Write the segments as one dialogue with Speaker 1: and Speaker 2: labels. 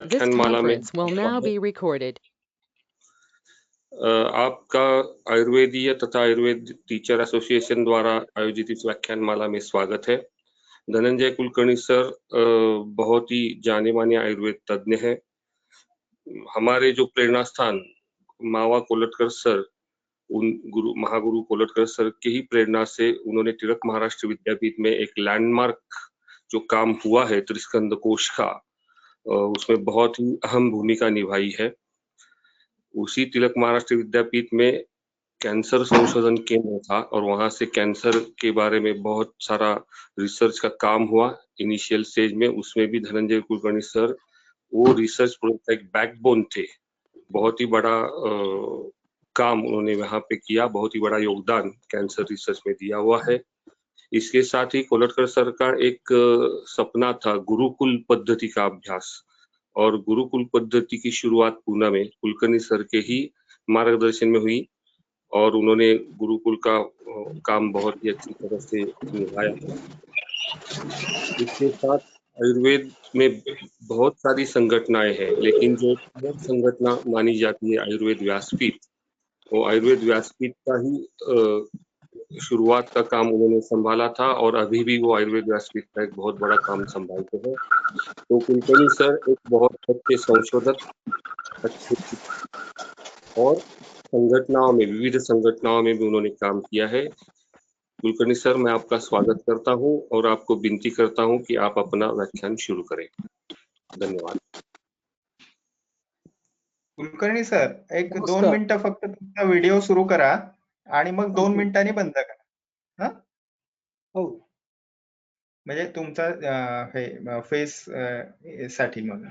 Speaker 1: This
Speaker 2: व्याख्यानमाला में
Speaker 1: conference will now be recorded.
Speaker 2: आपका आयुर्वेदीय तथा आयुर्वेद टीचर एसोसिएशन द्वारा आयोजित इस व्याख्यानमाला में स्वागत है। धनंजय कुलकर्णी सर बहुत ही जाने माने आयुर्वेद तज्ञ हैं। हमारे जो प्रेरणा स्थान मावा कोलटकर सर, उन महागुरु कोलटकर सर के ही प्रेरणा से उन्होंने तिलक महाराष्ट्र विद्यापीठ में एक लैंडमार्क जो काम हुआ है त्रिस्कंद कोश का, उसमें बहुत ही अहम भूमिका निभाई है। उसी तिलक महाराष्ट्र विद्यापीठ में कैंसर संशोधन केंद्र था और वहां से कैंसर के बारे में बहुत सारा रिसर्च का काम हुआ इनिशियल स्टेज में। उसमें भी धनंजय कुलकर्णी सर वो रिसर्च प्रोजेक्ट का एक बैकबोन थे। बहुत ही बड़ा काम उन्होंने वहां पे किया, बहुत ही बड़ा योगदान कैंसर रिसर्च में दिया हुआ है। इसके साथ ही कोलटकर सर का एक सपना था गुरुकुल पद्धति का अभ्यास, और गुरुकुल पद्धति की शुरुआत पूना में कुलकर्णी सर के ही मार्गदर्शन में हुई और उन्होंने गुरुकुल का काम बहुत ही अच्छी तरह से निभाया है। इसके साथ आयुर्वेद में बहुत सारी संगठनाएं हैं, लेकिन जो एक संगठना मानी जाती है आयुर्वेद व्यासपीठ, वो आयुर्वेद व्यासपीठ का ही शुरुआत का काम उन्होंने संभाला था और अभी भी वो आयुर्वेद व्यासपीठ का एक बहुत बड़ा काम संभालते हैं। तो कुलकर्णी सर एक बहुत अच्छे संशोधक, अच्छे और संगठनाओं में, विविध संगठनाओं में भी उन्होंने काम किया है। कुलकर्णी सर, मैं आपका स्वागत करता हूं और आपको विनती करता हूं कि आप अपना व्याख्यान शुरू करें। धन्यवाद।
Speaker 3: कुलकर्णी सर, एक 2 मिनिटं फक्त तुमचा व्हिडिओ सुरू करा आणि मग 2 मिनिटांनी बंद करा.
Speaker 4: हो,
Speaker 3: म्हणजे तुमचा हे फेस साठी मग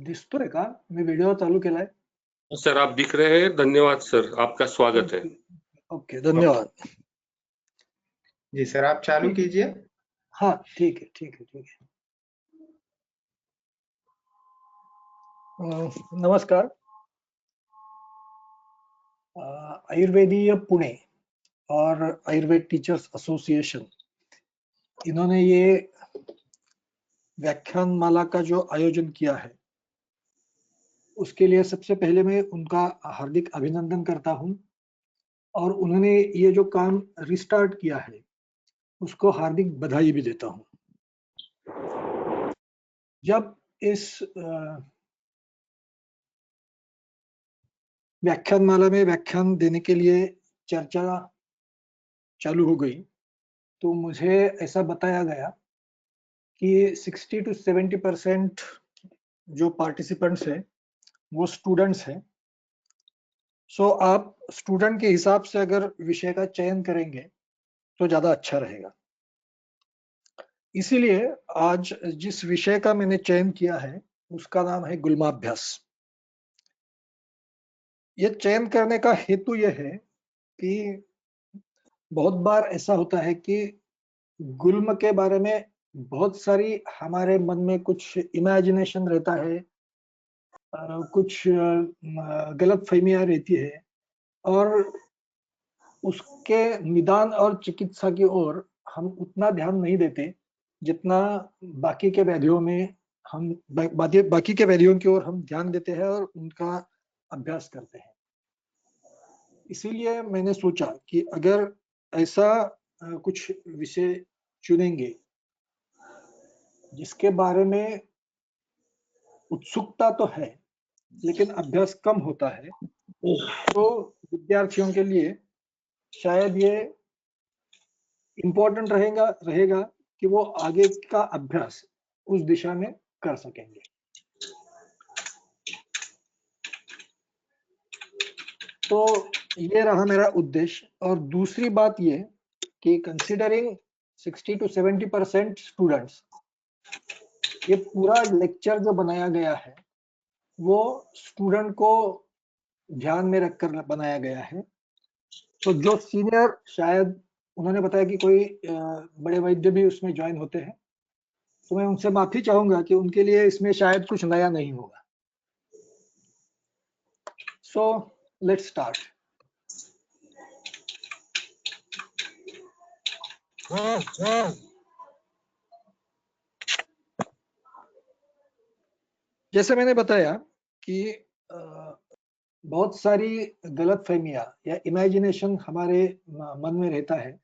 Speaker 4: दिसतोय का? मी व्हिडिओ चालू केलाय.
Speaker 2: सर आप दिख रहे हैं। धन्यवाद सर, आपका स्वागत है।
Speaker 4: ओके, धन्यवाद
Speaker 3: जी सर, आप चालू कीजिए.
Speaker 4: हाँ, ठीक है ठीक है ठीक है. नमस्कार. आयुर्वेदीय पुणे और आयुर्वेद टीचर्स एसोसिएशन, इन्होंने ये व्याख्यानमाला का जो आयोजन किया है उसके लिए सबसे पहले मैं उनका हार्दिक अभिनंदन करता हूं और उन्होंने ये जो काम रिस्टार्ट किया है उसको हार्दिक बधाई भी देता हूं. जब इस व्याख्यानमाला में व्याख्यान देने के लिए चर्चा चालू हो गई तो मुझे ऐसा बताया गया कि 60 to 70% जो पार्टिसिपेंट्स हैं वो स्टूडेंट्स हैं. सो आप स्टूडेंट के हिसाब से अगर विषय का चयन करेंगे तो ज्यादा अच्छा रहेगा. इसीलिए आज जिस विषय का मैंने चयन किया है उसका नाम है गुल्माभ्यास. ये चयन करने का हेतु यह है कि बहुत बार ऐसा होता है कि गुल्म के बारे में बहुत सारी हमारे मन में कुछ इमेजिनेशन रहता है, कुछ गलत फहमियां रहती है और उसके निदान और चिकित्सा की ओर हम उतना ध्यान नहीं देते जितना बाकी के व्याधियों में हम बाकी के व्याधियों की ओर हम ध्यान देते हैं और उनका अभ्यास करते हैं. इसीलिए मैंने सोचा कि अगर ऐसा कुछ विषय चुनेंगे जिसके बारे में उत्सुकता तो है लेकिन अभ्यास कम होता है, तो विद्यार्थियों के लिए शायद ये इम्पोर्टेंट रहेगा कि वो आगे का अभ्यास उस दिशा में कर सकेंगे. तो ये रहा मेरा उद्देश्य. और दूसरी बात ये कि कंसीडरिंग 60 to 70% स्टूडेंट्स, ये पूरा लेक्चर जो बनाया गया है वो स्टूडेंट को ध्यान में रखकर बनाया गया है. तो जो सीनियर, शायद उन्होंने बताया कि कोई बड़े वैद्य भी उसमें ज्वाइन होते हैं, तो मैं उनसे माफी चाहूंगा कि उनके लिए इसमें शायद कुछ नया नहीं होगा. So let's start. जैसे मैंने बताया कि बहुत सारी गलतफहमियां या इमेजिनेशन हमारे मन में रहता है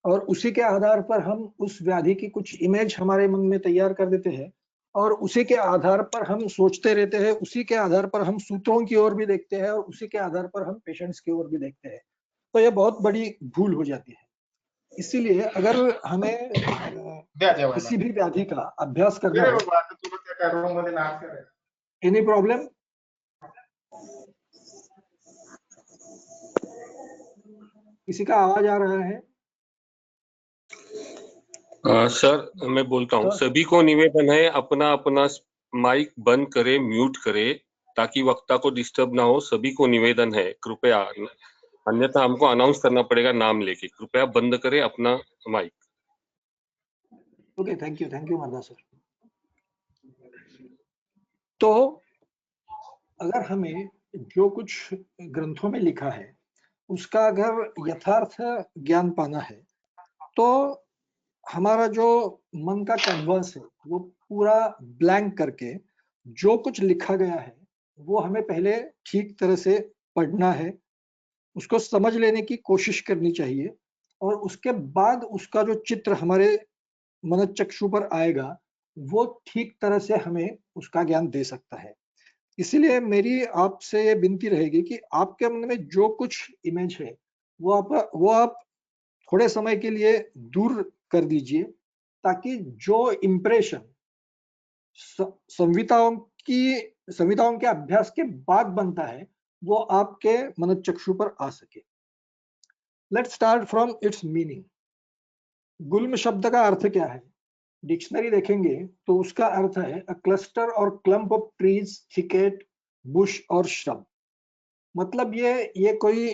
Speaker 4: और उसी के आधार पर हम उस व्याधि की कुछ इमेज हमारे मन में तैयार कर देते हैं और उसी के आधार पर हम सोचते रहते हैं, उसी के आधार पर हम सूत्रों की ओर भी देखते हैं और उसी के आधार पर हम पेशेंट्स की ओर भी देखते हैं। तो यह बहुत बड़ी भूल हो जाती है। इसीलिए अगर हमें
Speaker 3: द्या जेवायला.
Speaker 4: किसी भी व्याधि का अभ्यास करना
Speaker 3: अरे
Speaker 4: है,
Speaker 3: बाबा, आता तुला त्या रूम मध्ये नाच करायचं.
Speaker 4: Any problem? किसी का आवाज आ रहा है?
Speaker 2: सर मैं बोलता हूँ,
Speaker 4: सर?
Speaker 2: सभी को निवेदन है अपना अपना माइक बंद करे, म्यूट करे, ताकि वक्ता को डिस्टर्ब ना हो। सभी को निवेदन है, कृपया, अन्यथा हमको अनाउंस करना पड़ेगा नाम लेके। कृपया बंद करे अपना माइक।
Speaker 4: ओके, थैंक यू मरदा सर। तो अगर हमें जो कुछ ग्रंथों में लिखा है उसका अगर यथार्थ ज्ञान पाना है तो हमारा जो मन का कैनवास है वो पूरा ब्लैंक करके जो कुछ लिखा गया है वो हमें पहले ठीक तरह से पढ़ना है, उसको समझ लेने की कोशिश करनी चाहिए और उसके बाद उसका जो चित्र हमारे मनोचक्षु पर आएगा वो ठीक तरह से हमें उसका ज्ञान दे सकता है। इसीलिए मेरी आपसे ये विनती रहेगी कि आपके मन में जो कुछ इमेज है वो आप थोड़े समय के लिए दूर कर दीजिए, ताकि जो इम्प्रेशन संविधाओं के अभ्यास के बाद बनता है वो आपके मनोचक्षु पर आ सके। Let's start from its meaning. गुल्म शब्द का अर्थ क्या है? डिक्शनरी देखेंगे तो उसका अर्थ है अ क्लस्टर और clump of trees, thicket, Bush और श्रब। मतलब ये कोई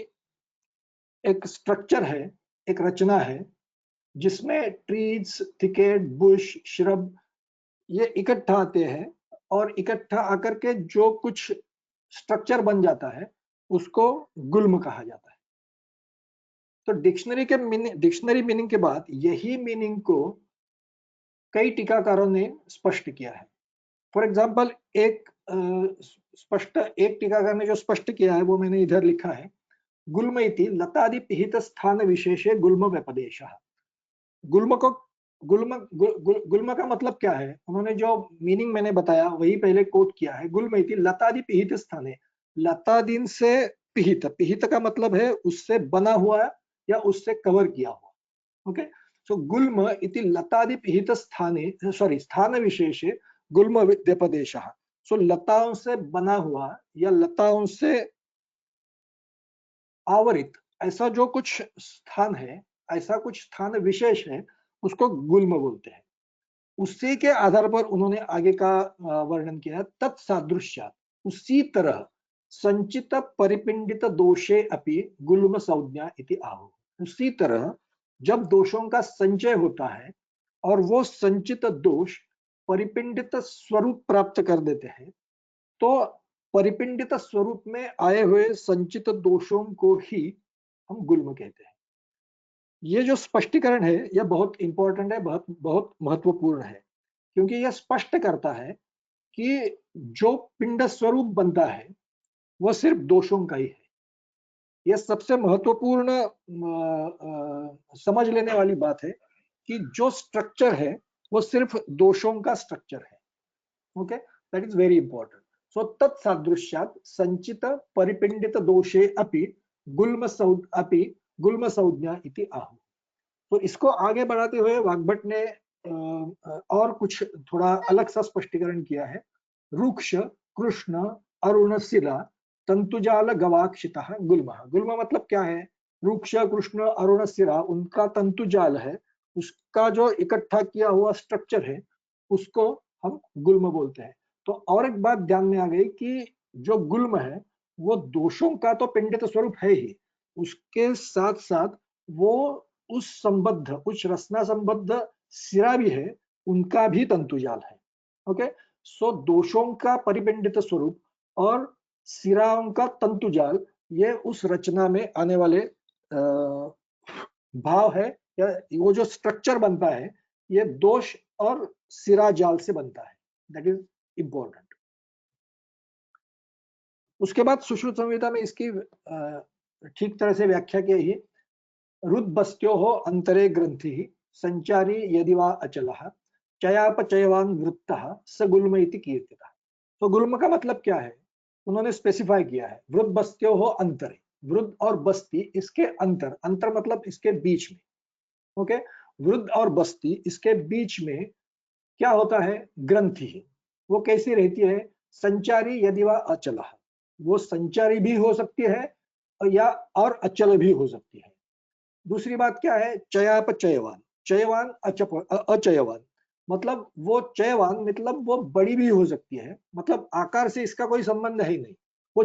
Speaker 4: एक स्ट्रक्चर है, एक रचना है जिसमें ट्रीज, थिकेट, बुश, श्रब ये इकट्ठा आते हैं और इकट्ठा आकर के जो कुछ स्ट्रक्चर बन जाता है उसको गुल्म कहा जाता है। तो डिक्शनरी मीनिंग के बाद यही मीनिंग को कई टीकाकारों ने स्पष्ट किया है। फॉर एग्जाम्पल एक टीकाकार ने जो स्पष्ट किया है वो मैंने इधर लिखा है, गुल्म इति लतादि पिहित स्थान विशेषे गुल्म व्यपदेशः। गुल्म को गुल्म का मतलब क्या है? उन्होंने जो मीनिंग मैंने बताया वही पहले कोट किया है। गुल्म इति लतादि पिहित स्थाने, लतादीन से पिहित, पिहित का मतलब है उससे बना हुआ या उससे कवर किया हुआ। ओके, सो गुल्म इति लतादि पिहित स्थाने, सॉरी स्थान विशेषे गुल्म व्यपदेशः। सो लताओं से बना हुआ या लताओं से आवरित ऐसा जो कुछ स्थान है, ऐसा कुछ स्थान विशेष है, उसको गुल्म बोलते हैं। उसी के आधार पर उन्होंने आगे का वर्णन किया है, तत्सादृश्यात्, उसी तरह संचित परिपिंडित दोषे अपि गुल्म संज्ञा इति आहुः। उसी तरह जब दोषों का संचय होता है और वो संचित दोष परिपिंडित स्वरूप प्राप्त कर देते हैं, तो परिपिंडित स्वरूप में आए हुए संचित दोषों को ही हम गुल्म कहते हैं। ये जो स्पष्टीकरण है यह बहुत इंपॉर्टेंट है, बहुत महत्वपूर्ण है, क्योंकि यह स्पष्ट करता है कि जो पिंड स्वरूप बनता है वह सिर्फ दोषों का ही है। यह सबसे महत्वपूर्ण समझ लेने वाली बात है कि जो स्ट्रक्चर है वो सिर्फ दोषों का स्ट्रक्चर है। Okay, that is very important. So तत्सादृश्यात् संचित परिपिंडित दोषे अपि गुल्म संज्ञा इति आहुः। तो इसको आगे बढ़ाते हुए वाग्भट ने और कुछ थोड़ा अलग सा स्पष्टीकरण किया है। रुक्ष, कृष्ण, अरुण शिला, तंतुजाल गवाक्षितः गुल्मः। गुल्म मतलब क्या है? रुक्ष, कृष्ण, अरुण शिला उनका तंतुजाल है, उसका जो इकट्ठा किया हुआ स्ट्रक्चर है उसको हम गुल्म बोलते हैं। तो और एक बात ध्यान में आ गई कि जो गुल्म है वो दोषों का तो पिंडित स्वरूप है ही, उसके साथ साथ वो उस रचना संबद्ध सिरा भी है, उनका भी तंतुजाल है। ओके, सो दोषों का परिपिंडित स्वरूप और सिराओं का तंतुजाल ये उस रचना में आने वाले भाव है या वो जो स्ट्रक्चर बनता है ये दोष और सिरा जाल से बनता है। That is important. उसके बाद सुश्रुत संहिता में इसकी ठीक तरह से व्याख्या की है। रुद्बस्त्योः अंतरे ग्रंथि संचारी यदि वा अचलः चयापचयवान वृत्तः स गुल्म इति कीर्तितः। तो गुल्म का मतलब क्या है उन्होंने स्पेसिफाई किया है। वृद्बस्त्योः अंतरे, वृद्ध और बस्ती इसके अंतर, अंतर मतलब इसके बीच में, ओके। वृद्ध और बस्ती इसके बीच में क्या होता है, ग्रंथि। वो कैसी रहती है, संचारी यदि वा अचलः, वो संचारी भी हो सकती है या और अचल भी हो सकती है। दूसरी बात क्या है, चयापचयवान, चयवान अचयवान, मतलब वो चयवान मतलब वो बड़ी भी हो सकती है, मतलब आकार से इसका कोई संबंध है ही नहीं। वो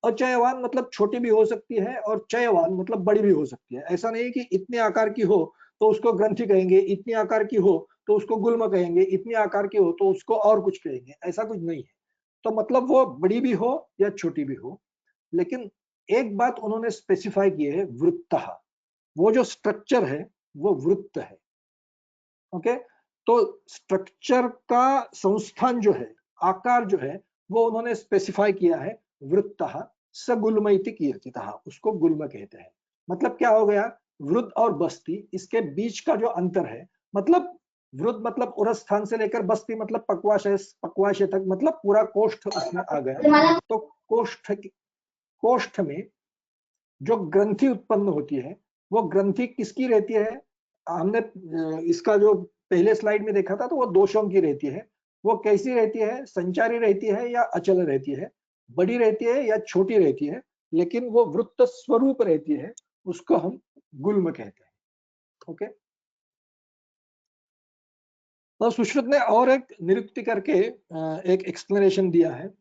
Speaker 4: अचयवान मतलब छोटी भी हो सकती है और चयवान मतलब बड़ी भी हो सकती है। ऐसा नहीं कि इतने आकार की हो तो उसको ग्रंथि कहेंगे, इतनी आकार की हो तो उसको गुल्म कहेंगे, इतनी आकार की हो तो उसको और कुछ कहेंगे, ऐसा कुछ नहीं है। तो मतलब वो बड़ी भी हो या छोटी भी हो, लेकिन एक बात उन्होंने स्पेसिफाई की है, वृत्तः, वो जो स्ट्रक्चर है वो वृत्त है, ओके। तो स्ट्रक्चर का संस्थान जो है, आकार जो है, वो उन्होंने स्पेसिफाई किया है, वृत्तः स गुल्म इति कीर्तितः, उसको गुल्म कहते हैं। मतलब क्या हो गया, वृद्ध और बस्ती इसके बीच का जो अंतर है, मतलब वृद्ध मतलब उरस स्थान से लेकर बस्ती मतलब पक्वाशय तक, मतलब पूरा कोष्ठ उसमें आ गया। तो कोष्ठ में जो ग्रंथि उत्पन्न होती है, वो ग्रंथि किसकी रहती है, हमने इसका जो पहले स्लाइड में देखा था तो वो दोषों की रहती है। वो कैसी रहती है, संचारी रहती है या अचल रहती है, बड़ी रहती है या छोटी रहती है, लेकिन वो वृत्त स्वरूप रहती है, उसको हम गुल्म कहते हैं, ओके। तो सुश्रुत ने और एक निरुक्ति करके एक एक्सप्लेनेशन दिया है।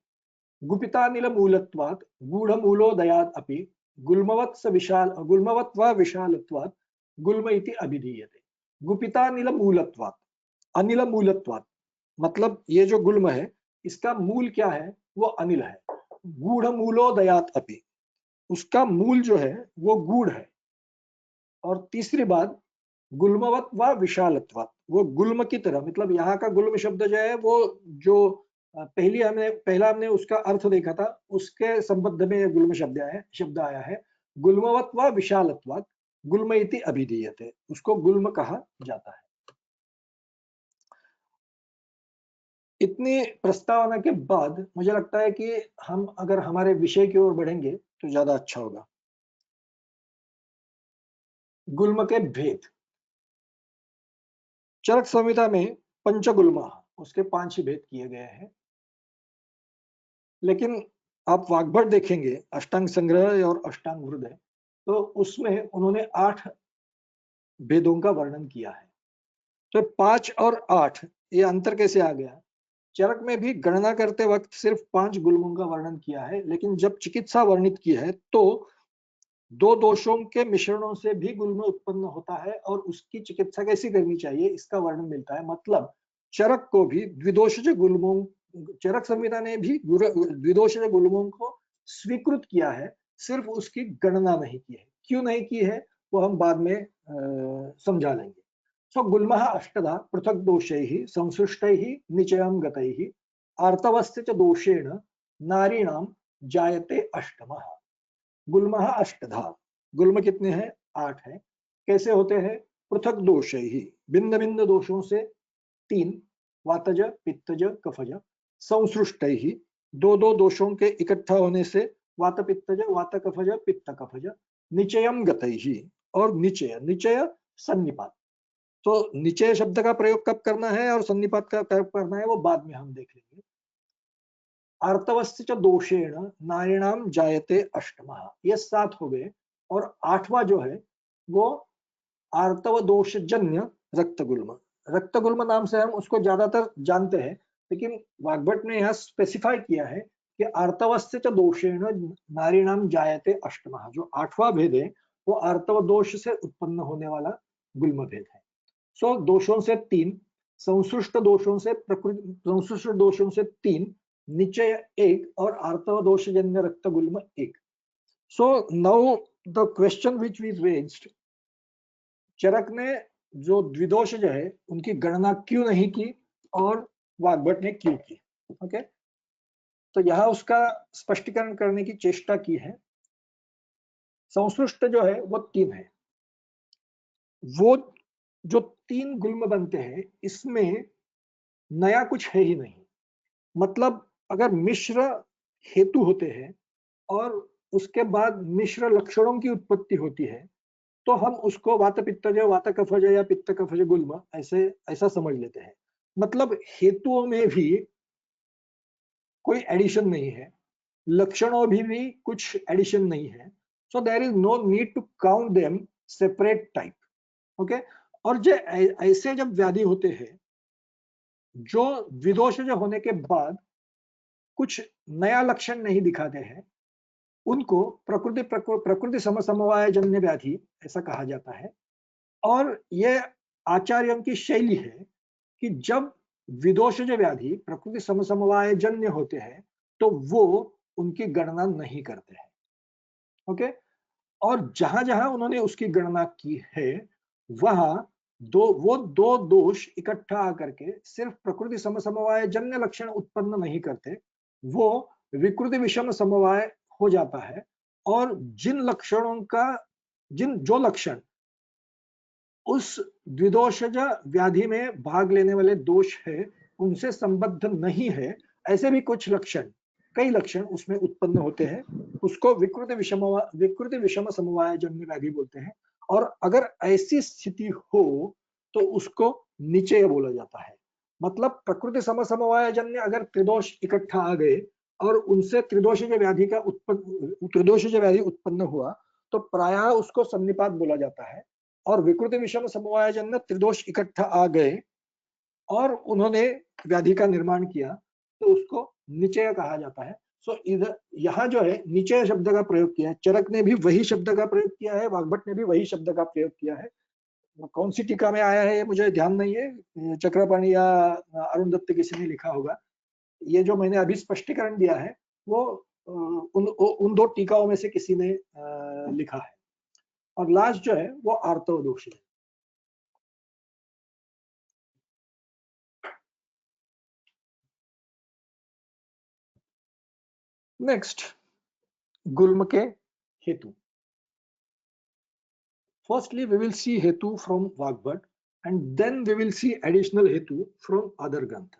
Speaker 4: गुपितानिल मूलत्वात् गूढ़मूलोदयात् अपि गुल्मवत् वा विशालत्वात् गुल्म इति अभिधीयते। गुपितानिल मूलत्वात्, अनिल मूलत्वात् मतलब ये जो गुल्म है इसका मूल क्या है, वो अनिल है। गूढ़मूलोदयात् अपि, उसका मूल जो है वो गूढ़ है। और तीसरी बात, गुल्मवत् व विशालत्वात्, वो गुल्म की तरह, मतलब यहाँ का गुल्म शब्द जो है वो जो पहला हमने उसका अर्थ देखा था, उसके संबंध में ये गुल्म शब्द आया है। गुल्मवत् व विशालत्वात् गुल्म इति अभिधीयते, उसको गुल्म कहा जाता है। इतनी प्रस्तावना के बाद मुझे लगता है कि हम अगर हमारे विषय की ओर बढ़ेंगे तो ज्यादा अच्छा होगा। गुल्म के भेद, चरक संहिता में पंचगुल्मा, उसके 5 ही भेद किए गए हैं। लेकिन आप वाग्भट देखेंगे, अष्टांग संग्रह और अष्टांग हृदय, तो उसमें उन्होंने 8 भेदों का वर्णन किया है। तो 5 और 8 ये अंतर कैसे आ गया, चरक में भी गणना करते वक्त सिर्फ 5 गुल्मों का वर्णन किया है, लेकिन जब चिकित्सा वर्णित की है तो 2 दोषों के मिश्रणों से भी गुल्म उत्पन्न होता है और उसकी चिकित्सा कैसी करनी चाहिए इसका वर्णन मिलता है। मतलब चरक को भी द्विदोषज गुल्मों, चरक संहिता ने भी द्विदोषज गुल्मों को स्वीकृत किया है, सिर्फ उसकी गणना नहीं की है। क्यों नहीं की है वो हम बाद में समझा लेंगे। सो गुल्मः अष्टधा पृथक दोषैः संसृष्टैः निचयं गतैः आर्तवस्य च दोषेण नारीणां जायते अष्टमः। गुल्मः अष्टधा, गुल्म कितने हैं, 8 हैं। कैसे होते हैं, पृथक दोष ही, भिन्न भिन्न दोषों से 3, वातज पित्तज कफज, संसृष्ट ही, 2 दोषों के इकट्ठा होने से वात पित्तज वात कफज पित्त कफज, निचयम गतैहि, और निचय, निचय सन्निपात। तो निचय शब्द का प्रयोग कब करना है और सन्निपात का कब करना है वो बाद में हम देख लेंगे। आर्तवस्य च दोषेण नारीणाम जायते अष्टमः, ये 7 हो गए। और 8वां जो है वो आर्तव दोष जन्य रक्तगुल्म। रक्तगुल्म नाम से हम उसको ज्यादातर जानते हैं, लेकिन वाग्भट ने यहाँ स्पेसिफाई किया है कि आर्तवस्य च दोषेण नारीणाम जायते अष्टमः, जो 8वां भेद है वो आर्तव दोष से उत्पन्न होने वाला गुल्म भेद है। सो दोषों से 3, संसृष्ट दोषों से संसृष्ट दोषों से 3, निचय 1 और आर्तव दोषजन्य रक्त गुल्म 1। So now the question which we raised, Charak ने जो द्विदोष जो है उनकी गणना क्यों नहीं की और वाग्भट ने क्यों की, ओके। तो यहाँ उसका स्पष्टीकरण करने की चेष्टा की है। संश्लिष्ट जो है वो 3 है। वो जो 3 गुल्म बनते हैं इसमें नया कुछ है ही नहीं। मतलब अगर मिश्र हेतु होते हैं और उसके बाद मिश्र लक्षणों की उत्पत्ति होती है तो हम उसको वात पित्तज, वात कफज या पित्त कफज गुल्म ऐसे ऐसा समझ लेते हैं। मतलब हेतुओं में भी कोई एडिशन नहीं है, लक्षणों भी कुछ एडिशन नहीं है। So there is no need to count them separate type. Okay. और जो ऐसे जब व्याधि होते हैं जो विदोषज होने के बाद कुछ नया लक्षण नहीं दिखाते हैं, उनको प्रकृति समवाय जन्य व्याधि ऐसा कहा जाता है। और ये आचार्यों की शैली है कि जब विदोषज व्याधि प्रकृति समवाय जन्य होते हैं तो वो उनकी गणना नहीं करते हैं। ओके। और जहां जहां उन्होंने उसकी गणना की है वहां वो दो दोष इकट्ठा आकर के सिर्फ प्रकृति समवाय जन्य लक्षण उत्पन्न नहीं करते, वो विकृति विषम समवाय हो जाता है। और जिन लक्षणों का जो लक्षण उस द्विदोषज व्याधि में भाग लेने वाले दोष है उनसे संबद्ध नहीं है, ऐसे भी कुछ लक्षण, कई लक्षण उसमें उत्पन्न होते हैं, उसको विकृति विषम समवाय जन्य व्याधि बोलते हैं। और अगर ऐसी स्थिति हो तो उसको निचय बोला जाता है। मतलब प्रकृति समवाय जन्य अगर त्रिदोष इकट्ठा आ गए और उनसे त्रिदोषज व्याधि उत्पन्न हुआ तो प्रायः उसको सन्निपात बोला जाता है। और विकृति विषम समवाय जन्य त्रिदोष इकट्ठा आ गए और उन्होंने व्याधि का निर्माण किया तो उसको निचय कहा जाता है। सो इधर यहाँ जो है निचय शब्द का प्रयोग किया है, चरक ने भी वही शब्द का प्रयोग किया है, वाग्भट ने भी वही शब्द का प्रयोग किया है। कौन सी टीका में आया है ये मुझे ध्यान नहीं है, चक्रपाणी या अरुण दत्त किसी ने लिखा होगा। ये जो मैंने अभी स्पष्टीकरण दिया है वो उन दो टीकाओं में से किसी ने लिखा है। और लास्ट जो है वो आर्तव दोष है। नेक्स्ट, गुल्म के हेतु। Firstly, we will see hetu from Vagbhat and then we will see additional hetu from other grantha.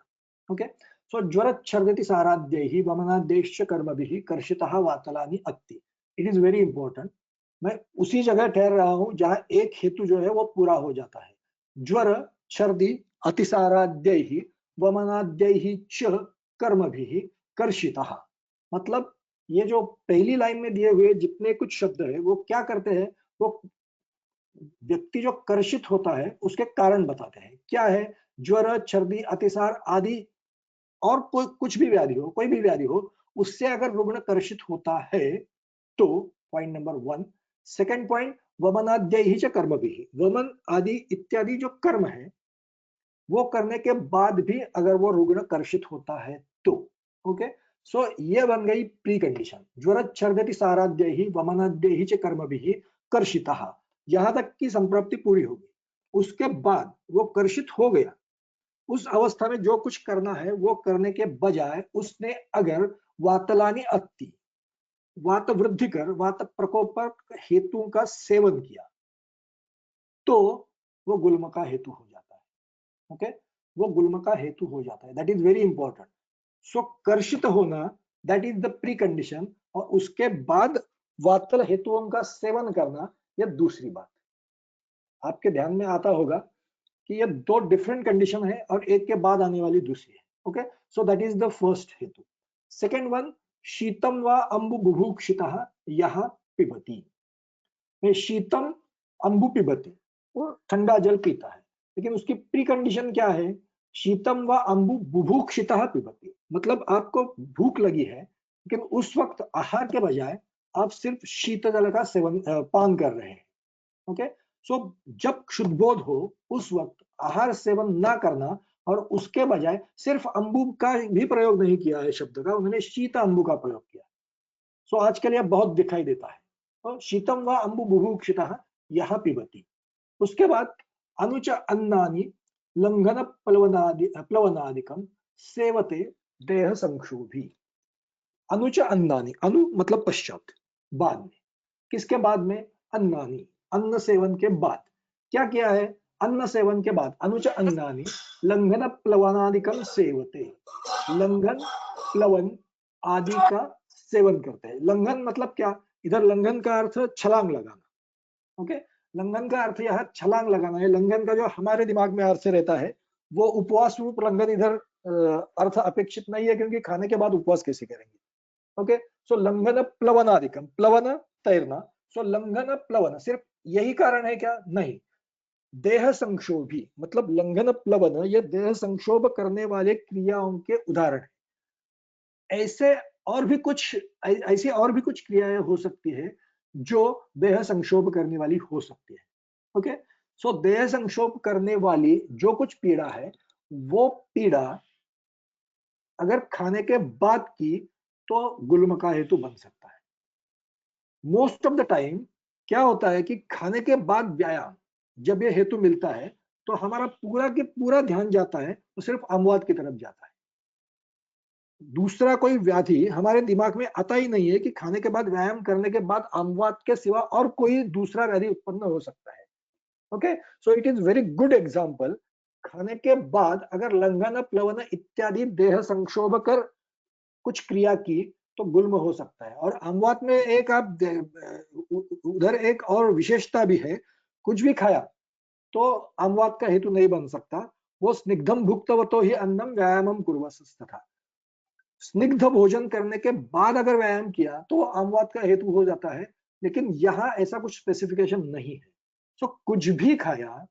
Speaker 4: Okay. So, Jwarat Chardati Saradhyahi Vamanadesha Karmabhihi Karshitaha Vatalani Atti. It is very important. मैं उसी जगह ठहर रहा हूं जहां एक हेतु जो है वो पूरा हो जाता है। ज्वर छर्दी अतिसाराद्यैहि वमनाद्यैहि च कर्मभिहि कर्षितः। मतलब ये जो पहली लाइन में दिए हुए जितने कुछ शब्द है वो क्या करते हैं, वो व्यक्ति जो कर्षित होता है उसके कारण बताते हैं। क्या है? ज्वर, छर्दी, अतिसार आदि और कुछ भी व्याधि हो, कोई भी व्याधि हो, उससे अगर रुग्ण कर्षित होता है तो पॉइंट नंबर 1। सेकंड पॉइंट, वमनाद्यैहि च कर्मभिः, वमन आदि इत्यादि जो कर्म है वो करने के बाद भी अगर वो रुग्ण कर्षित होता है तो ओके। सो ये बन गई प्री कंडीशन। ज्वर छर्दति साराद्यैहि वमनाद्यैहि च कर्मभिः कर्षितः, यहां तक की संप्राप्ति पूरी होगी। उसके बाद वो कर्षित हो गया, उस अवस्था में जो कुछ करना है वो करने के बजाय उसने अगर वातलानी अत्ति, वात वृद्धि कर वात प्रकोपक हेतु का सेवन किया तो वो गुल्म का हेतु हो जाता है। ओके, वो गुल्म का हेतु हो जाता है। That is very important. So कर्षित होना that is the precondition, और उसके बाद वातल हेतुओं का सेवन करना यह दूसरी बात। आपके ध्यान में आता होगा कि ये दो डिफरेंट कंडीशन है और एक के बाद आने वाली दूसरी है। Okay, so that is the first हेतु। सेकेंड वन, शीतम व अंबु बुभुक्षितः यह पिबती। शीतम अंबु पिबती, वो ठंडा जल पीता है, लेकिन उसकी प्री कंडीशन क्या है? शीतम व अंबु बुभुक्षितः पिबती। मतलब आपको भूख लगी है लेकिन उस वक्त आहार के बजाय आप सिर्फ शीत जल का सेवन पान कर रहे हैं। ओके, सो जब क्षुद्बोध हो उस वक्त आहार सेवन ना करना, और उसके बजाय सिर्फ अंबु का भी प्रयोग नहीं किया है शब्द का, उन्होंने शीत अंबु का प्रयोग किया। सो आजकल यह बहुत दिखाई देता है। तो शीतम व अंबु बुभुक्षितः यह पिबती। उसके बाद अनुच अन्नानि लंघन प्लवनादिकम सेवते देह संक्षोभी। अनुच अन्नानी, अनु मतलब पश्चात, बाद में, किसके बाद में, अन्नानी, अन्न सेवन के बाद। क्या किया है, अन्न सेवन के बाद, अनुच अन्नानी लंघन प्लवनादिकम सेवते, लंघन प्लवन आदि का सेवन करते हैं। लंघन मतलब क्या, इधर लंघन का अर्थ छलांग लगाना, ओके, लंघन का अर्थ यह छलांग लगाना है। लंघन का जो हमारे दिमाग में अर्थ रहता है वो उपवास रूप लंघन इधर अर्थ अपेक्षित नहीं है, क्योंकि खाने के बाद उपवास कैसे करेंगे, ओके। सो लंघन प्लवनादिकम, प्लवन तैरना, सो लंघन प्लवन, सिर्फ यही कारण है क्या, नहीं, देह संक्षोभी मतलब लंघन प्लवन, ये देह संक्षोभ करने वाले क्रियाओं के उदाहरण है। ऐसे और भी कुछ, ऐसी और भी कुछ क्रियाएं हो सकती है जो देह संक्षोभ करने वाली हो सकती है, ओके। सो देह संक्षोभ करने वाली जो कुछ पीड़ा है, वो पीड़ा अगर खाने के बाद की तो गुल्म का हेतु बन सकता है। मोस्ट ऑफ द टाइम क्या होता है कि खाने के बाद व्यायाम, जब ये हेतु मिलता है तो हमारा पूरा के पूरा ध्यान जाता है तो सिर्फ अमवात की तरफ जाता है। दूसरा कोई व्याधि हमारे दिमाग में आता ही नहीं है कि खाने के बाद व्यायाम करने के बाद अमवात के सिवा और कोई दूसरा व्याधि उत्पन्न हो सकता है, okay. So it is very good example, खाने के बाद अगर लंघन प्लवन इत्यादि देह संक्षोभ कर कुछ क्रिया की तो गुल्म हो सकता है। और अमवात में एक आप उधर एक और विशेषता भी है, कुछ भी खाया तो अमवात का हेतु नहीं बन सकता। वो स्निग्धम भुक्तवतो ही अन्नम व्यायामम कुर्वस था, स्निग्ध भोजन करने के बाद अगर व्यायाम किया तो अमवात का हेतु हो जाता है, लेकिन यहाँ ऐसा कुछ स्पेसिफिकेशन नहीं है। सो कुछ भी खाया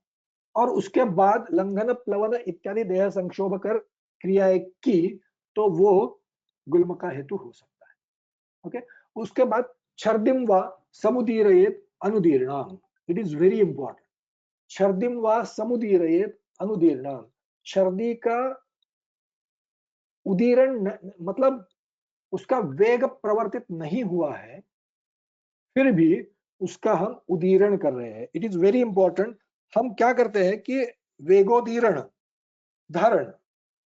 Speaker 4: और उसके बाद लंघन प्लवन इत्यादि देह संक्षोभ कर क्रियाएं की तो वो गुल्म का हेतु हो सकता है, ओके। उसके बाद छर्दिम व समुदीरयेत अनुदीर्णाम, इट इज वेरी इंपॉर्टेंट। छर्दिम व समुदीरयेत अनुदीर्णाम, छर्दी का उदीरण मतलब उसका वेग प्रवर्तित नहीं हुआ है, फिर भी उसका हम उदीरण कर रहे हैं। It is very important. हम क्या करते हैं कि वेगोदीरण, धारण,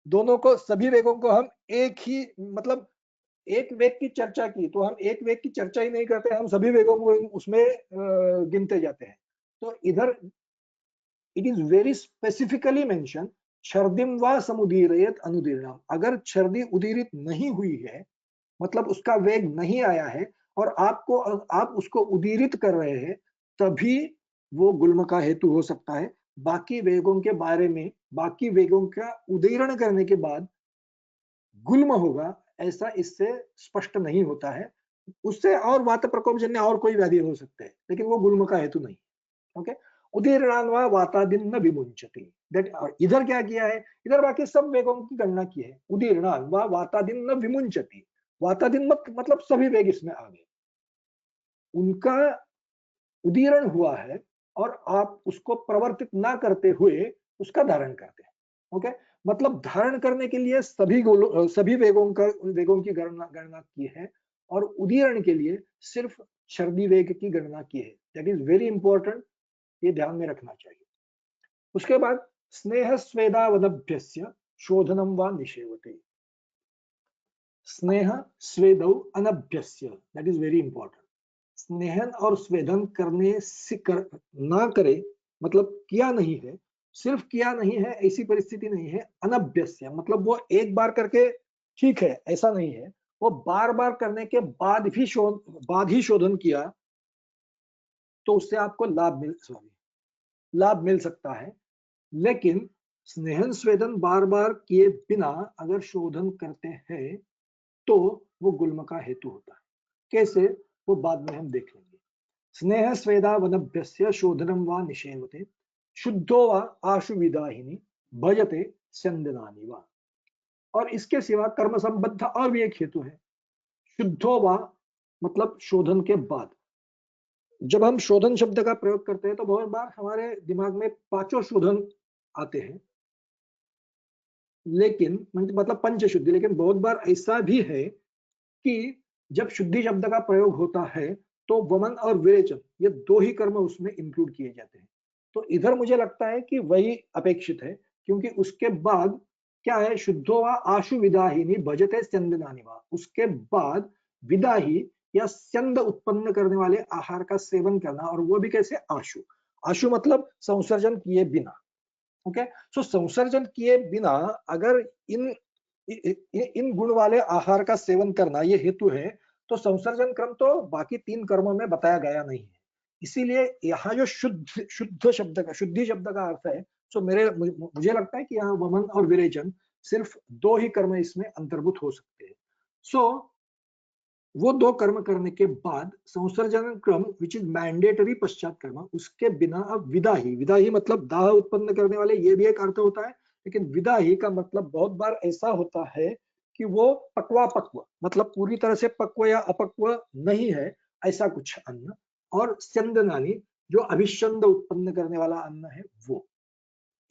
Speaker 4: दोनों को, सभी वेगों को हम एक ही, मतलब एक वेग की चर्चा की तो हम एक वेग की चर्चा ही नहीं करते, हम सभी वेगों को उसमें गिनते जाते हैं। तो इधर it is very specifically mention, छर्दिम व समुदीरयेत अनुदीर्णाम, अगर छर्दी उदीरित नहीं हुई है मतलब उसका वेग नहीं आया है और आप उसको उदीरित कर रहे हैं, तभी वो गुल्म का हेतु हो सकता है। बाकी वेगों के बारे में, बाकी वेगों का उदीरण करने के बाद गुल्म होगा ऐसा इससे स्पष्ट नहीं होता है। उससे और वात प्रकोपजन्य और कोई व्याधि हो सकते हैं, लेकिन वो गुल्म का हेतु नहीं, ओके। उदीर्णान व वातादिन न विमुंचति, दैट, इधर क्या किया है, इधर बाकी सब वेगों की गणना की है। उदीर्णान व वातादिन न विमुंचति, वातादिन मतलब सभी वेग इसमें आ गए, उनका उदीरण हुआ है और आप उसको प्रवर्तित ना करते हुए उसका धारण करते हैं, ओके। मतलब धारण करने के लिए सभी वेगों की गणना की है और उदीरण के लिए सिर्फ छर्दी वेग की गणना की है। दैट इज वेरी इंपॉर्टेंट, ये ध्यान में रखना चाहिए। उसके बाद स्नेह स्वेदावनभ्यस्य शोधनम व निषेवते, स्नेह स्वेदौ अनभ्यस्य, दैट इज वेरी इंपॉर्टेंट। स्नेहन और स्वेदन करने से ना करे मतलब किया नहीं है, सिर्फ किया नहीं है ऐसी परिस्थिति नहीं है। अनभ्यस्य मतलब वो एक बार करके ठीक है ऐसा नहीं है, वो बार बार करने के बाद ही शोधन किया तो उससे आपको लाभ मिल सकता है। लेकिन स्नेहन स्वेदन बार बार किए बिना अगर शोधन करते हैं तो वो गुल्म का हेतु होता है। कैसे, वो बाद में हम देख लेंगे। स्नेह स्वेदावनभ्यस्य शोधनम व निषेवते, शुद्धो व आशु विदाहिनी भजते स्यंदनानि वा। और इसके सिवा कर्म संबद्ध और भी एक हेतु है, शुद्धो व मतलब शोधन के बाद। जब हम शोधन शब्द का प्रयोग करते हैं तो बहुत बार हमारे दिमाग में पांचों शोधन आते हैं, लेकिन मतलब पंचशुद्धि, लेकिन बहुत बार ऐसा भी है कि जब शुद्धि शब्द का प्रयोग होता है तो वमन और विरेचन ये दो ही कर्म उसमें इंक्लूड किए जाते हैं। तो इधर मुझे लगता है कि वही अपेक्षित है, क्योंकि उसके बाद क्या है, शुद्धो वा आशु विदाहिनी भजते स्यंदनानि वा, उसके बाद विदाही या स्यंद उत्पन्न करने वाले आहार का सेवन करना, और वो भी कैसे, आशु। आशु मतलब संसर्जन किए बिना। ओके, सो संसर्जन किए बिना अगर इन गुण वाले आहार का सेवन करना ये हेतु है, तो संसर्जन क्रम तो बाकी 3 कर्मों में बताया गया नहीं है। इसीलिए यहाँ जो शुद्ध शब्द का, शुद्धि शब्द का अर्थ है, सो मुझे लगता है कि यहाँ वमन और विरेचन सिर्फ 2 ही कर्म इसमें अंतर्भूत हो सकते हैं। सो वो 2 कर्म करने के बाद संसर्जन क्रम विच इज मैंडेटरी पश्चात कर्म, उसके बिना अब विदाही, विदाही मतलब दाह उत्पन्न करने वाले, ये भी एक अर्थ होता है, लेकिन विदाही का मतलब बहुत बार ऐसा होता है कि वो पक्वापक्व, मतलब पूरी तरह से पक्व या अपक्व नहीं है, ऐसा कुछ अन्न, और स्यंदनानी जो अभिष्यंद उत्पन्न करने वाला अन्न है वो।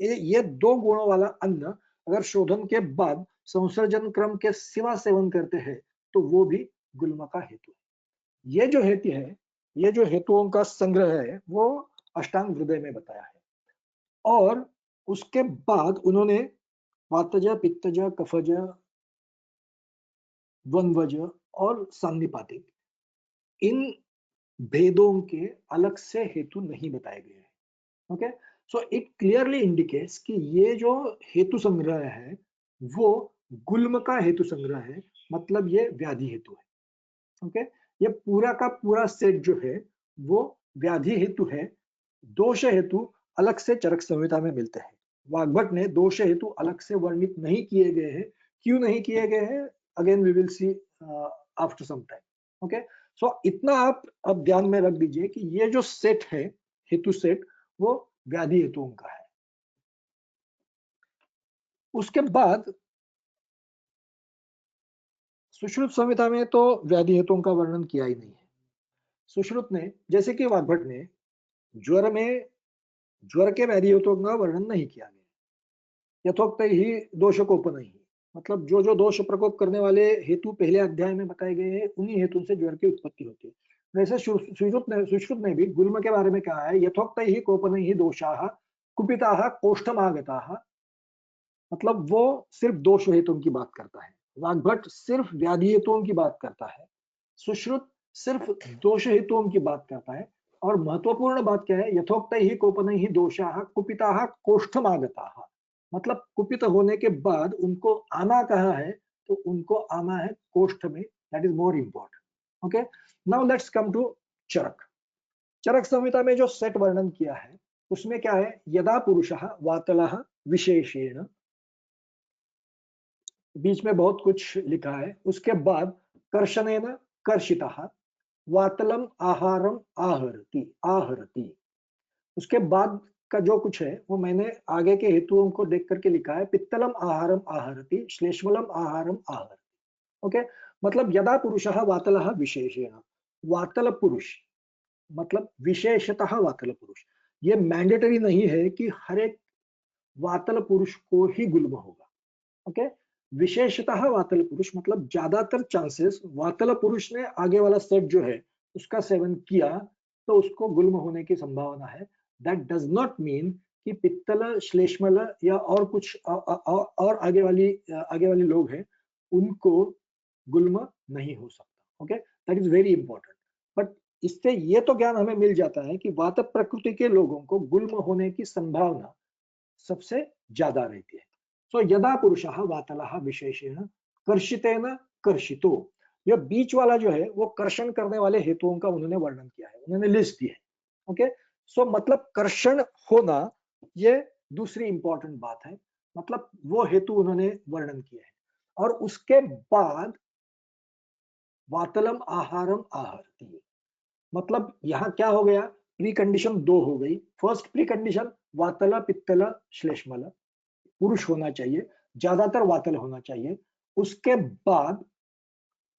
Speaker 4: ये 2 गुणों वाला अन्न अगर शोधन के बाद संसर्जन क्रम के सिवा सेवन करते हैं तो वो भी गुल्म का हेतु है। ये जो हेतु है, ये जो हेतुओं का संग्रह है, वो अष्टांग हृदय में बताया है। और उसके बाद उन्होंने वातज, पित्तज, कफज, द्वंद्वज और सान्निपातिक, इन भेदों के अलग से हेतु नहीं बताए गए हैं। Okay, so it clearly indicates कि ये जो हेतु संग्रह है वो गुल्म का हेतु संग्रह है, मतलब ये व्याधि हेतु है। ओके, ये पूरा का पूरा सेट जो है वो व्याधि हेतु है। दोष हेतु अलग से चरक संहिता में मिलते हैं। वाग्भट ने दोष हेतु अलग से वर्णित नहीं किए गए हैं। क्यों नहीं किए गए हैं, again we will see after some time. Okay, so इतना आप अब ध्यान में रख दीजिए कि ये जो सेट है, हेतु सेट, वो व्याधि हेतुओं का है। उसके बाद सुश्रुत संहिता में तो व्याधि हेतुओं का वर्णन किया ही नहीं है। सुश्रुत ने, जैसे कि वाग्भट ने, ज्वर में ज्वर के व्याधि हेतुओं का वर्णन नहीं किया गया। यथोक्त ही दोषकोपन ही, मतलब जो जो दोष प्रकोप करने वाले हेतु पहले अध्याय में बताए गए हैं, उन्हीं हेतु से ज्वर की उत्पत्ति होती है। वैसे सुश्रुत ने भी गुल्म के बारे में कहा है, यथोक्त ही कोपन ही दोषाः कुपिताः कोष्ठमागताः, मतलब वो सिर्फ दोष हेतुओं की बात करता है। वाग्भट सिर्फ व्याधि हेतुओं की बात करता है। सुश्रुत सिर्फ दोष हेतुओं की बात करता है। और महत्वपूर्ण बात क्या है, यथोक्त ही कोपन ही दोषाः कुपिताः कोष्ठमागताः, मतलब कुपित होने के बाद उनको आना कहा है, तो उनको आना है कोष्ठ में। That is more important. Okay, now let's come to Charak. Charak Samhita में जो सेट वर्णन किया है उसमें क्या है, यदा पुरुषः वातलः विशेषेण, बीच में बहुत कुछ लिखा है। उसके बाद कर्षणेन कर्षितः वातलम आहारम आहरति आहरति, उसके बाद का जो कुछ है वो मैंने आगे के हेतुओं को देख करके लिखा है। पित्तलम आहारम आहरति श्लेष्मलम आहारम आहरति। ओके, मतलब यदा पुरुषः वातलः विशेषेण, वातल पुरुष मतलब विशेषतः वातल पुरुष। ये मैंडेटरी नहीं है कि हर एक वातल पुरुष को ही गुल्म होगा। ओके, विशेषतः वातल पुरुष मतलब ज्यादातर चांसेस वातल पुरुष ने आगे वाला सेट जो है उसका सेवन किया तो उसको गुल्म होने की संभावना है। दैट डज नॉट मीन कि पित्तल, श्लेष्मल या और कुछ और आगे वाली लोग हैं उनको गुल्म नहीं हो सकता। Okay, that is very important. But इससे ये तो ज्ञान हमें मिल जाता है कि वात प्रकृति के लोगों को गुल्म होने की संभावना सबसे ज्यादा रहती है। सो यदा पुरुषः वातलः विशेषेण कर्षितेन कर्षितो, यह बीच वाला जो है वो कर्षण करने वाले हेतुओं का उन्होंने वर्णन किया है, उन्होंने लिस्ट दी है। ओके, सो मतलब कर्षण होना ये दूसरी इंपॉर्टेंट बात है, मतलब वो हेतु उन्होंने वर्णन किया है। और उसके बाद वातलम आहारम आहरति, मतलब यहाँ क्या हो गया, प्री कंडीशन 2 हो गई। फर्स्ट प्री कंडीशन वातल पित्तल श्लेष्मल पुरुष होना चाहिए, ज्यादातर वातल होना चाहिए। उसके बाद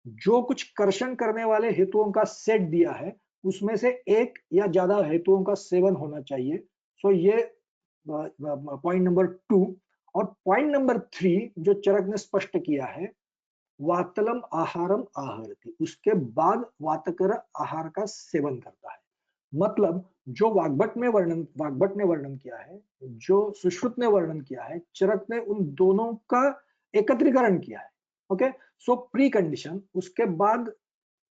Speaker 4: जो कुछ कर्षण करने वाले हेतुओं का सेट दिया है उसमें से एक या ज्यादा हेतुओं का सेवन होना चाहिए। सो ये पॉइंट नंबर 2। और पॉइंट नंबर 3 जो चरक ने स्पष्ट किया है, वातलम आहारम आहरति, उसके बाद वातकर आहार का सेवन करता है। मतलब जो वाग्भट ने वर्णन किया है, जो सुश्रुत ने वर्णन किया है, चरक ने उन दोनों का एकत्रीकरण किया है। ओके, सो प्री कंडीशन, उसके बाद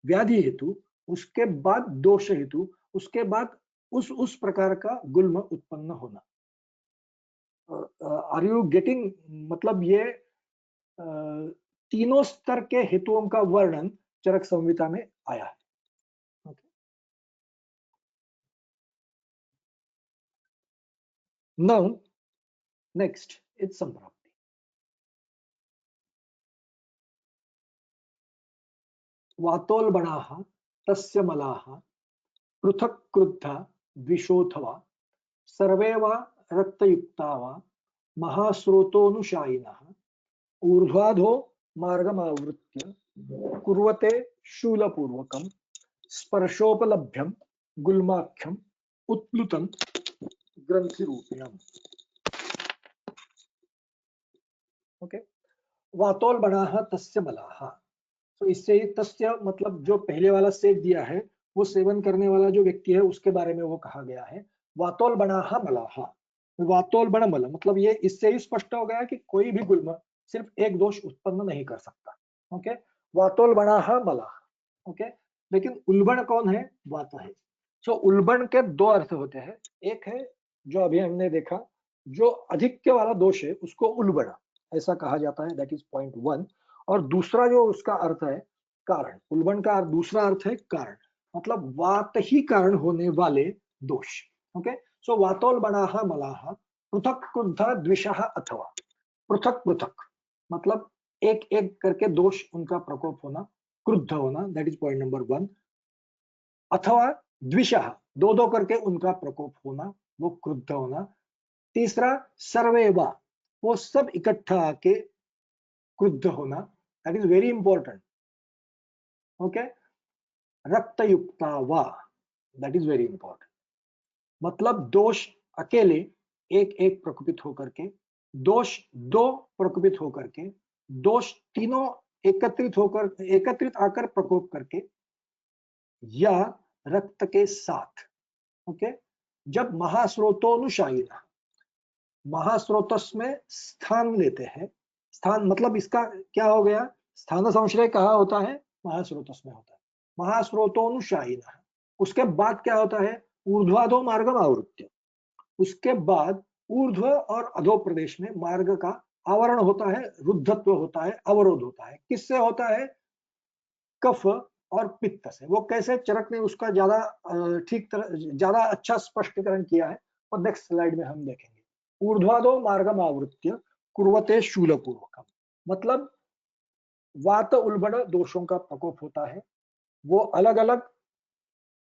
Speaker 4: व्याधि हेतु, उसके बाद दोष हेतु, उसके बाद उस प्रकार का गुल्म उत्पन्न होना। Are you getting? मतलब ये तीनों स्तर के हेतुओं का वर्णन चरक संहिता में आया है। Now, next, it's संप्राप्ति। वातोल्बणाः तस्य मलाः पृथक् क्रुद्धा द्विषोऽथवा सर्वे वा रक्तयुक्ता वा महास्रोतोऽनुशायिनः ऊर्ध्वाधो मार्गमावृत्य कुर्वते शूलपूर्वकं स्पर्शोपलभ्यं गुल्माख्यम् उत्प्लुतं ग्रंथिरूपिणम्। ओके, वातोल्बणाः तस्य मलाः, तो इससे तस्य मतलब जो पहले वाला सेट दिया है, वो सेवन करने वाला जो व्यक्ति है उसके बारे में वो कहा गया है। वातोल्बणाः मलाः, वातोल्बण मल मतलब ये इससे ही स्पष्ट हो गया कि कोई भी गुल्म सिर्फ एक दोष उत्पन्न नहीं कर सकता। ओके, वातोल्बणाः मलाः। ओके, लेकिन उल्बण कौन है? वात है। सो उल्बण के दो अर्थ होते हैं, एक है जो अभी हमने देखा, जो अधिक्य वाला दोष है उसको उल्बण ऐसा कहा जाता है, दैट इज पॉइंट 1। और दूसरा जो उसका अर्थ है कारण, उल्बण का दूसरा अर्थ है कारण, मतलब वात ही कारण होने वाले दोष। ओके, सो वातोल्बणाः मलाः पृथक क्रुद्धा द्विषः अथवा, पृथक पृथक मतलब एक एक करके दोष उनका प्रकोप होना, क्रुद्ध होना, दैट इज पॉइंट नंबर 1। अथवा द्विषः, दो दो करके उनका प्रकोप होना, वो क्रुद्ध होना। तीसरा सर्वे वा, वो सब इकट्ठा आके क्रुद्ध होना, that is very important. Okay, रक्तयुक्ता वा, दैट इज वेरी इंपॉर्टेंट, मतलब दोष अकेले एक एक प्रकोपित होकर के, दोष दो प्रकोपित होकर के, दोष तीनों एकत्रित आकर प्रकोप करके, या रक्त के साथ। ओके, जब महास्रोतोनुशायिना, महास्रोतस में स्थान लेते हैं, स्थान मतलब इसका क्या हो गया? स्थान संश्रय कहाँ होता है? महास्रोतस में होता है। महास्रोतोनुशायिना, उसके बाद क्या होता है? ऊर्ध्वाधो मार्गम आवृत्य, उसके बाद ऊर्ध्व और अधो प्रदेश में मार्ग का आवरण होता है, रुद्धत्व होता है, अवरोध होता है। किससे होता है? कफ और पित्त से। वो कैसे? चरक ने उसका ज्यादा ठीक तरह ज्यादा अच्छा स्पष्टीकरण किया है, और नेक्स्ट स्लाइड में हम देखेंगे। ऊर्ध्वाधो मार्गम आवृत्य कुर्वते शूलपूर्वकम, मतलब वात उल्बण दोषों का प्रकोप होता है, वो अलग अलग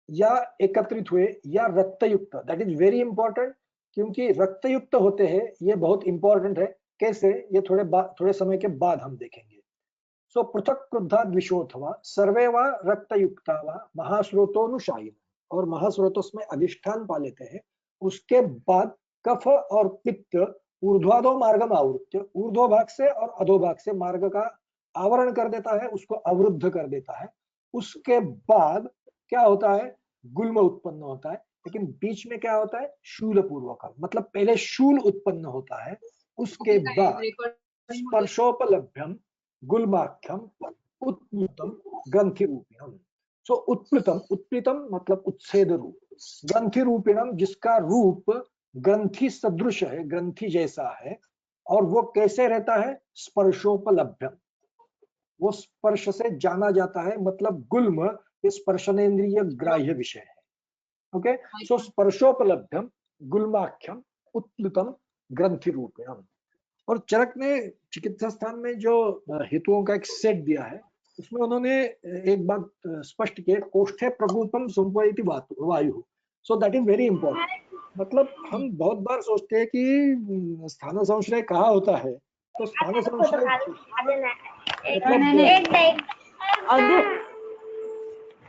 Speaker 4: या एकत्रित हुए या रक्तयुक्त, दैट इज वेरी इंपॉर्टेंट, क्योंकि रक्तयुक्त होते हैं, ये बहुत इंपॉर्टेंट है। कैसे? ये थोड़े समय के बाद हम देखेंगे। सो पृथक क्रुद्धा द्विषोऽथवा सर्वे वा रक्तयुक्ता वा महास्रोतोनुशायिन, और महास्रोतोस में अधिष्ठान पा लेते हैं। उसके बाद कफ और पित्त ऊर्ध्वाधो मार्गम आवृत्य, ऊर्ध्व भाग से और अधो भाग से मार्ग का आवरण कर देता है, उसको अवरुद्ध कर देता है। उसके बाद क्या होता है? गुल्म उत्पन्न होता है, लेकिन बीच में क्या होता है? शूल पूर्वक, मतलब पहले शूल उत्पन्न होता है, उसके बाद स्पर्शोपलभ्यम गुल्माख्यम उत्प्लुतम ग्रंथि रूपिणम। सो उत्प्लुतम मतलब उत्छेद रूप, ग्रंथि रूपिणम जिसका रूप ग्रंथि सदृश है, ग्रंथि जैसा है। और वो कैसे रहता है? स्पर्शोपलभ्यम, वो स्पर्श से जाना जाता है, मतलब गुल्म ये स्पर्शनेन्द्रिय ग्राह्य विषय है। ओके, सो स्पर्शोपलभ्यम गुल्माख्यम उत्प्लुतम ग्रंथि रूपिणम। और चरक ने चिकित्सा स्थान में जो हेतुओं का एक सेट दिया है, उसमें उन्होंने एक बात स्पष्ट की, कोष्ठे प्रकूपम संपयति वायु, सो दैट इज वेरी इंपॉर्टेंट। मतलब हम बहुत बार सोचते हैं कि स्थान संश्रय कहाँ होता है, तो स्थान संश्रय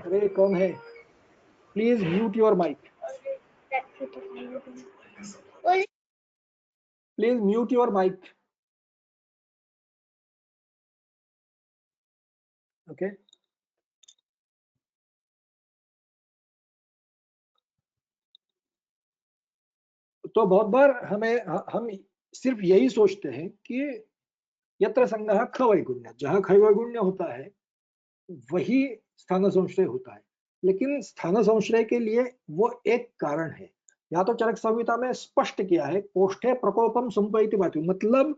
Speaker 4: अरे कौन है? Please mute your mic, please mute your mic. Okay, तो बहुत बार हम सिर्फ यही सोचते हैं कि यत्र संगः ख वैगुण्य, जहाँ ख वैगुण्य होता है वही स्थान संश्रय होता है। लेकिन स्थान संश्रय के लिए वो एक कारण है। यहाँ तो चरक संहिता में स्पष्ट किया है, कोष्ठे प्रकोपम संपयति वातु, मतलब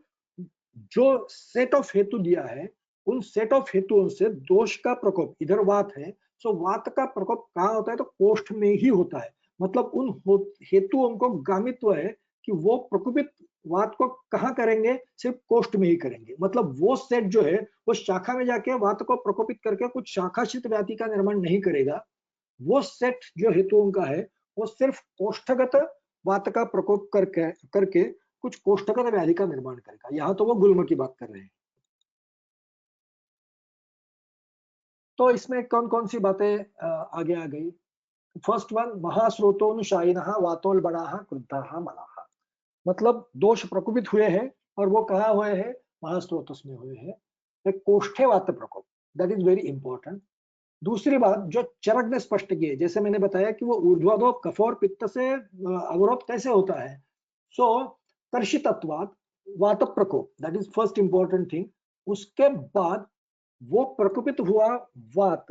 Speaker 4: जो सेट ऑफ हेतु दिया है उन सेट ऑफ हेतुओं से दोष का प्रकोप, इधर वात है, सो वात का प्रकोप कहाँ होता है, तो कोष्ठ में ही होता है। मतलब उन हेतुओं को गामित्व है कि वो प्रकोपित वात को कहाँ करेंगे, सिर्फ कोष्ठ में ही करेंगे। मतलब वो सेट जो है वो शाखा में जाके वात को प्रकोपित करके कुछ शाखाश्रित व्याधि का निर्माण नहीं करेगा। वो सेट जो हेतुओं का है वो सिर्फ कोष्ठगत वात का प्रकोप करके कुछ कोष्ठगत व्याधि का निर्माण करेगा। यहाँ तो वो गुल्म की बात कर रहे हैं। तो इसमें कौन कौन सी बातें आगे आ गई। फर्स्ट वन, महास्रोतोनुशायिनः वातोल्बणाः क्रुद्धाः मलाः, मतलब दोष प्रकोपित हुए हैं और वो कहाँ हुए हैं, महास्रोत में हुए हैं। एक कोष्ठे वात प्रकोप, दैट इज वेरी इंपॉर्टेंट। दूसरी बात जो चरक ने स्पष्ट की है, जैसे मैंने बताया कि वो ऊर्ध्वाधो कफ और पित्त से अवरोध कैसे होता है। सो कर्षितत्वात् वात प्रकोप, that is first important thing. उसके बाद वो प्रकोपित हुआ वात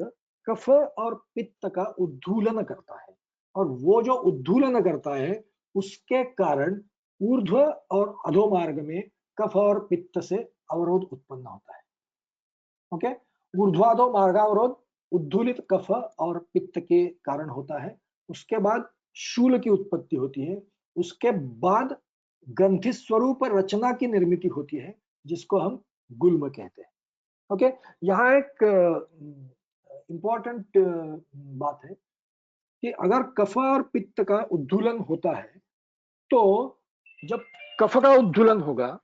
Speaker 4: कफ और पित्त का उद्धूलन करता है, और वो जो उद्धूलन करता है उसके कारण ऊर्ध्व और अधोमार्ग में कफ और पित्त से अवरोध उत्पन्न होता है। ओके, ऊर्ध्वाधो मार्गावरोध उद्धूलित कफ और पित्त के कारण होता है। उसके बाद शूल की उत्पत्ति होती है। उसके बाद ग्रंथि स्वरूप रचना की निर्मिति होती है जिसको हम गुल्म कहते हैं। ओके, यहाँ एक इंपॉर्टेंट बात है कि अगर कफ और पित्त का उद्धूलन होता है तो जब कफ का उद्धूलन होगा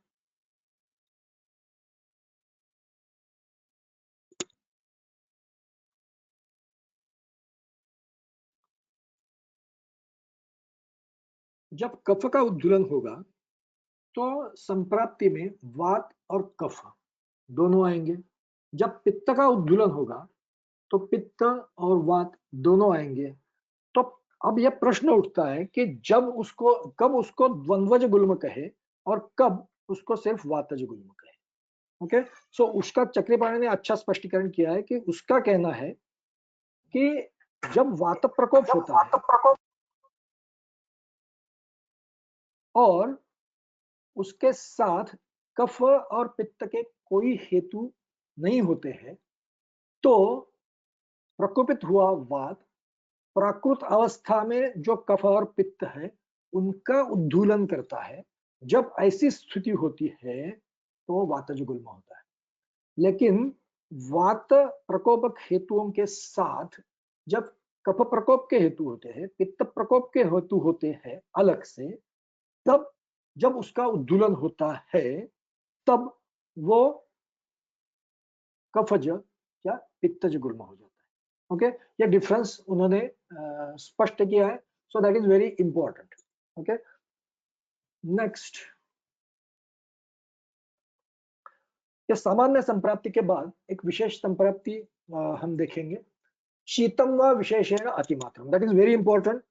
Speaker 4: तो संप्राप्ति में वात और कफ दोनों आएंगे। जब पित्त का उद्धूलन होगा तो पित्त और वात दोनों आएंगे। तो अब यह प्रश्न उठता है कि कब उसको द्वंद्वज गुल्म कहे और कब उसको सिर्फ वातज गुल्म कहे। ओके, सो उसका चक्रपाणी ने अच्छा स्पष्टीकरण किया है कि उसका कहना है कि जब वात प्रकोप होता है और उसके साथ कफ और पित्त के कोई हेतु नहीं होते हैं तो प्रकोपित हुआ वात प्राकृत अवस्था में जो कफ और पित्त है उनका उद्धूलन करता है। जब ऐसी स्थिति होती है तो वो वातज गुल्म होता है। लेकिन वात प्रकोपक हेतुओं के साथ जब कफ प्रकोप के हेतु होते हैं, पित्त प्रकोप के हेतु होते हैं अलग से, तब जब उसका उद्धूलन होता है तब वो कफज या पित्तज गुल्म हो जाता है। ओके, ये डिफरेंस उन्होंने स्पष्ट किया है। So that is very important. Okay, next, ये सामान्य संप्राप्ति के बाद एक विशेष संप्राप्ति हम देखेंगे, शीतम व विशेषेण अतिमात्रम। दैट इज वेरी इंपॉर्टेंट,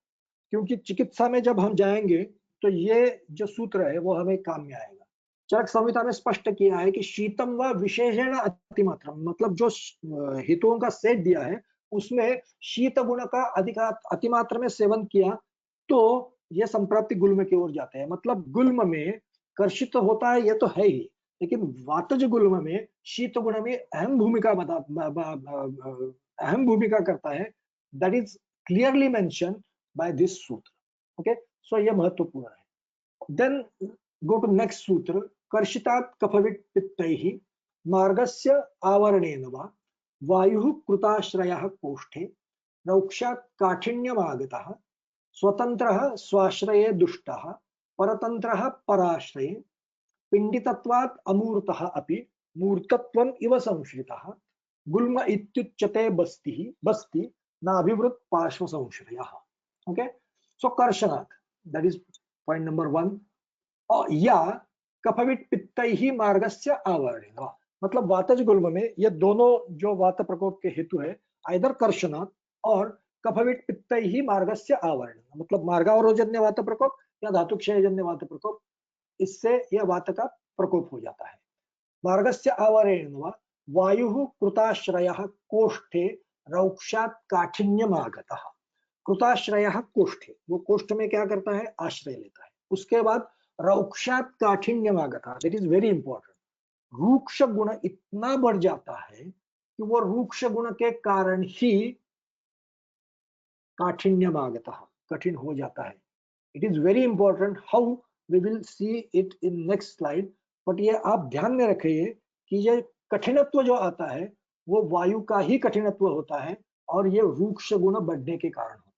Speaker 4: क्योंकि चिकित्सा में जब हम जाएंगे तो ये जो सूत्र है वो हमें काम में आएगा। चरक संहिता में स्पष्ट किया है कि शीतम व विशेषेण अतिमात्रम, मतलब जो हेतुओं का सेट दिया है उसमें शीत गुण का अतिमात्र में सेवन किया तो यह संप्राप्ति गुल्म की ओर जाते हैं। मतलब गुल्म में कर्षित होता है, यह तो है ही, लेकिन वातज गुल्म में शीत गुण में अहम भूमिका करता है। That is clearly mention by this सूत्र। ओके, सो यह महत्वपूर्ण है। देन गो टू नेक्स्ट सूत्र, कर्षितात् कफविट् पित्तैः मार्गस्य आवरणेन वा वायुः कृताश्रयः कोष्ठे रौक्षात् काठिन्यमागतः स्वतन्त्रः स्वाश्रये दुष्टः परतन्त्रः पराश्रये पिण्डितत्वात् अमूर्तः अपि मूर्तत्वम् इव संश्रितः गुल्म इत्युच्यते बस्ति नाभिवृत् पार्श्व संश्रयः। ओके, सो कर्षणात्, दैट इज पॉइंट नंबर 1, या कफविट् पित्तैः मार्गस्य आवरणेन, मतलब वातज गुल्म में ये दोनों जो वात प्रकोप के हेतु है, आइदर कर्षणात् और कफविट् पित्तैः मार्गस्य आवरणेन, मतलब मार्गावरोधजन्य वात प्रकोप या धातु क्षयजन्य वात प्रकोप, इससे यह वात का प्रकोप हो जाता है। मार्गस्य आवरेण वा वायुः कृताश्रयः कोष्ठे रौक्षात् काठिन्यमागतः। कृताश्रयः कोष्ठे, वो कोष्ठ में क्या करता है, आश्रय लेता है। उसके बाद रौक्षात् काठिन्यमागतः, दैट इज वेरी इंपॉर्टेंट। रूक्ष गुण इतना बढ़ जाता है कि वो रूक्ष गुण के कारण ही काठिन्यमागतः, कठिन हो जाता है। It is very important, how we will see it in next slide. But ये आप ध्यान में रखिए कि ये कठिनत्व जो आता है वो वायु का ही कठिनत्व होता है और ये रूक्ष गुण बढ़ने के कारण होता है।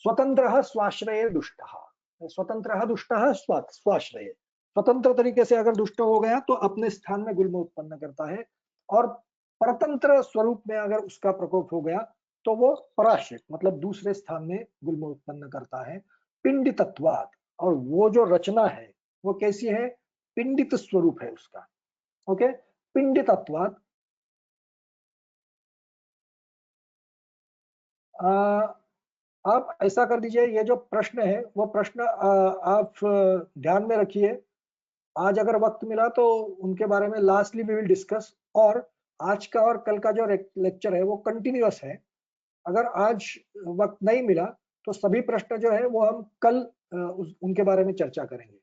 Speaker 4: स्वतंत्र स्वाश्रय दुष्ट, स्वतंत्र दुष्ट स्वाश्रय, स्वतंत्र तरीके से अगर दुष्ट हो गया तो अपने स्थान में गुल्म उत्पन्न करता है, और परतंत्र स्वरूप में अगर उसका प्रकोप हो गया तो वो पराश्रित मतलब दूसरे स्थान में गुल्म उत्पन्न करता है। पिंडितत्वात्, और वो जो रचना है वो कैसी है, पिंडित स्वरूप है उसका। ओके, पिंडितत्वात् आप ऐसा कर दीजिए, ये जो प्रश्न है वो प्रश्न आप ध्यान में रखिए। आज अगर वक्त मिला तो उनके बारे में लास्टली वी विल डिस्कस, और आज का और कल का जो लेक्चर है वो कंटिन्यूअस है। अगर आज वक्त नहीं मिला तो सभी प्रश्न जो है वो हम कल उनके बारे में चर्चा करेंगे।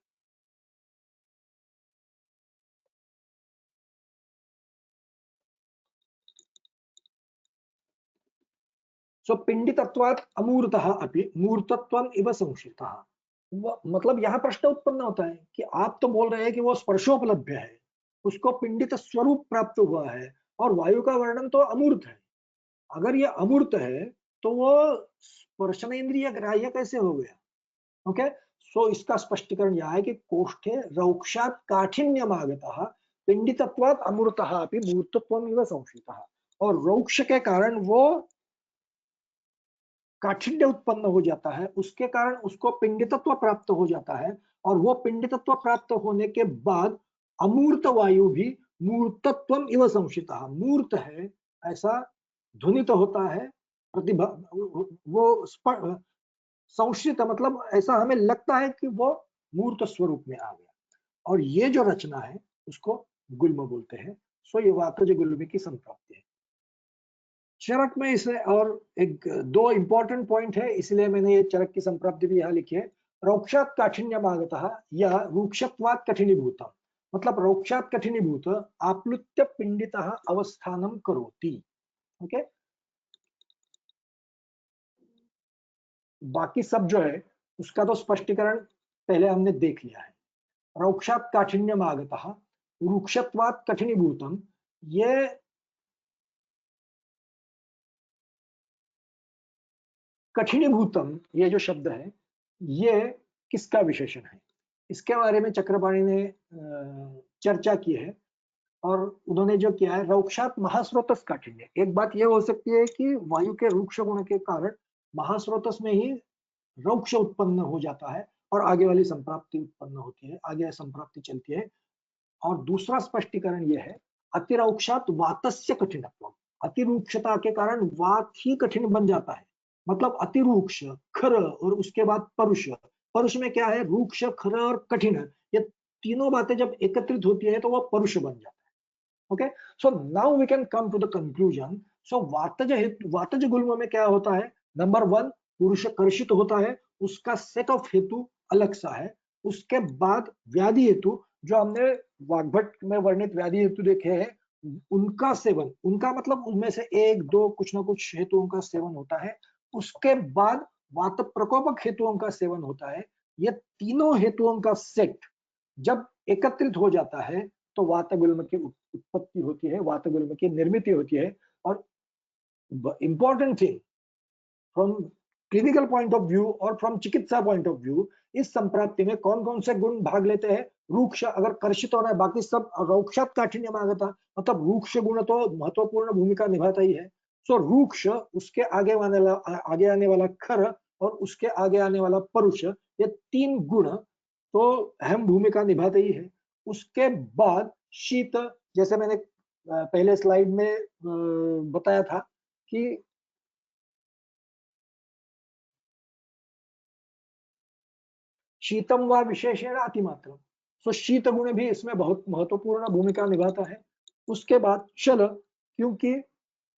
Speaker 4: सो पिंडितत्वात् अमूर्तः अपि मूर्तत्वम् इव संशितः। मतलब यहाँ प्रश्न उत्पन्न होता है कि आप तो बोल रहे हैं कि वो स्पर्शोपलभ्य है, उसको पिंडित स्वरूप प्राप्त हुआ है, और वायु का वर्णन तो अमूर्त है। अगर ये अमूर्त है तो वो स्पर्शनेन्द्रिय ग्राह्य कैसे हो गया? ओके, सो इसका स्पष्टीकरण यह है कि कोष्ठे रौक्षात् काठिन्यमागतः पिंडितत्वात् अमूर्तः अपि मूर्तत्वम् इव संशितः। और रौक्ष के कारण वो काठिन्य उत्पन्न हो जाता है, उसके कारण उसको पिंडितत्व प्राप्त हो जाता है, और वो पिंडितत्व प्राप्त होने के बाद अमूर्त वायु भी मूर्तत्वम इव संशितः, मूर्त है ऐसा ध्वनित होता है, प्रतिभा वो संशित मतलब ऐसा हमें लगता है कि वो मूर्त स्वरूप में आ गया, और ये जो रचना है उसको गुल्म बोलते हैं। सो ये वातज गुल्म की संप्राप्ति है। चरक में इसे और एक दो इंपॉर्टेंट पॉइंट है, इसलिए मैंने ये चरक की संप्राप्ति भी यहाँ लिखी है। रौक्षात् काठिन्यमागतः या रूक्षत्वात् कठिनीभूतम्, मतलब रौक्षात् कठिनीभूत आप्लुत्य पिंडितः अवस्थानं करोति। ओके, बाकी सब जो है उसका तो स्पष्टीकरण पहले हमने देख लिया है। रौक्षात् काठिन्यमागतः रूक्षत्वात् कठिनीभूतम्, ये कठिनीभूतम ये जो शब्द है ये किसका विशेषण है, इसके बारे में चक्रपाणि ने चर्चा की है, और उन्होंने जो किया है रौक्षात् महास्रोतस काठिन्य। एक बात यह हो सकती है कि वायु के रूक्ष गुण के कारण महास्रोतस में ही रौक्ष उत्पन्न हो जाता है और आगे वाली संप्राप्ति उत्पन्न होती है, आगे संप्राप्ति चलती है। और दूसरा स्पष्टीकरण यह है अतिरौक्षात् वातस्य कठिनत्व, अतिरूक्षता के कारण वात ही कठिन बन जाता है। मतलब अतिरूक्ष, खर और उसके बाद परुष, परुष में क्या है, रूक्ष खर और कठिन, ये तीनों बातें जब एकत्रित होती है तो वो परुष बन जाता है। Okay, so now we can come to the conclusion. So वातज गुल्म में क्या होता है, नंबर वन पुरुष कर्षित होता है, उसका सेट ऑफ हेतु अलग सा है। उसके बाद व्याधि हेतु, जो हमने वाग्भट में वर्णित व्याधि हेतु देखे हैं, उनका सेवन, उनका मतलब उनमें से एक दो कुछ ना कुछ हेतुओं का सेवन होता है। उसके बाद वात प्रकोपक हेतुओं का सेवन होता है। ये तीनों हेतुओं का सेट जब एकत्रित हो जाता है तो वातगुल्म की उत्पत्ति होती है, वातगुल्म की निर्मिति होती है। और important thing from clinical point of view और फ्रॉम चिकित्सा पॉइंट ऑफ व्यू, इस संप्राप्ति में कौन कौन से गुण भाग लेते हैं, रूक्ष अगर कर्षित होना है, बाकी सब रौक्षात् काठिन्य मागता, मतलब रूक्ष गुण तो महत्वपूर्ण भूमिका निभाता ही है। सो रूक्ष, उसके आगे आने वाला खर और उसके आगे आने वाला परुष, ये तीन गुण तो अहम भूमिका निभाते ही है। उसके बाद शीत, जैसे मैंने पहले स्लाइड में बताया था कि शीतम व विशेषण अतिमात्रम। सो शीत गुण भी इसमें बहुत महत्वपूर्ण भूमिका निभाता है। उसके बाद चल, क्योंकि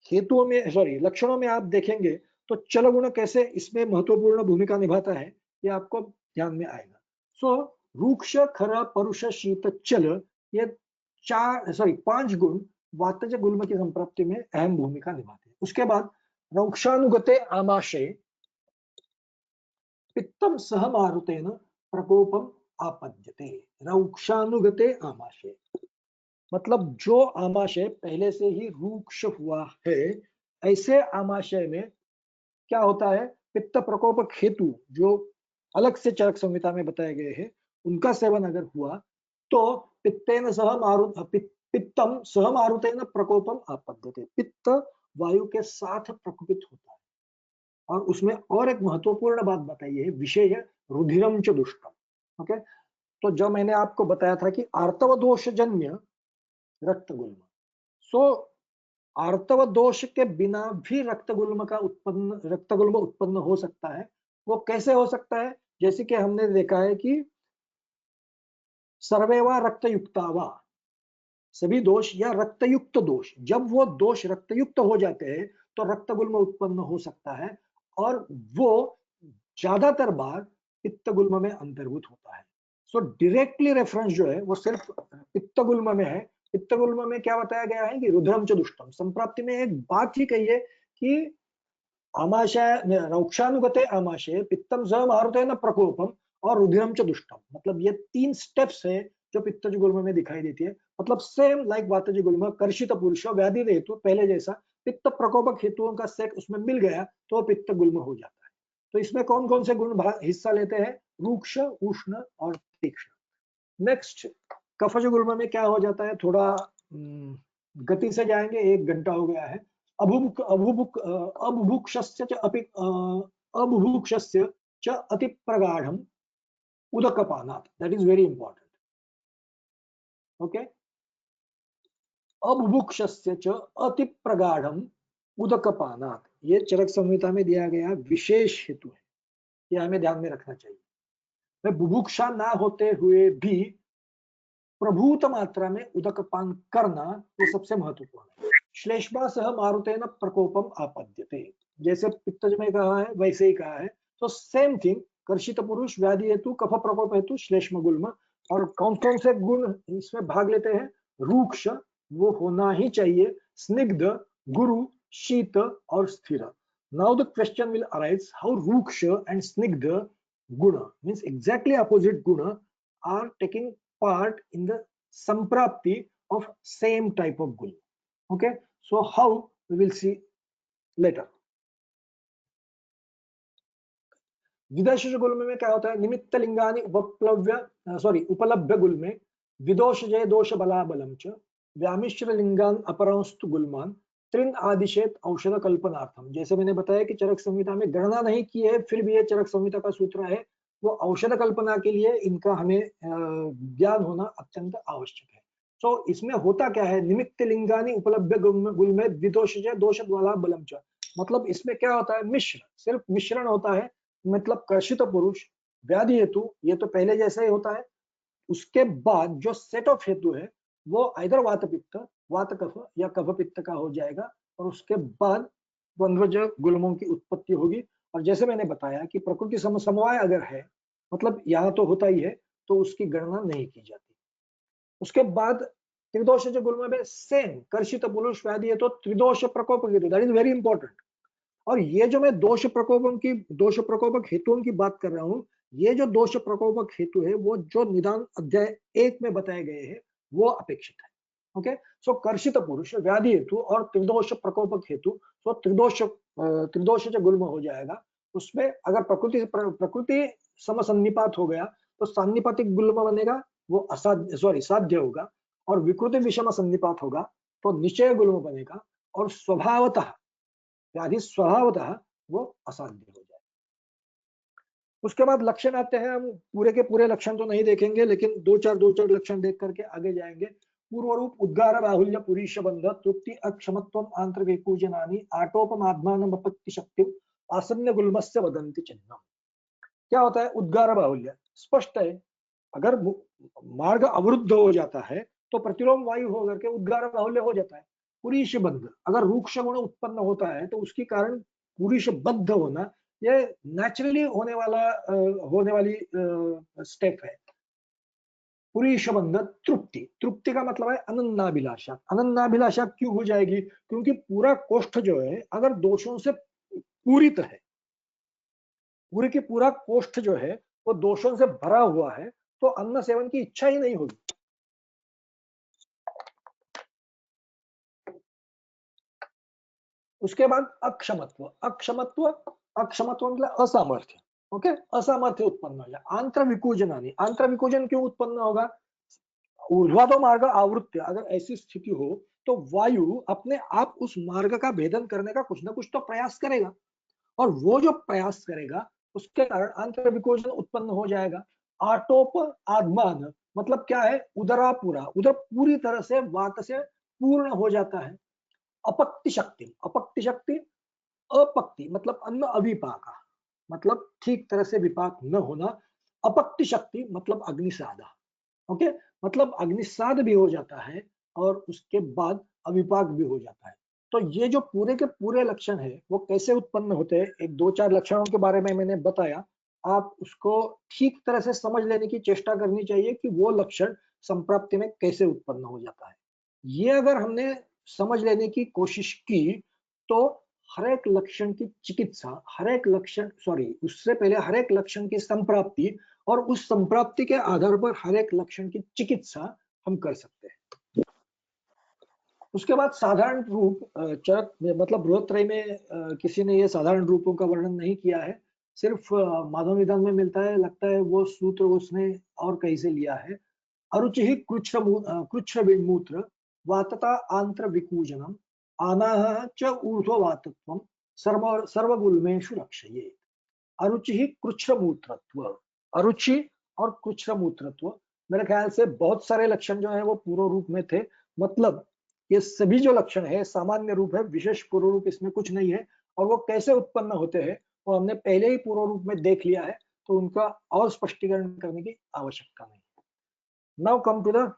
Speaker 4: हेतुओं में सॉरी लक्षणों में आप देखेंगे तो चल गुण कैसे इसमें महत्वपूर्ण भूमिका निभाता है ये आपको ध्यान में आएगा। सो रूक्ष, खर, परुष, शीत, चल, ये 5 गुण वातज गुल्म की संप्राप्ति में अहम भूमिका निभाते हैं। उसके बाद रौक्षानुगते आमाशय पित्तम सह मारुतेन प्रकोपम आपद्यते। रौक्षानुगते आमाशय मतलब जो आमाशय पहले से ही रूक्ष हुआ है, ऐसे आमाशय में क्या होता है, पित्त प्रकोप हेतु जो अलग से चरक संहिता में बताए गए हैं उनका सेवन अगर हुआ तो पित्तेन सह पित्तम सह मारुतेन प्रकोपम आपद्यते। पित्त वायु के साथ प्रकोपित होता है। और उसमें और एक महत्वपूर्ण बात बताई है, विषय है रुधिरम च दुष्टम। ओके, तो जो मैंने आपको बताया था कि आर्तव दोष जन्य रक्तगुल्म, सो आर्तव दोष के बिना भी रक्तगुल्म उत्पन्न हो सकता है। वो कैसे हो सकता है, जैसे कि हमने देखा है कि सर्वेवा रक्तयुक्तावा, सभी दोष या रक्तयुक्त दोष, जब वो दोष रक्तयुक्त हो जाते हैं तो रक्तगुल्म उत्पन्न हो सकता है और वो ज्यादातर बार पित्तगुल्म में अंतर्भूत होता है। सो डायरेक्टली रेफरेंस जो है वो सिर्फ पित्तगुल्म में है। पित्तगुल्म में क्या बताया गया है कि रुद्रम च दुष्टम, संप्राप्ति में एक बात ही कही है कि आमाशय रौक्षानुगते आमाशय पित्तम स मारुतेन प्रकोपम और रुधिरम च दुष्टम, मतलब ये 3 स्टेप्स है जो पित्तज गुल्म में दिखाई देती है। मतलब सेम लाइक वातज गुल्म, कर्षित पुरुष, व्याधि हेतु पहले जैसा पित्त प्रकोपक हेतुओं का सेट उसमें मिल गया तो पित्त गुल्म हो जाता है। तो इसमें कौन कौन से गुण हिस्सा लेते हैं, रूक्ष, उष्ण और तीक्ष्ण। नेक्स्ट कफज गुल्म में क्या हो जाता है, थोड़ा गति से जाएंगे, 1 घंटा हो गया है। अबुभुक्षस्य च अति प्रगाढ़म उदकपानात्, that is very important. Okay, अबुभुक्षस्य च अति प्रगाढ़म उदकपानात्, ये चरक संहिता में दिया गया विशेष हेतु है, ये हमें ध्यान में रखना चाहिए। बुभुक्षा ना होते हुए भी प्रभूत मात्रा में उदकपान करना ये सबसे महत्वपूर्ण है। श्लेष्मा सह मारुतेन प्रकोपम आपद्यते, जैसे पित्तज में कहा है वैसे ही कहा है। तो सेम थिंग, कर्षित पुरुष, व्याधि हेतु, कफ प्रकोप हेतु श्लेष्म गुल्म। और कौन कौन से गुण इसमें भाग लेते हैं, रूक्ष वो होना ही चाहिए, स्निग्ध, गुरु, शीत और स्थिर। Now the question will arise, how रूक्ष एंड स्निग्ध गुण मीन्स एग्जैक्टली अपोजिट गुण are taking part in the samprapti of same type of gulma. Okay, so how we will see later. विदेश गुल्म में क्या होता है, निमित्त लिंगानि उपलभ्य गुल्मे विदोष जय दोष बलाबलम च व्यामिश्र लिंगान अपरांस्तु गुल्मान त्रिन आदिशेत औषध कल्पनार्थम। जैसे मैंने बताया कि चरक संहिता में गणना नहीं की है, फिर भी ये चरक संहिता का सूत्र है, वो औषध कल्पना के लिए इनका हमें ज्ञान होना अत्यंत आवश्यक है। तो इसमें होता क्या है, निमित्त लिंगानि उपलब्ध गुल्मे विदोषजय दोष वाला बलम च, मतलब इसमें क्या होता है, मिश्र, सिर्फ मिश्रण होता है। मतलब कर्षित पुरुष, व्याधि हेतु, ये तो पहले जैसा ही होता है। उसके बाद जो सेट ऑफ हेतु है वो इधर वात पित्त, वात कफ या कफ पित्त का हो जाएगा और उसके बाद द्वंद्वज गुल्मों की उत्पत्ति होगी। और जैसे मैंने बताया कि प्रकृति समवाय अगर है, मतलब यहाँ तो होता ही है, तो उसकी गणना नहीं की जाती। उसके बाद त्रिदोष गुल्म में सेम, कर्षित पुरुष, व्याधि है तो त्रिदोष प्रकोप हेतु, दैट इज वेरी इंपॉर्टेंट। और ये जो मैं दोष प्रकोपक हेतुओं की बात कर रहा हूँ, ये जो दोष प्रकोपक हेतु है वो जो निदान अध्याय 1 में बताए गए हैं वो अपेक्षित है। ओके, सो कर्षित पुरुष, व्याधि हेतु और त्रिदोष प्रकोपक हेतु, सो त्रिदोष जो गुल्म हो जाएगा। उसमें अगर प्रकृति समसन्निपात हो गया तो सान्निपातिक गुल्म बनेगा, वो साध्य होगा। और विकृति विषम सन्निपात होगा तो निश्चय गुल्म बनेगा और स्वभावतः व्याधि स्वभावतः वो असाध्य हो जाए। उसके बाद लक्षण आते हैं, हम पूरे के पूरे लक्षण तो नहीं देखेंगे, लेकिन दो चार लक्षण देख करके आगे जाएंगे। पूर्व रूप उद्गार बाहुल्य पुरीश बंध तृप्ति अक्षमत्व आंतरिकूजनानि आटोपमात्मान अपत्ति शक्ति आसन्न गुल्मस्य वदंति चिन्हम। क्या होता है उद्गार बाहुल्य, स्पष्ट है। अगर मार्ग अवरुद्ध हो जाता है तो प्रतिलोम वायु होकर के उद्गार बाहुल्य हो जाता है। पुरीश बद्ध, अगर रूक्ष गुण उत्पन्न होता है तो उसके कारण पुरीश बद्ध होना ये नेचुरली होने वाली स्टेप है। पुरीश बंध तृप्ति, तृप्ति का मतलब है अनन्नाभिलाषा। अनन्नाभिलाषा क्यों हो जाएगी? क्योंकि पूरा कोष्ठ जो है अगर दोषों से पूरित है, पूरे के पूरा कोष्ठ जो है वो दोषों से भरा हुआ है, तो अन्न सेवन की इच्छा ही नहीं होगी। उसके बाद अक्षमत्व, अक्षमत्व, अक्षमत्व मतलब असामर्थ्य। ओके, असामर्थ्य उत्पन्न हो जाए। आंत्र विकूजनानि, आंत्र विकूजन क्यों उत्पन्न होगा? ऊर्ध्वाधो मार्ग आवृत्य, अगर ऐसी स्थिति हो तो वायु अपने आप उस मार्ग का भेदन करने का कुछ ना कुछ तो प्रयास करेगा, और वो जो प्रयास करेगा उसके कारण आंतर विकोचन उत्पन्न हो जाएगा। आटोप आत्मान मतलब क्या है? उदरा पूरा, उदर पूरी तरह से वात से पूर्ण हो जाता है। अपक्ति शक्ति, अपक्ति शक्ति, अपक्ति मतलब अन्न अविपाका, मतलब ठीक तरह से विपाक न होना। अपक्ति शक्ति मतलब अग्निसादा। ओके, मतलब अग्निसाद भी हो जाता है और उसके बाद अविपाक भी हो जाता है। तो ये जो पूरे के पूरे लक्षण है वो कैसे उत्पन्न होते हैं, एक दो चार लक्षणों के बारे में मैंने बताया। आप उसको ठीक तरह से समझ लेने की चेष्टा करनी चाहिए कि वो लक्षण संप्राप्ति में कैसे उत्पन्न हो जाता है। ये अगर हमने समझ लेने की कोशिश की तो हर एक लक्षण की चिकित्सा, हर एक लक्षण उससे पहले हर एक लक्षण की संप्राप्ति और उस संप्राप्ति के आधार पर हर एक लक्षण की चिकित्सा हम कर सकते हैं। उसके बाद साधारण रूप, चरक मतलब बृहत्त्रयी में किसी ने ये साधारण रूपों का वर्णन नहीं किया है, सिर्फ माधव निदान में मिलता है। लगता है वो सूत्र उसने और कहीं से लिया है। अरुचि कृच्छ विमूत्र वातता आंत्र विकूजनम आनाह च ऊर्ध्ववातत्वम सर्वगुल्मेषु रक्षयेत्। अरुचि कृच्छ्रमूत्रत्व, अरुचि और कृच्छ्रमूत्रत्व, मेरे ख्याल से बहुत सारे लक्षण जो है वो पूर्व रूप में थे। मतलब ये सभी जो लक्षण है सामान्य रूप है, विशेष पूर्व रूप इसमें कुछ नहीं है। और वो कैसे उत्पन्न होते हैं वो हमने पहले ही पूर्व रूप में देख लिया है, तो उनका और स्पष्टीकरण करने की आवश्यकता नहीं। नाउ कम टू द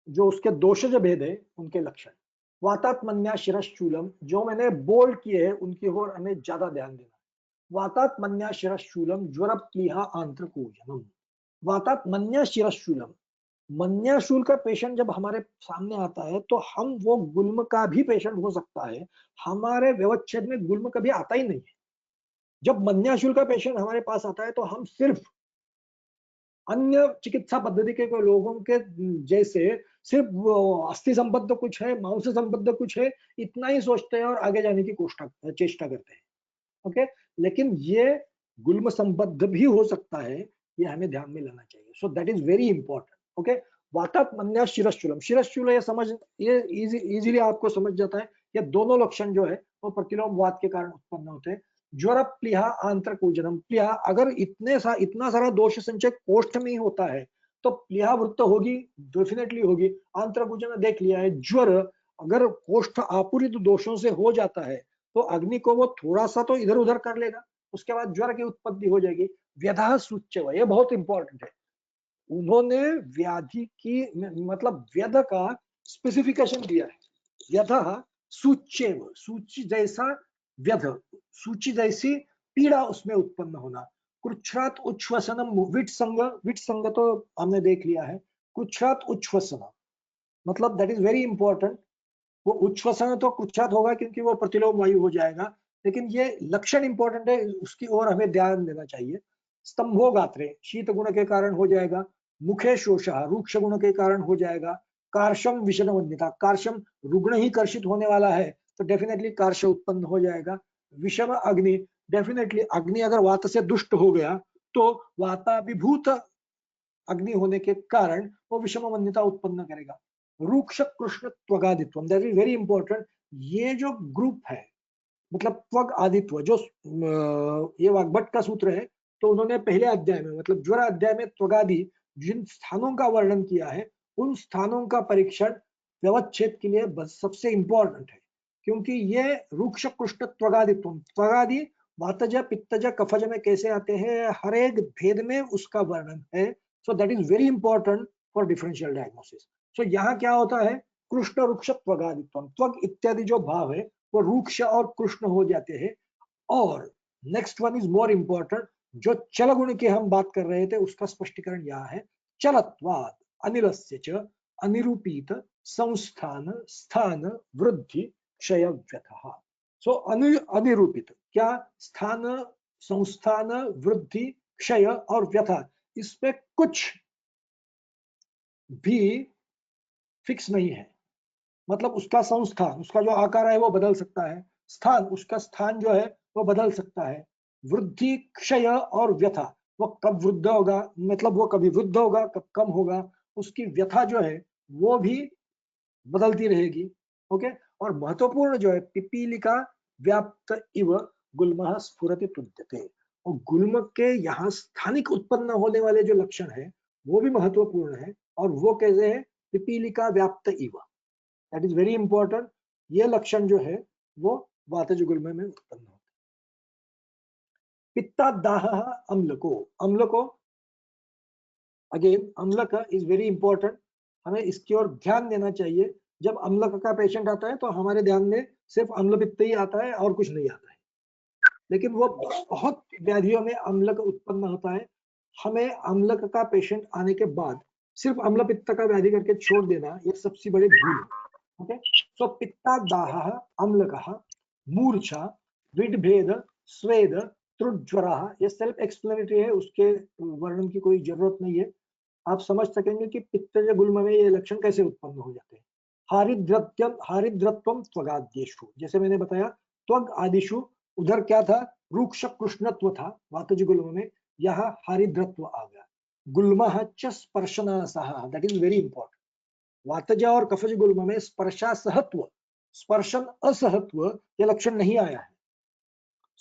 Speaker 4: जो उसके दोषज भेद है उनके लक्षण। वातात्मन्या शिरश्चूलम, जो मैंने बोल्ड किए हैं उनकी ओर हमें ज्यादा ध्यान देना। वातात्मन्या शिरश्चूलम ज्वर प्लीहा आंत्रकूजनम। वातात्मन्या शिरश्चूलम, मन्याशूल का पेशेंट जब हमारे सामने आता है तो हम वो गुल्म का भी पेशेंट हो सकता है। हमारे व्यवच्छेद में गुल्म कभी आता ही नहीं है। जब मन्याशूल का पेशेंट हमारे पास आता है तो हम सिर्फ अन्य चिकित्सा पद्धति के लोगों के जैसे सिर्फ अस्थि संबद्ध कुछ है, मांस संबद्ध कुछ है, इतना ही सोचते हैं और आगे जाने की चेष्टा करते हैं। ओके, लेकिन ये गुल्म संबद्ध भी हो सकता है, ये हमें ध्यान में लेना चाहिए। So that is very important. Okay, वातात्मन्या शिरश्चूलम, शिरश्चूल ये समझ, ये इजीली आपको समझ जाता है। ये दोनों लक्षण जो है वो प्रतिलोम वात के कारण उत्पन्न होते हैं। ज्वर प्लीहा आंत्रकूजनम, प्लीहा अगर इतना सारा दोष संचय कोष्ठ में ही होता है तो प्लीहा वृत्त होगी, डेफिनेटली होगी। आंत्रकूजन देख लिया है। ज्वर अगर कोष्ठ आपूरित दोषों से हो जाता है तो अग्नि को वो थोड़ा सा तो इधर उधर कर लेगा, उसके बाद ज्वर की उत्पत्ति हो जाएगी। व्यधा सूच्यव, ये बहुत इंपॉर्टेंट है। उन्होंने व्याधि की मतलब व्यध का स्पेसिफिकेशन दिया है। व्यधा सूच्यव, सूची जैसा व्यध, सूची जैसी पीड़ा उसमें उत्पन्न होना। कृच्छ्रात उच्छ्वसनम, विटसंग तो हमने देख लिया है। कृच्छ्रात उच्छ्वसन मतलब दैट इज वेरी इंपॉर्टेंट। वो उच्छ्वसन तो कृच्छ्रात होगा क्योंकि वो प्रतिलोम वायु हो जाएगा, लेकिन ये लक्षण इंपॉर्टेंट है, उसकी ओर हमें ध्यान देना चाहिए। स्तंभो गात्रे, शीत गुण के कारण हो जाएगा। मुखे शोषः, रूक्ष गुण के कारण हो जाएगा। कार्शम विषमवन्यता, कार्शम रुग्ण ही कर्षित होने वाला है तो डेफिनेटली कार्श उत्पन्न हो जाएगा। विषम अग्नि, डेफिनेटली अग्नि अगर वात से दुष्ट हो गया तो वाताभिभूत अग्नि होने के कारण वो विषमवन्यता उत्पन्न करेगा। रूक्ष कृष्ण त्वगादित्व, दैट इज वेरी इंपॉर्टेंट। ये जो ग्रुप है मतलब त्वग आदित्व, जो ये वाग्भट का सूत्र है, तो उन्होंने पहले अध्याय में मतलब ज्वर अध्याय में त्वगादि जिन स्थानों का वर्णन किया है उन स्थानों का परीक्षण व्यवच्छेद के लिए सबसे इंपॉर्टेंट है, क्योंकि ये रूक्ष कृष्ण त्वगादित्व, त्वगादि वातज पित्तज कफज में कैसे आते हैं, हर एक भेद में उसका वर्णन है। So that is very important for differential diagnosis. So यहाँ क्या होता है, कृष्ण रुक्ष त्वगादित्वम, त्वग इत्यादि जो भाव है वो रुक्ष और कृष्ण हो जाते हैं। और next one is more important, जो चल गुण की हम बात कर रहे थे उसका स्पष्टीकरण यहाँ है, चलत्वाद अनिलस्य च अनिरूपित संस्थान स्थान वृद्धि क्षय व्यथः। सो अनिरूपित क्या, स्थान संस्थान वृद्धि क्षय और व्यथा, इसमें कुछ भी फिक्स नहीं है। मतलब उसका संस्थान, उसका जो आकार है वो बदल सकता है, स्थान, उसका स्थान जो है वो बदल सकता है, वृद्धि क्षय और व्यथा, वो कब वृद्ध होगा, मतलब वो कभी वृद्ध होगा कब कम होगा, उसकी व्यथा जो है वो भी बदलती रहेगी। ओके। और महत्वपूर्ण जो है, पिपीलिका व्याप्त इव गुल्म स्फुरति तुद्यते, और गुल्म के यहाँ स्थानिक उत्पन्न होने वाले जो लक्षण है वो भी महत्वपूर्ण है। और वो कैसे है, पिपीलिका व्याप्त इव, दैट इज वेरी इंपॉर्टेंट। ये लक्षण जो है वो वातज गुल्म में उत्पन्न होते हैं। पित्तादाह अम्लको, अम्लको अगेन अम्लक इज वेरी इंपॉर्टेंट, हमें इसकी ओर ध्यान देना चाहिए। जब अम्लक का पेशेंट आता है तो हमारे ध्यान में सिर्फ अम्ल पित्त ही आता है और कुछ नहीं आता है, लेकिन वो बहुत व्याधियों में अम्लक उत्पन्न होता है। हमें अम्लक का पेशेंट आने के बाद सिर्फ अम्ल पित्त का व्याधि करके छोड़ देना, ये सबसे बड़ी भूल है। ओके। सो पित्तादाह अम्लकः मूर्छा विडभेद स्वेद त्रुज्वरः, ये सेल्फ एक्सप्लेनेटरी है, उसके वर्णन की कोई जरूरत नहीं है। आप समझ सकेंगे कि पित्तज गुल्म में ये लक्षण कैसे उत्पन्न हो जाते हैं। हारिद्रत्वम त्वगाद्येषु, जैसे मैंने बताया त्वग आदिशु, उधर क्या था, रुक्ष कृष्णत्व था वातज गुल्म में, यहाँ हारिद्रत्व आ गया। गुल्मः च स्पर्शनासः, दैट इज वेरी इंपॉर्टेंट। वातज और कफज गुल्म में स्पर्शासहत्व, स्पर्शन असहत्व ये लक्षण नहीं आया है।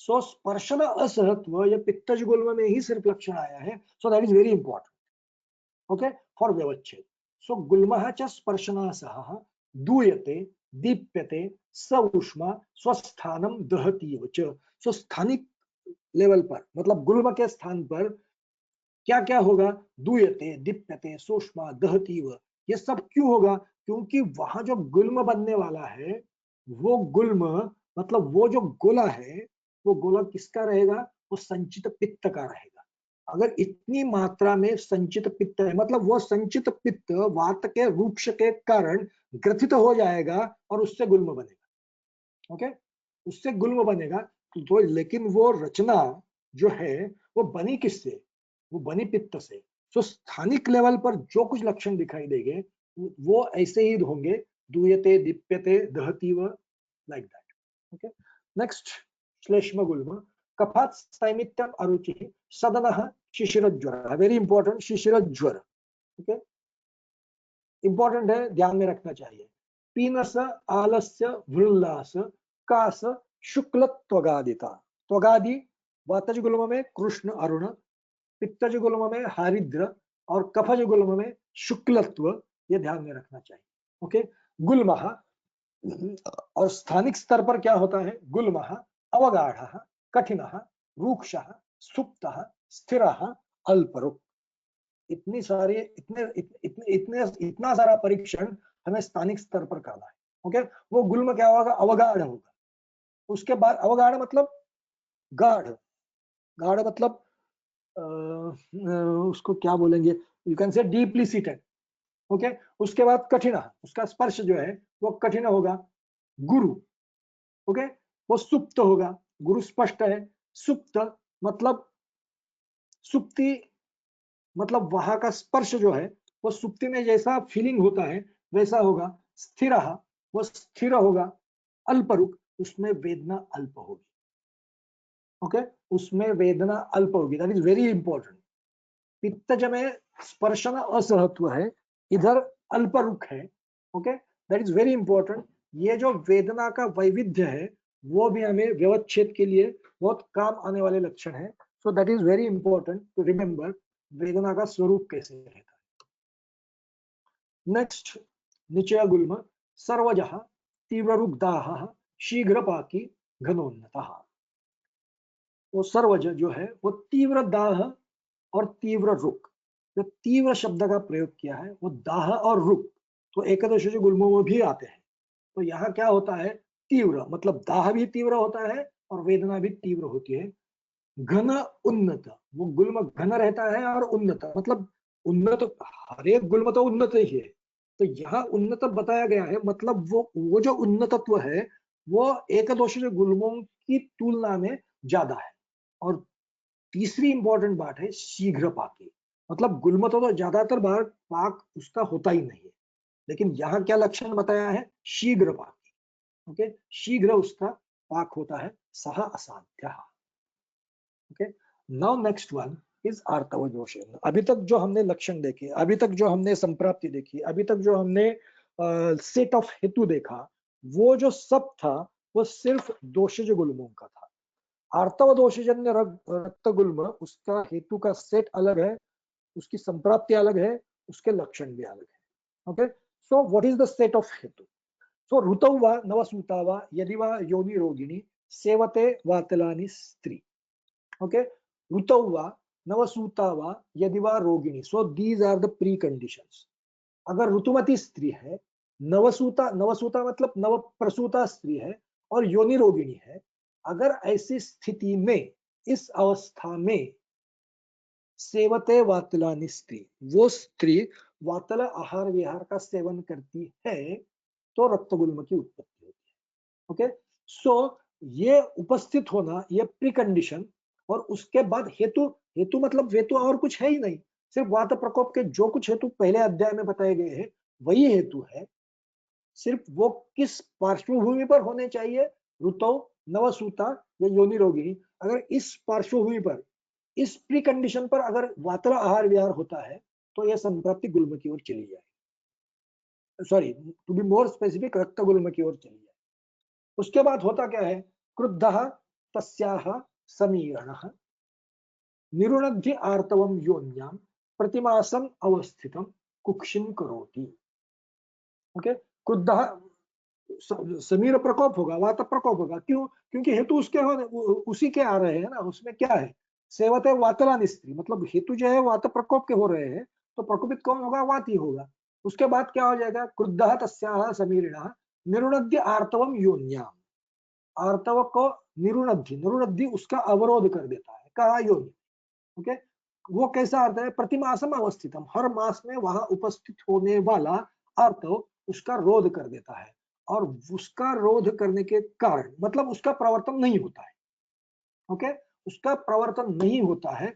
Speaker 4: सो स्पर्शन असहत्व ये पित्तज गुल्म में ही सिर्फ लक्षण आया है। So that is very important, okay, for व्यवच्छेद। सो गुल्मः च स्पर्शनासः दूयते दीप्यते सऊष्मा स्वस्थानम दहतीव च। सो स्थानिक लेवल पर, मतलब गुल्म के स्थान पर क्या क्या होगा, दूयते दीप्यते सूक्ष्म दहतीव, ये सब क्यों होगा, क्योंकि वहां जो गुल्म बनने वाला है वो गुल्म, मतलब वो जो गोला है वो गोला किसका रहेगा, वो संचित पित्त का रहेगा। अगर इतनी मात्रा में संचित पित्त है, मतलब वो संचित पित्त वात के रूक्ष के कारण ग्रथित हो जाएगा और उससे गुल्म बनेगा। ओके, उससे गुल्म बनेगा। तो लेकिन वो रचना जो है वो बनी किससे, वो बनी पित्त से। तो स्थानिक लेवल पर जो कुछ लक्षण दिखाई देंगे वो ऐसे ही होंगे, दूयते दीप्यते दहतीव, लाइक दैट। ओके। नेक्स्ट, श्लेष्म गुल्म कफात सैमित्यम अरुचि सदनः शिशिरज्वर, वेरी इंपॉर्टेंट, शिशिरज्वर। ओके, इंपॉर्टेंट है, ध्यान में रखना चाहिए। पीनस आलस्य वृल्लास कास शुक्ल त्वगादिता, त्वगादि वातज गुल्म में कृष्ण अरुण, पित्तज गुल्म में हारिद्र और कफज गुल्म में शुक्लत्व, ये ध्यान में रखना चाहिए। ओके। गुल्मः, और स्थानिक स्तर पर क्या होता है, गुल्मः अवगाढ़ः कठिनः रूक्षः सुप्तः स्थिरः अल्परुक्। इतनी सारी इतने इतने इतने इतना सारा परीक्षण हमें स्थानिक स्तर पर करना है। ओके। वो गुल्म क्या होगा, अवगाढ़ होगा। उसके बाद अवगाढ़ मतलब गाढ़, गाढ़ मतलब उसको क्या बोलेंगे, you can say deeply seated. Okay. उसके बाद कठिन, उसका स्पर्श जो है वो कठिन होगा। गुरु, ओके, वो सुप्त होगा, गुरु स्पष्ट है। सुप्त मतलब सुप्ति, मतलब वहां का स्पर्श जो है वो सुप्ति में जैसा फीलिंग होता है वैसा होगा। स्थिर, वो स्थिर होगा। अल्परुक, उसमें वेदना अल्प होगी। ओके, उसमें वेदना अल्प होगी, दैट इज वेरी इंपॉर्टेंट। पित्तज में स्पर्शन असहत्व है, इधर अल्परुक है। Okay, that is very important. ये जो वेदना का वैविध्य है वो भी हमें व्यवच्छेद के लिए बहुत काम आने वाले लक्षण है। So that is very important to remember वेदना का स्वरूप कैसे रहता है। नेक्स्ट, निचय गुल्म सर्वजः तीव्र रुग्धाः शीघ्रपाकी घनोन्नतः। वो सर्वज जो है वो तीव्र दाह और तीव्र रुक, जो तीव्र शब्द का प्रयोग किया है वो दाह और रुक तो एकदश गुल्मों में भी आते हैं। तो यहाँ क्या होता है, तीव्र मतलब दाह भी तीव्र होता है और वेदना भी तीव्र होती है। घन उन्नत, वो गुल्म घन रहता है और उन्नत मतलब उन्नत, हर एक गुल्म तो उन्नत ही है। तो यहाँ उन्नत बताया गया है, मतलब वो जो उन्नतत्व है वो एकदोष गुल्मों की तुलना में ज्यादा है। और तीसरी इंपॉर्टेंट बात है शीघ्र पाके, मतलब गुल्म तो ज्यादातर बार पाक उसका होता ही नहीं है, लेकिन यहाँ क्या लक्षण बताया है, शीघ्र पाके। ओके, शीघ्र उसका पाक होता है, सह असाध्य। Okay, now next one is आर्तव दोषेन। अभी तक जो हमने लक्षण देखे, अभी तक जो हमने संप्राप्ति देखी, अभी तक जो हमने सेट ऑफ हेतु देखा, वो जो सब था वो सिर्फ दोषज गुल्मों का था। आर्तव दोषजन्य रक्त गुल्म, उसका हेतु का सेट अलग है, उसकी संप्राप्ति अलग है, उसके लक्षण भी अलग है। Okay, so what is the set of हेतु? सो ऋतौ वा नवसूता वा यदि वा योनि रोगिणी सेवते वातलानि स्त्री। ओके, ऋतौ वा नवसूता वा यदि वा रोगिणी, so these are the preconditions. अगर ऋतुमती स्त्री है, नवसूता, नवसूता मतलब नव प्रसूता स्त्री है और योनि रोगिणी है, अगर ऐसी स्थिति में, इस अवस्था में सेवते वातलानि स्त्री, वो स्त्री वातल आहार विहार का सेवन करती है तो रक्तगुल्म की उत्पत्ति होती है। ओके, सो ये उपस्थित होना, ये प्री कंडीशन, और उसके बाद हेतु, हेतु मतलब हेतु और कुछ है ही नहीं, सिर्फ वात प्रकोप के जो कुछ हेतु पहले अध्याय में बताए गए हैं वही हेतु है। सिर्फ वो किस पार्श्वभूमि पर होने चाहिए, ऋतौ, नवसूता या योनि रोगिणी, अगर इस पार्श्वभूमि पर, इस प्री कंडीशन पर अगर वातल आहार विहार होता है तो यह संप्राप्ति गुल्म की ओर चली जाए, sorry to be more specific, रक्त गुल्म की ओर चली जाए। उसके बाद होता क्या है, क्रुद्धः तस्याः समीरणः निरुणद्धि आर्तवं योन्यां प्रतिमासम अवस्थितम कुक्षिम करोति। ओके, क्रुद्धः समीर प्रकोप होगा, वात प्रकोप होगा, क्यों? क्योंकि हेतु उसके होने, उसी के आ रहे हैं ना, उसमें क्या है, सेवते वातलानि स्त्री, मतलब हेतु जो है वात प्रकोप के हो रहे हैं, तो प्रकोपित कौन होगा, वात ही होगा। उसके बाद क्या हो जाएगा, क्रुद्धः तस्याः समीरिणः निरुणद्य आर्तवम योन्याम, आर्तव को निरुणद्धि, निरुणद्धि उसका अवरोध कर देता है, कहा, योनि। ओके, वो कैसा अर्थ है, प्रतिमासम अवस्थितम, हर मास में वहां उपस्थित होने वाला आर्तव उसका रोध कर देता है, और उसका रोध करने के कारण मतलब उसका प्रवर्तन नहीं होता है। ओके, उसका प्रवर्तन नहीं होता है,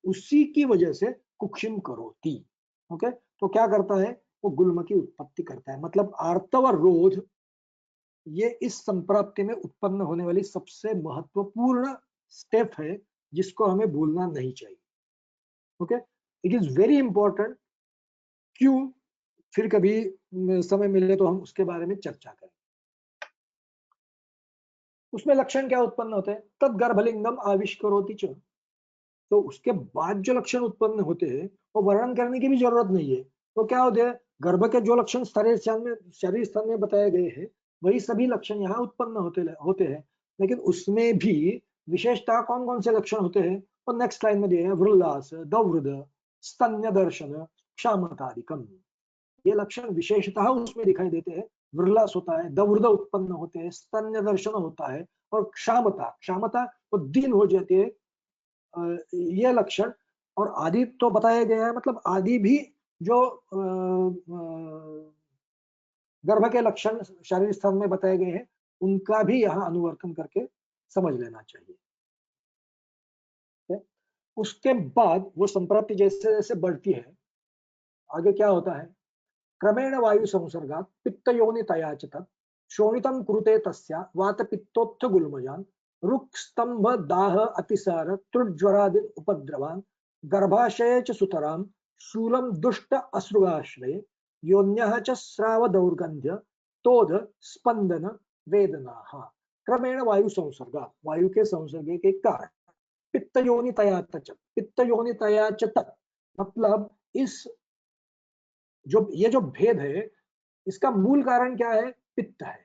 Speaker 4: उसी की वजह से कुक्षिम करोति। ओके, तो क्या करता है, वो गुल्म की उत्पत्ति करता है, मतलब आर्तव रोध, ये इस संप्राप्ति में उत्पन्न होने वाली सबसे महत्वपूर्ण स्टेप है, जिसको हमें भूलना नहीं चाहिए। Okay, it is very important. क्यों? फिर कभी समय मिले तो हम उसके बारे में चर्चा करें। उसमें लक्षण क्या उत्पन्न होते हैं, तद गर्भलिंगम आविष्करोति च, तो उसके बाद जो लक्षण उत्पन्न होते हैं वो वर्णन करने की भी जरूरत नहीं है। तो क्या होते हैं, गर्भ के जो लक्षण शरीर स्थान में बताए गए हैं वही सभी लक्षण यहाँ उत्पन्न होते हैं, लेकिन उसमें भी विशेषता कौन कौन से लक्षण होते हैं, और नेक्स्ट लाइन में दिए हैं, वृल्लास, दौर्द, स्तन्य दर्शन, क्षामतादिकम, ये लक्षण विशेषतः उसमें दिखाई देते हैं। वृल्लास होता है, दौर्द उत्पन्न होते हैं, स्तन्य दर्शन होता है, और क्षामता, क्षामता तो दिन हो जाती है, ये लक्षण, और आदि तो बताया गया है, मतलब आदि भी जो गर्भ के लक्षण शारीरिक स्थान में बताए गए हैं उनका भी यहाँ अनुवर्तन करके समझ लेना चाहिए। उसके बाद वो संप्राप्ति जैसे जैसे बढ़ती है, आगे क्या होता है, क्रमेण वायु संसर्गात् पित्त योनितया च तत् शोणितं कुरुते तस्या वात पित्तोत्थ गुल्मजान रुक् स्तंभ दाह अतिसार त्रुज्वरादि उपद्रवान गर्भाशये च सुतराम शूलं दुष्ट असृगाश्रये योन्यः च स्राव दौर्गंध्य तोध स्पंदन वेदनाः। क्रमेण वायु संसर्ग, वायु के संसर्ग के कारण, पित्त योनितया च, पित्त योनितया च तत्, मतलब इस ये जो भेद है इसका मूल कारण क्या है, पित्त है,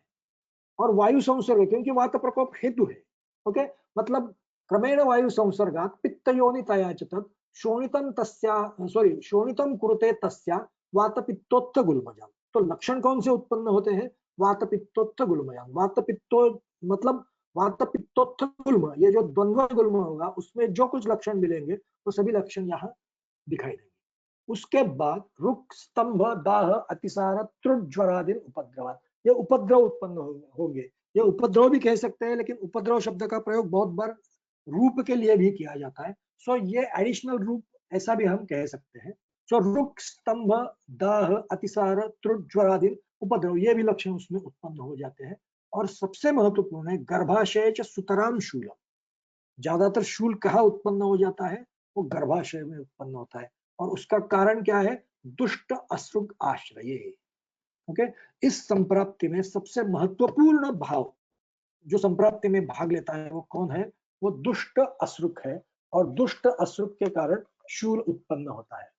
Speaker 4: और वायु संसर्ग क्योंकि वात प्रकोप हेतु है। ओके, मतलब क्रमेण वायु संसर्गात् पित्तयोनि तया च तत् शोणितं तस्या शोणितं कुरुते तस्या वातपित्तोत्थ गुल्मजाम। तो लक्षण कौन से उत्पन्न होते हैं? वातपित्तोत्थ गुल्मजाम। वातपित्तो मतलब वातपित्तोत्थ गुल्म, ये जो द्वंद्व गुल्म होगा उसमें जो कुछ लक्षण मिलेंगे वो सभी लक्षण यहाँ दिखाई देंगे। उसके बाद रुक स्तंभ दाह अतिसार त्रुज्वरादि उपद्रव, ये उपद्रव उत्पन्न होंगे। ये उपद्रव भी कह सकते हैं, लेकिन उपद्रव शब्द का प्रयोग बहुत बार रूप के लिए भी किया जाता है। सो ये एडिशनल रूप ऐसा भी हम कह सकते हैं। सो रुक स्तंभ दाह अतिसार त्रुज्वरादि उपद्रव, ये भी लक्षण उसमें उत्पन्न हो जाते हैं। और सबसे महत्वपूर्ण है गर्भाशय च सुतराम शूलम। ज्यादातर शूल कहाँ उत्पन्न हो जाता है? वो गर्भाशय में उत्पन्न होता है। और उसका कारण क्या है? दुष्ट असुग आश्रय। ओके, इस संप्राप्ति में सबसे महत्वपूर्ण भाव जो संप्राप्ति में भाग लेता है वो कौन है? वो दुष्ट असुक है। और दुष्ट असुक के कारण शूल उत्पन्न होता है।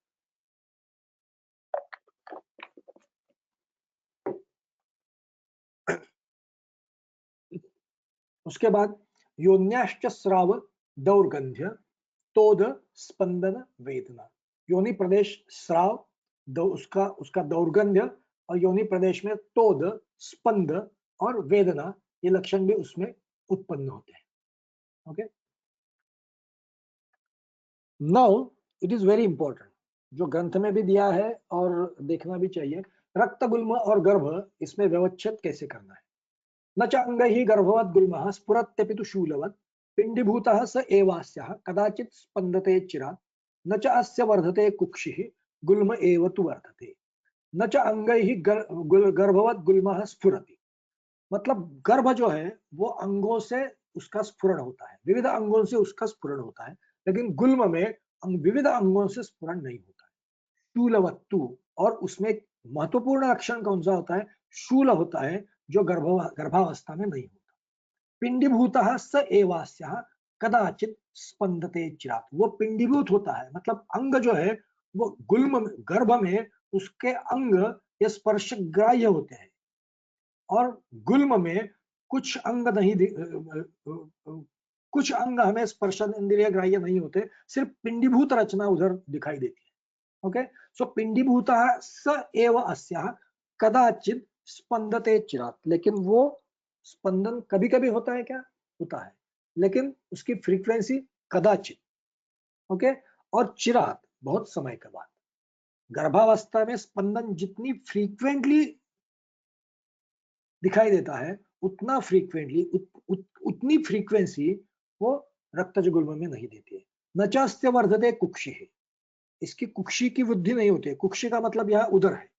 Speaker 4: उसके बाद योन्याश्च स्राव दौर्गंध्य तोद स्पंदन वेदना। योनि प्रदेश स्राव, उसका दौर्गंध्य, और योनि प्रदेश में तोद, स्पंद और वेदना, ये लक्षण भी उसमें उत्पन्न होते हैं। Okay, now it is very important, जो ग्रंथ में भी दिया है और देखना भी चाहिए, रक्त गुल्म और गर्भ, इसमें व्यवच्छेद कैसे करना है। न च अंगैः गर्भवत् गुल्मः स्फुरत्यपि तु शूलवत् पिण्डीभूतः स एवास्यः कदाचित् स्पन्दते चिरात् न च अस्य वर्धते कुक्षिः गुल्म एव तु वर्धते। न च अंगैः गर्भवत् गुल्मः स्फुरति, मतलब गर्भ जो है वो अंगों से उसका स्फुरण होता है, विविध अंगों से उसका स्फुरण होता है, लेकिन गुल्म में विविध अंगों से स्फुरण नहीं होता है। शूलवत्तु, और उसमें महत्वपूर्ण लक्षण कौन सा होता है? शूल होता है, जो गर्भावस्था में नहीं होता। पिंडीभूतः स एवास्यः कदाचित स्पंदते चिरात्, वो पिंडीभूत होता है, मतलब अंग जो है वो गुल्म गर्भ में उसके अंग ये स्पर्श ग्राह्य होते हैं। और गुल्म में कुछ अंग नहीं कुछ अंग हमें स्पर्शन इंद्रिय ग्राह्य नहीं होते, सिर्फ पिंडीभूत रचना उधर दिखाई देती है। ओके, सो पिंडीभूतः स एव अस्यः कदाचित स्पंदते चिरात्, लेकिन वो स्पंदन कभी कभी होता है, क्या होता है, लेकिन उसकी फ्रीक्वेंसी कदाचित। ओके, और चिरात बहुत समय के बाद। गर्भावस्था में स्पंदन जितनी फ्रीक्वेंटली दिखाई देता है उतना फ्रीक्वेंटली उतनी फ्रीक्वेंसी वो रक्तज गुल्म में नहीं देती है। न चास्य वर्धते कुक्षि, इसकी कुक्षी की वृद्धि नहीं होती है। कुक्षी का मतलब यहाँ उदर है।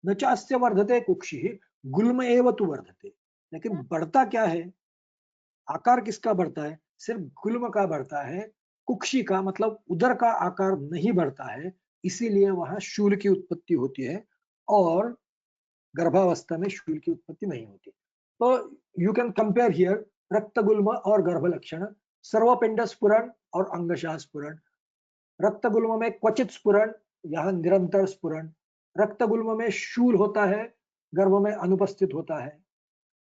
Speaker 4: न चास्य वर्धते कुक्षि गुल्म एव तु वर्धते, लेकिन बढ़ता क्या है? आकार किसका बढ़ता है? सिर्फ गुल्म का बढ़ता है, कुक्षी का मतलब उदर का आकार नहीं बढ़ता है, इसीलिए वहां शूल की उत्पत्ति होती है और गर्भावस्था में शूल की उत्पत्ति नहीं होती। तो यू कैन कंपेयर हियर रक्त गुल्म और गर्भ लक्षण, सर्वपिंड स्फुरण और अंगशाह स्फुरण। रक्त गुल्म में क्वचित स्फुरण, यहाँ निरंतर स्फुरण। रक्त गुल्म में शूल होता है, गर्भ में अनुपस्थित होता है।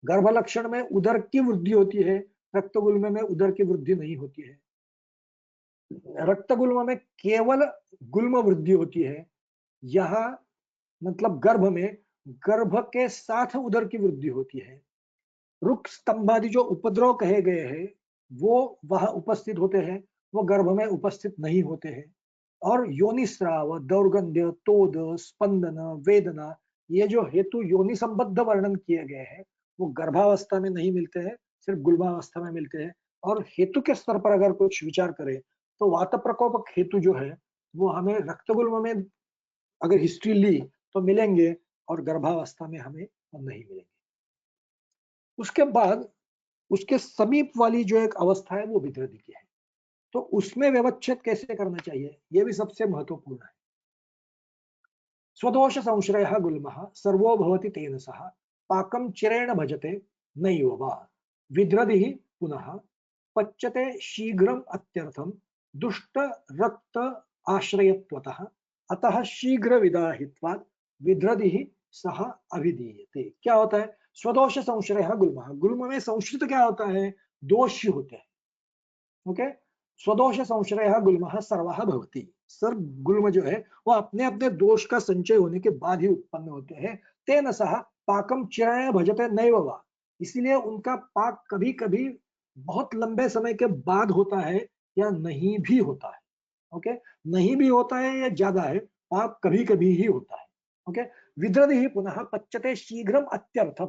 Speaker 4: गर्भ लक्षण में उदर की वृद्धि होती है, रक्त गुल्म में उदर की वृद्धि नहीं होती है। रक्त गुल्म में केवल गुल्म वृद्धि होती है, यहाँ मतलब गर्भ में गर्भ के साथ उदर की वृद्धि होती है। रुक स्तंभादि जो उपद्रव कहे गए हैं वो वहां उपस्थित होते हैं, वो गर्भ में उपस्थित नहीं होते हैं। और योनिस्राव, दौर्गंध्य, तोद, स्पंदन, वेदना, ये जो हेतु योनि संबद्ध वर्णन किए गए हैं वो गर्भावस्था में नहीं मिलते हैं, सिर्फ गुल्मावस्था में मिलते हैं। और हेतु के स्तर पर अगर कुछ विचार करें तो वात प्रकोपक हेतु जो है वो हमें रक्तगुल्म में अगर हिस्ट्री ली तो मिलेंगे, और गर्भावस्था में हमें नहीं मिलेंगे। उसके बाद उसके समीप वाली जो एक अवस्था है वो विद्रधि की है, तो उसमें व्यवच्छेद कैसे करना चाहिए ये भी सबसे महत्वपूर्ण है। स्वदोष संश्रयः गुल्मः सर्वो भवति तेन सह पाकं चिरेण भजते नैव वा विद्रधिः पुनः पच्यते शीघ्रम अत्यर्थम दुष्ट रक्त आश्रयत्वतः अतः शीघ्र विदाहित्वात् विद्रधिः सह अभिधीयते। क्या होता है? स्वदोष संश्रयः गुल्मः, गुल्म में संश्रित क्या होता है? दोष होते हैं। ओके, स्वदोष संश्रयः गुल्मः सर्वः भवति। सर गुल्म जो है वो अपने अपने दोष का संचय होने के बाद ही उत्पन्न होते हैं। तेन सह पाकम चिराय भजते नैव वा, इसीलिए उनका पाक कभी कभी बहुत लंबे समय के बाद होता है या नहीं भी होता है। ओके, नहीं भी होता है या ज्यादा है, पाक कभी कभी ही होता है। ओके, विद्रधि ही पुनः पच्यते शीघ्रम अत्यर्थम।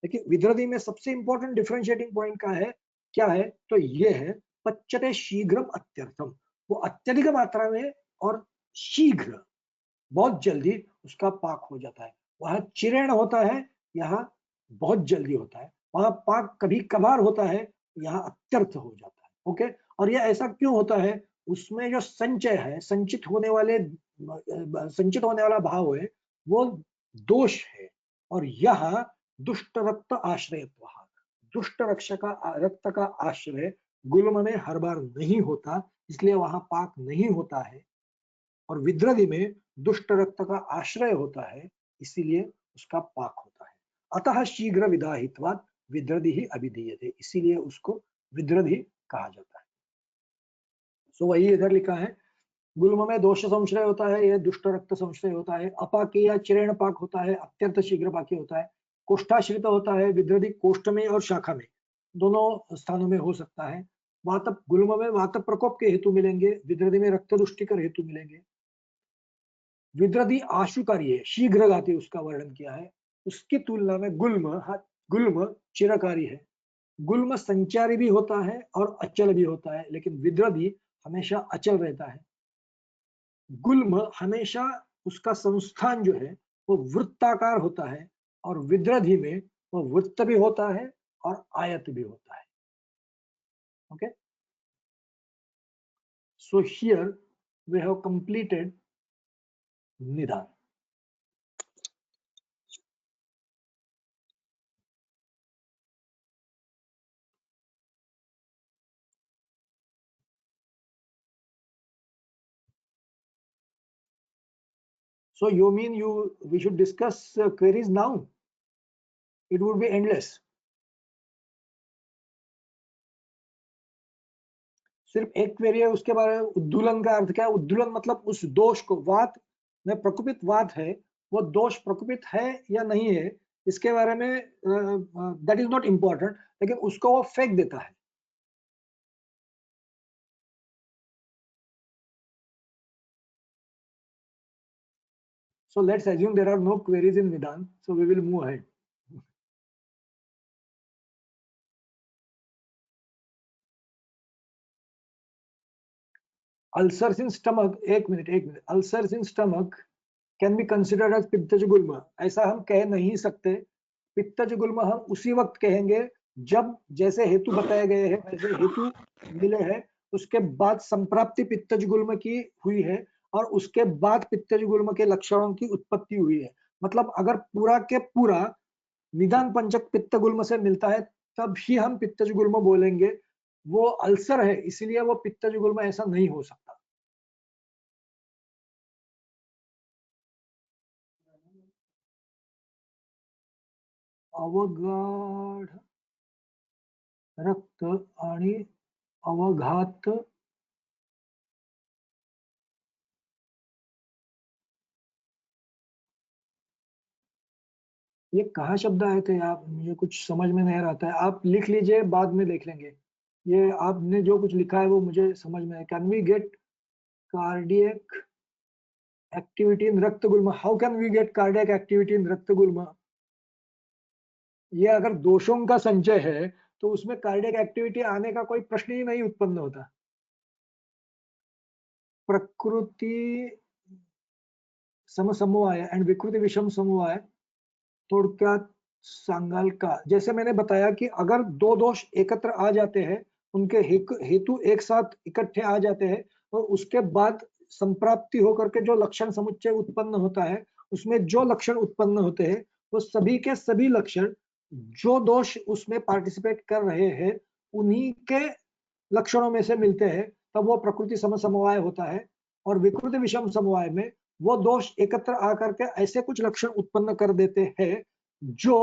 Speaker 4: देखिए विद्रधि में सबसे इंपॉर्टेंट डिफरेंशिएटिंग पॉइंट का है क्या है, तो ये है पच्यते शीघ्रम अत्यर्थम, वो अत्यधिक मात्रा में और शीघ्र, बहुत जल्दी उसका पाक हो जाता है। वहां चिरेण होता है, यहाँ बहुत जल्दी होता है। वहां पाक कभी कभार होता है, यहाँ अत्यर्थ हो जाता है। ओके, और यह ऐसा क्यों होता है, उसमें जो संचय है, संचित होने वाला भाव है, वो दोष है। और यह दुष्ट रक्त आश्रयत्व, दुष्ट रक्त का आश्रय गुल्म में हर बार नहीं होता, इसलिए वहां पाक नहीं होता है। और विद्रधि में दुष्ट रक्त का आश्रय होता है, इसीलिए उसका पाक होता है। अतः शीघ्र विदाहित्वात् विद्रधि ही अभिधीयते, इसीलिए उसको विद्रधि कहा जाता है। सो वही इधर लिखा है, गुल्म में दोष संश्रय होता है, यह दुष्ट रक्त संश्रय होता है। अपाकी या चिरेण पाक होता है, अत्यंत शीघ्र पाकी होता है। कोष्ठाश्रित होता है, विद्रधि कोष्ठ में और शाखा में दोनों स्थानों में हो सकता है। वात गुल्म में वात प्रकोप के हेतु मिलेंगे, विद्रधि में रक्त दुष्टिकर हेतु मिलेंगे। विद्रधि आशुकारी है, शीघ्रगाती उसका वर्णन किया है। उसकी तुलना में गुल्म चिरकारी है। गुल्म संचारी भी होता है और अचल भी होता है, लेकिन विद्रधि हमेशा अचल रहता है। गुल्म हमेशा उसका संस्थान जो है वो वृत्ताकार होता है, और विद्रधि में वो वृत्त भी होता है और आयत भी होता है। Okay, so here we have completed निदान। So you mean we should discuss queries now? It would be endless. सिर्फ एक क्वेरी है, उसके बारे में उद्दूलन का अर्थ क्या है? उद्दूलन मतलब उस दोष को, वात में प्रकुपित वात है, वो दोष प्रकुपित है या नहीं है, इसके बारे में दैट इज नॉट इम्पोर्टेंट, लेकिन उसको वो फेंक देता है। So let's assume there are no queries in Nidan, so we will move ahead. Ulcers in stomach, एक minute, ulcers in stomach can be considered as पित्तज गुल्म, ऐसा हम कह नहीं सकते। पित्तज गुल्म हम उसी वक्त कहेंगे जब जैसे हेतु बताए गए हैं वैसे हेतु मिले हैं, उसके बाद संप्राप्ति पित्तज गुल्म की हुई है, और उसके बाद पित्तज गुल्म के लक्षणों की उत्पत्ति हुई है। मतलब अगर पूरा के पूरा निदान पंचक पित्त गुल्म से मिलता है तब ही हम पित्तज गुल्म बोलेंगे। वो अल्सर है, इसीलिए वो पित्तज गुल्म ऐसा नहीं हो सकता। अवगाढ़ रक्त आणि अवघात ये कहाँ शब्द आए थे आप, मुझे कुछ समझ में नहीं आता है। आप लिख लीजिए, बाद में देख लेंगे। ये आपने जो कुछ लिखा है वो मुझे समझ में है। Can we get cardiac activity in रक्त गुल्म? How can we get cardiac activity in रक्त गुल्म? ये अगर दोषों का संचय है तो उसमें कार्डियक एक्टिविटी आने का कोई प्रश्न ही नहीं उत्पन्न होता। प्रकृति समसमवाय एंड विकृति विषम समवाय थोड़क्यात सांगाल का, जैसे मैंने बताया कि अगर दो दोष एकत्र आ जाते हैं, उनके हेतु एक साथ इकट्ठे आ जाते हैं, और उसके बाद संप्राप्ति होकर के जो लक्षण समुच्चय उत्पन्न होता है, उसमें जो लक्षण उत्पन्न होते हैं वो सभी के सभी लक्षण जो दोष उसमें पार्टिसिपेट कर रहे हैं उन्हीं के लक्षणों में से मिलते हैं, तब वो प्रकृति समसमवाय होता है। और विकृति विषम समवाय में वो दोष एकत्र आकर के ऐसे कुछ लक्षण उत्पन्न कर देते हैं जो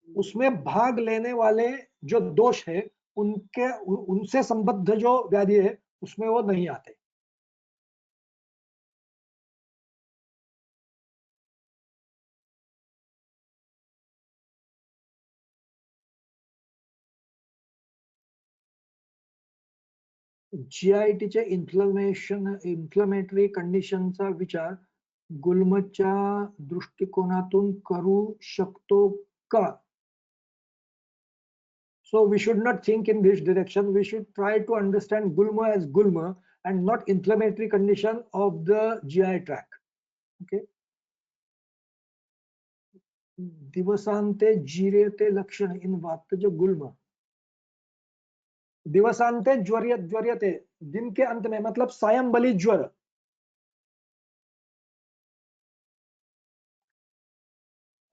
Speaker 4: उसमें भाग लेने वाले जो दोष है उनसे संबद्ध जो व्याधि है उसमें वो नहीं आते। जीआयटीचे इन्फ्लेमेटरी कंडिशनचा विचार गुल्मच्या दृष्टिकोनातून करू शकतो का? So we should not think in this direction. We should try to understand gulma as gulma and not inflammatory condition of the GI tract. Okay. दिवसांते जीरेते लक्षण इन वातज गुल्म। दिवसांते ज्वर्यते, दिन के अंत में, मतलब सायंबली ज्वर।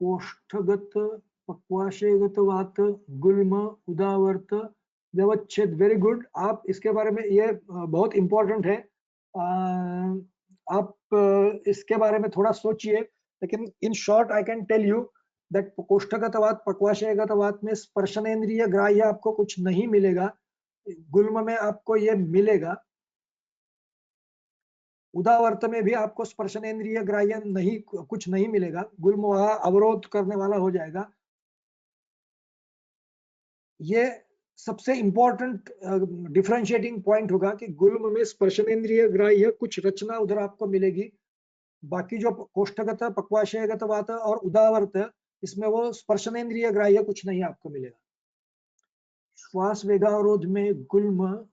Speaker 4: कोष्ठगत पक्वाशयगत वात गुल्म उदावर्त व्यवच्छेद। वेरी गुड, आप इसके बारे में, ये बहुत इंपॉर्टेंट है। आप इसके बारे में थोड़ा सोचिए, लेकिन in short I can tell you that कोष्ठगत वात पक्वाशयगत वात में स्पर्शनेन्द्रिय ग्राह्य आपको कुछ नहीं मिलेगा, गुल्म में आपको ये मिलेगा। उदावर्त में भी आपको स्पर्शनेन्द्रिय ग्राह्य नहीं, कुछ नहीं मिलेगा, गुल्म वहां अवरोध करने वाला हो जाएगा। ये सबसे इंपॉर्टेंट डिफरेंशिएटिंग पॉइंट होगा कि गुल्म में स्पर्शनेन्द्रिय ग्राह्य कुछ रचना उधर आपको मिलेगी, बाकी जो कोष्ठगत पक्वाशयगत वात और उदावर्त, इसमें वो स्पर्शनेन्द्रिय ग्राह्य कुछ नहीं आपको मिलेगा। श्वास वेगावरोध में गुल्म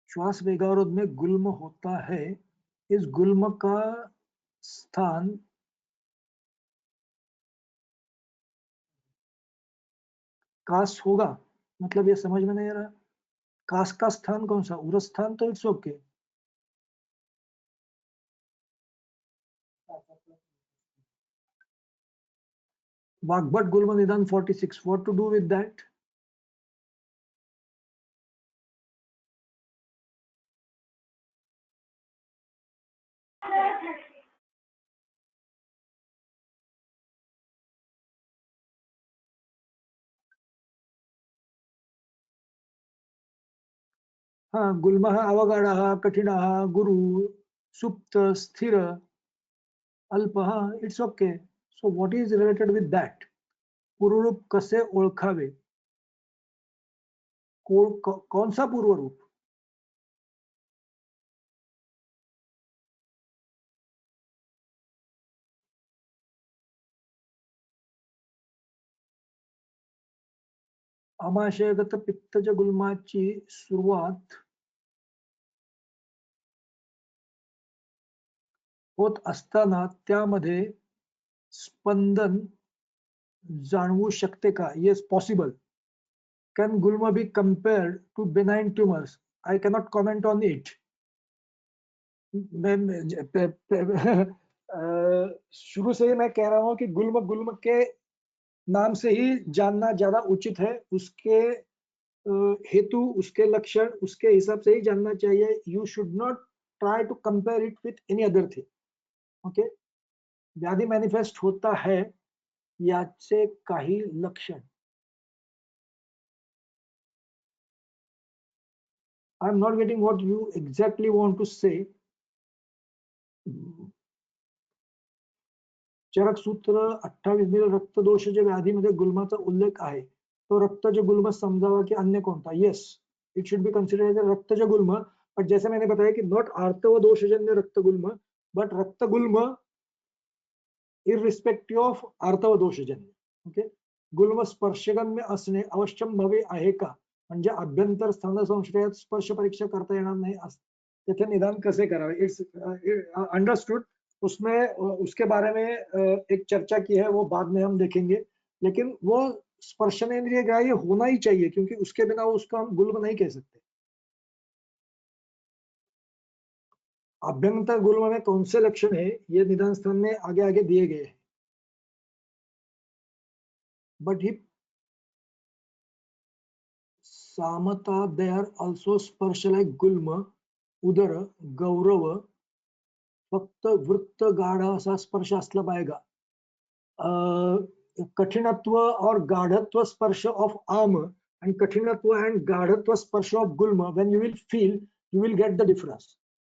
Speaker 4: श्वास वेगावरोध में गुल्म होता है। इस गुल्म का स्थान कास होगा, मतलब ये समझ में नहीं आ रहा। कास का स्थान कौन सा? उरस स्थान तो इट्स ओके। वाग्भट गुल्म निदान 46, what to do with that? हाँ, गुल्मः अवगाढ़ः कठिनः गुरु सुप्त स्थिर अल्पः, it's okay. So what is related with that? पूर्वरूप कसे ओळखावे? कौन सा पूर्व रूप? आमाशयगत पित्तज गुल्माची सुरुवात होत असताना त्यामध्ये स्पंदन जाणवू शकते का? Yes, possible. Can gulma be compared to benign tumors? I cannot comment on it. शुरू से ही मैं कह रहा हूं कि गुल्म के नाम से ही जानना ज्यादा उचित है, उसके हेतु, उसके लक्षण, उसके हिसाब से ही जानना चाहिए। You should not try to compare it with any other thing. Okay, व्याधी मॅनिफेस्ट होता है याचे काही लक्षण. I'm not getting what you exactly want to say. चरक सूत्र 28 मध्ये रक्तदोषाच्या व्याधीमध्ये गुल्माचा उल्लेख आहे. तो रक्तज गुल्म समजावा की अन्य कोणता? Yes, it should be considered as रक्तज गुल्म, बट जैसे मैंने बताया कि नॉट आर्तव दोषजन्य रक्त गुल्म, बट रक्त गुल्म इररिस्पेक्टिव्ह ऑफ आर्तव दोषजन्य. ओके, गुल्म स्पर्शगम्य असणे अवश्यंभावी आहे का? म्हणजे अभ्यंतर स्थान संशयात स्पर्श परीक्षा करता येणार नाही, त्याचे निदान कसे करावे? It's understood. उसमें उसके बारे में एक चर्चा की है, वो बाद में हम देखेंगे, लेकिन वो स्पर्शनेन्द्रिय ग्राह्य होना ही चाहिए, क्योंकि उसके बिना उसको हम गुल्म नहीं कह सकते. अभ्यंतर गुल्म में कौन से लक्षण है, ये निदान स्थान में आगे आगे दिए गए हैं. बट ही सामता देयर ऑल्सो स्पर्श लाइक गुल्म, उदर, गौरव, फक्त वृत्त गाढ असा स्पर्श असला पाहिजे. कठिणत्व और गाढ़त्व स्पर्श ऑफ आम and कठिणत्व and गाढ़त्व स्पर्श of गुल्म, when you will feel, you will get the difference.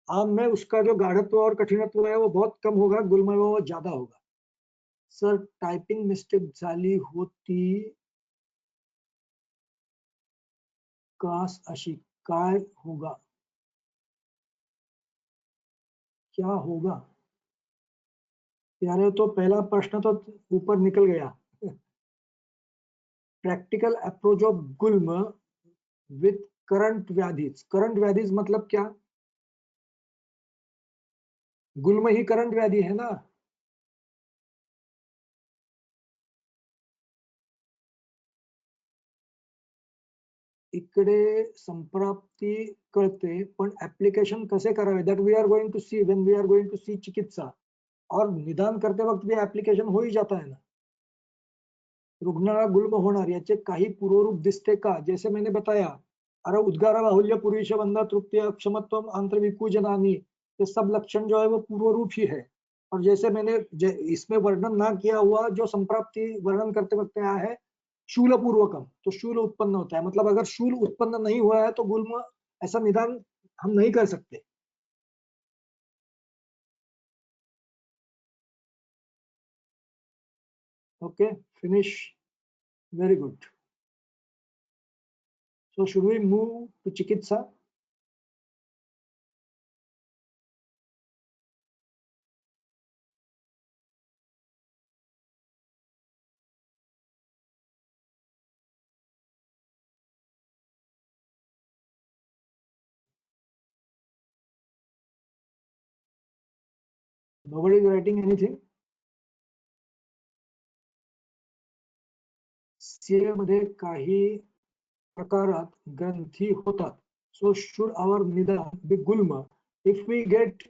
Speaker 4: आम में उसका जो गाढ़त्व और कठिणत्व है वो बहुत कम होगा, गुल्म में वो ज्यादा होगा. सर टाइपिंग मिस्टेक झाली होती कास अशी काय होगा, क्या होगा यार? तो पहला प्रश्न तो ऊपर निकल गया. प्रैक्टिकल अप्रोच ऑफ गुल्म विथ करंट व्याधिज. करंट व्याधिज मतलब क्या? गुल्म ही करंट व्याधि है ना. इकडे संप्राप्ती कळते, पण ऍप्लिकेशन कसे करावे that we are going to see when we are going to see चिकित्सा. और निदान करते वक्त भी एप्लीकेशन हो ही जाता है ना. रुग्णाला गुल्म होणार याचे काही पूर्वरूप दिसते का? जैसे मैंने बताया, अरे उद्गार बाहुल्य पुरुष बंधा तृप्ति अक्षमत्व अंतर्विकुजनानी, ये सब लक्षण जो है वो पूर्वरूप ही है. और जैसे मैंने इसमें वर्णन ना किया हुआ जो संप्राप्ति वर्णन करते वक्त आया है शूल पूर्वकम, तो शूल उत्पन्न होता है. मतलब अगर शूल उत्पन्न नहीं हुआ है तो गुल्म ऐसा निदान हम नहीं कर सकते. Okay, finish. Very good. So should we move to chikitsa? Nobody is writing anything. CA मध्ये काही प्रकारात ग्रंथी होतात. So should our nidan be gulma? If we get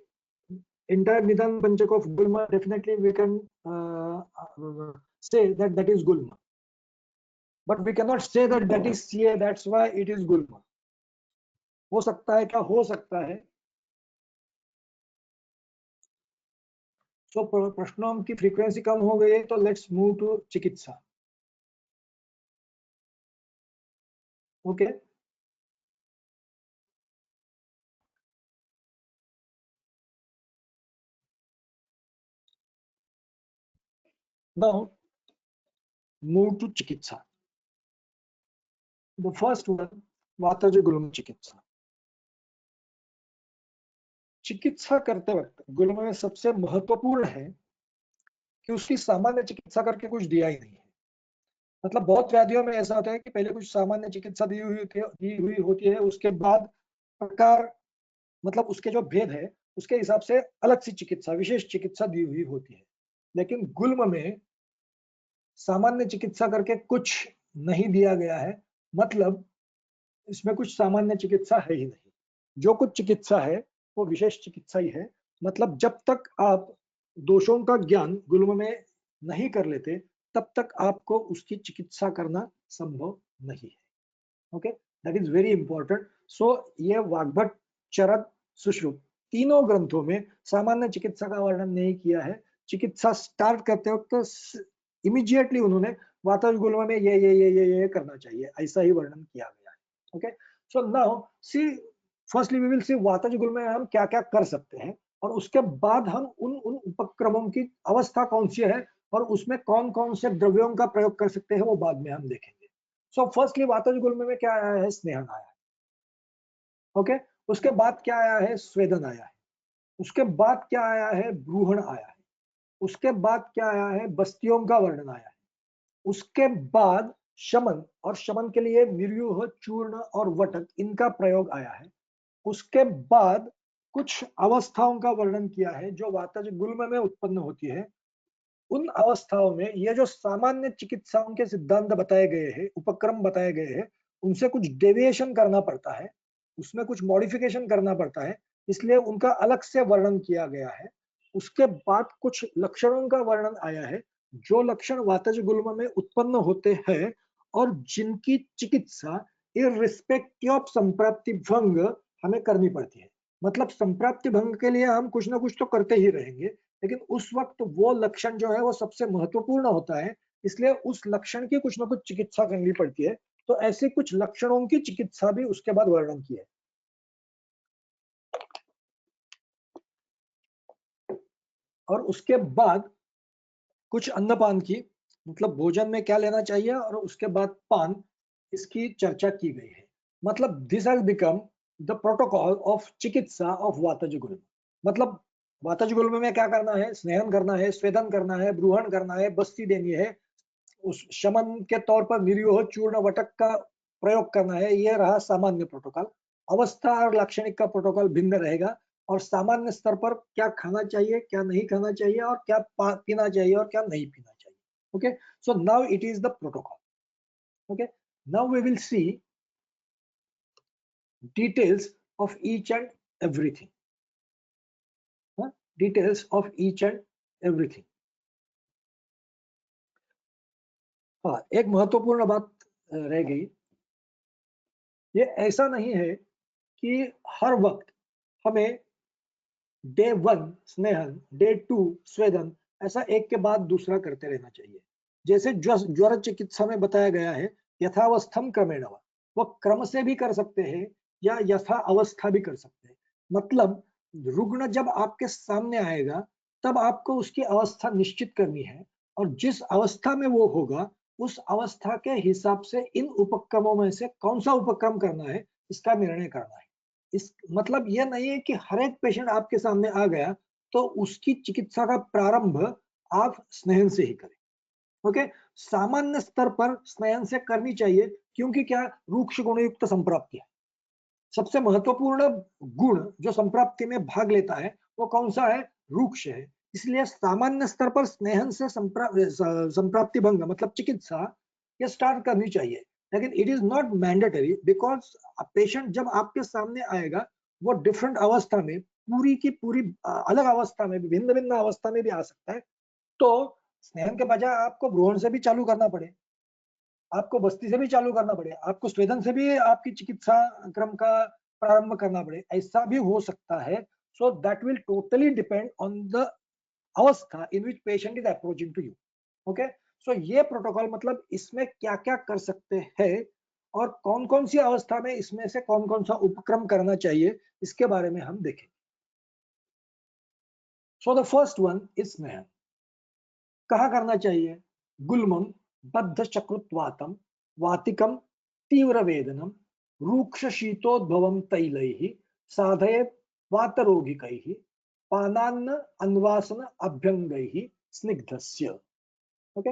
Speaker 4: entire nidan panchak of gulma, definitely we can say that that is gulma. But we cannot say that that is CA. That's why it is gulma. हो सकता है क्या? हो सकता है. So प्रश्नों की frequency कम हो गई है, तो लेट्स मूव टू चिकित्सा. Okay. Now move to chikitsa. The first one, वातज गुल्म चिकित्सा. चिकित्सा करते वक्त गुल्म में सबसे महत्वपूर्ण है कि उसकी सामान्य चिकित्सा करके कुछ दिया ही नहीं है. मतलब बहुत व्याधियों में ऐसा होता है कि पहले कुछ सामान्य चिकित्सा दी हुई होती है, उसके बाद प्रकार मतलब उसके जो भेद है उसके हिसाब से अलग सी चिकित्सा, विशेष चिकित्सा दी हुई होती है. लेकिन गुल्म में सामान्य चिकित्सा करके कुछ नहीं दिया गया है. मतलब इसमें कुछ सामान्य चिकित्सा है ही नहीं. जो कुछ चिकित्सा है वो विशेष चिकित्सा ही है. मतलब जब तक आप दोषों का ज्ञान गुल्म में नहीं कर लेते तब तक आपको उसकी चिकित्सा करना संभव नहीं है. Okay, that is very important. So ये वाग्भट, चरक, सुश्रुत तीनों ग्रंथों में सामान्य चिकित्सा का वर्णन नहीं किया है. चिकित्सा स्टार्ट करते वक्त इमीडिएटली उन्होंने वातज गुल्म में ये करना चाहिए, ऐसा ही वर्णन किया गया है. Okay, so now see firstly we will see वातज गुल्म में हम क्या क्या कर सकते हैं, और उसके बाद हम उन उपक्रमों की अवस्था कौन सी है और उसमें कौन कौन से द्रव्यों का प्रयोग कर सकते हैं वो बाद में हम देखेंगे. सो फर्स्टली वातज गुल्म में क्या आया है? स्नेहन आया है. ओके, उसके बाद क्या आया है? स्वेदन आया है. उसके बाद क्या आया है? ब्रूहण आया है. उसके बाद क्या आया है? बस्तियों का वर्णन आया है. उसके बाद शमन, और शमन के लिए निर्व्यूह, चूर्ण और वटक इनका प्रयोग आया है. उसके बाद कुछ अवस्थाओं का वर्णन किया है जो वातज गुल्म में उत्पन्न होती है. उन अवस्थाओं में ये जो सामान्य चिकित्साओं के सिद्धांत बताए गए हैं, उपक्रम बताए गए हैं, उनसे कुछ डेविएशन करना पड़ता है, उसमें कुछ मॉडिफिकेशन करना पड़ता है, इसलिए उनका अलग से वर्णन किया गया है. उसके बाद कुछ लक्षणों का वर्णन आया है जो लक्षण वातज गुल्म में उत्पन्न होते हैं और जिनकी चिकित्सा इररिस्पेक्टिव ऑफ संप्राप्ति भंग हमें करनी पड़ती है. मतलब संप्राप्ति भंग के लिए हम कुछ ना कुछ तो करते ही रहेंगे, लेकिन उस वक्त वो लक्षण जो है वो सबसे महत्वपूर्ण होता है, इसलिए उस लक्षण की कुछ ना कुछ चिकित्सा करनी पड़ती है। तो ऐसे कुछ लक्षणों की चिकित्सा भी उसके बाद वर्णन की है। और उसके बाद कुछ अन्नपान की, मतलब भोजन में क्या लेना चाहिए और उसके बाद पान, इसकी चर्चा की गई है। मतलब this has become the protocol of चिकित्सा ऑफ वातज गुल्म। मतलब वातज गुल्म में क्या करना है? स्नेहन करना है, स्वेदन करना है, ब्रूहण करना है, बस्ती देनी है, उस शमन के तौर पर निरीह चूर्ण वटक का प्रयोग करना है। यह रहा सामान्य प्रोटोकॉल। अवस्था और लाक्षणिक का प्रोटोकॉल भिन्न रहेगा, और सामान्य स्तर पर क्या खाना चाहिए, क्या नहीं खाना चाहिए, और क्या पीना चाहिए और क्या नहीं पीना चाहिए। Okay, so now it is the protocol. Okay, now we will see details of each and everything. Details of each and everything. हाँ, एक महत्वपूर्ण बात रह गई। ये ऐसा नहीं है कि हर वक्त हमें डे 1 स्नेहन, डे 2 स्वेदन, ऐसा एक के बाद दूसरा करते रहना चाहिए। जैसे ज्वर चिकित्सा में बताया गया है, यथावस्थम क्रमेण, वो क्रम से भी कर सकते हैं या यथा अवस्था भी कर सकते हैं। मतलब रुग्ण जब आपके सामने आएगा तब आपको उसकी अवस्था निश्चित करनी है, और जिस अवस्था में वो होगा उस अवस्था के हिसाब से इन उपक्रमों में से कौन सा उपक्रम करना है इसका निर्णय करना है। इस मतलब यह नहीं है कि हर एक पेशेंट आपके सामने आ गया तो उसकी चिकित्सा का प्रारंभ आप स्नेहन से ही करें। ओके, सामान्य स्तर पर स्नेहन से करनी चाहिए, क्योंकि क्या, रूक्ष गुणयुक्त संप्राप्ति है। सबसे महत्वपूर्ण गुण जो संप्राप्ति में भाग लेता है वो कौन सा है? रूक्ष है। इसलिए सामान्य स्तर पर स्नेहन से संप्राप्ति भंग मतलब चिकित्सा ये स्टार्ट करनी चाहिए, लेकिन it is not mandatory, because patient जब आपके सामने आएगा वो डिफरेंट अवस्था में, पूरी की पूरी अलग अवस्था में, भिन्न भिन्न अवस्था में भी आ सकता है। तो स्नेहन के बजाय आपको भ्रूण से भी चालू करना पड़े, आपको बस्ती से भी चालू करना पड़े, आपको स्वेदन से भी आपकी चिकित्सा क्रम का प्रारंभ करना पड़े, ऐसा भी हो सकता है। So that will totally depend on the अवस्था in which patient is approaching to you. Okay, so ये प्रोटोकॉल मतलब इसमें क्या क्या कर सकते हैं और कौन कौन सी अवस्था में इसमें से कौन कौन सा उपक्रम करना चाहिए, इसके बारे में हम देखें। So the first one is स्नेहन। कहा करना चाहिए? गुल्मम बद्ध चक्रुत्वातम वातिकम तीव्र वेदनम रूक्ष शीतोद्भवम तैलैः साधयेत् वातरोगिकैः पानान्न अन्वासन अभ्यंगैः स्निग्धस्य। ओके,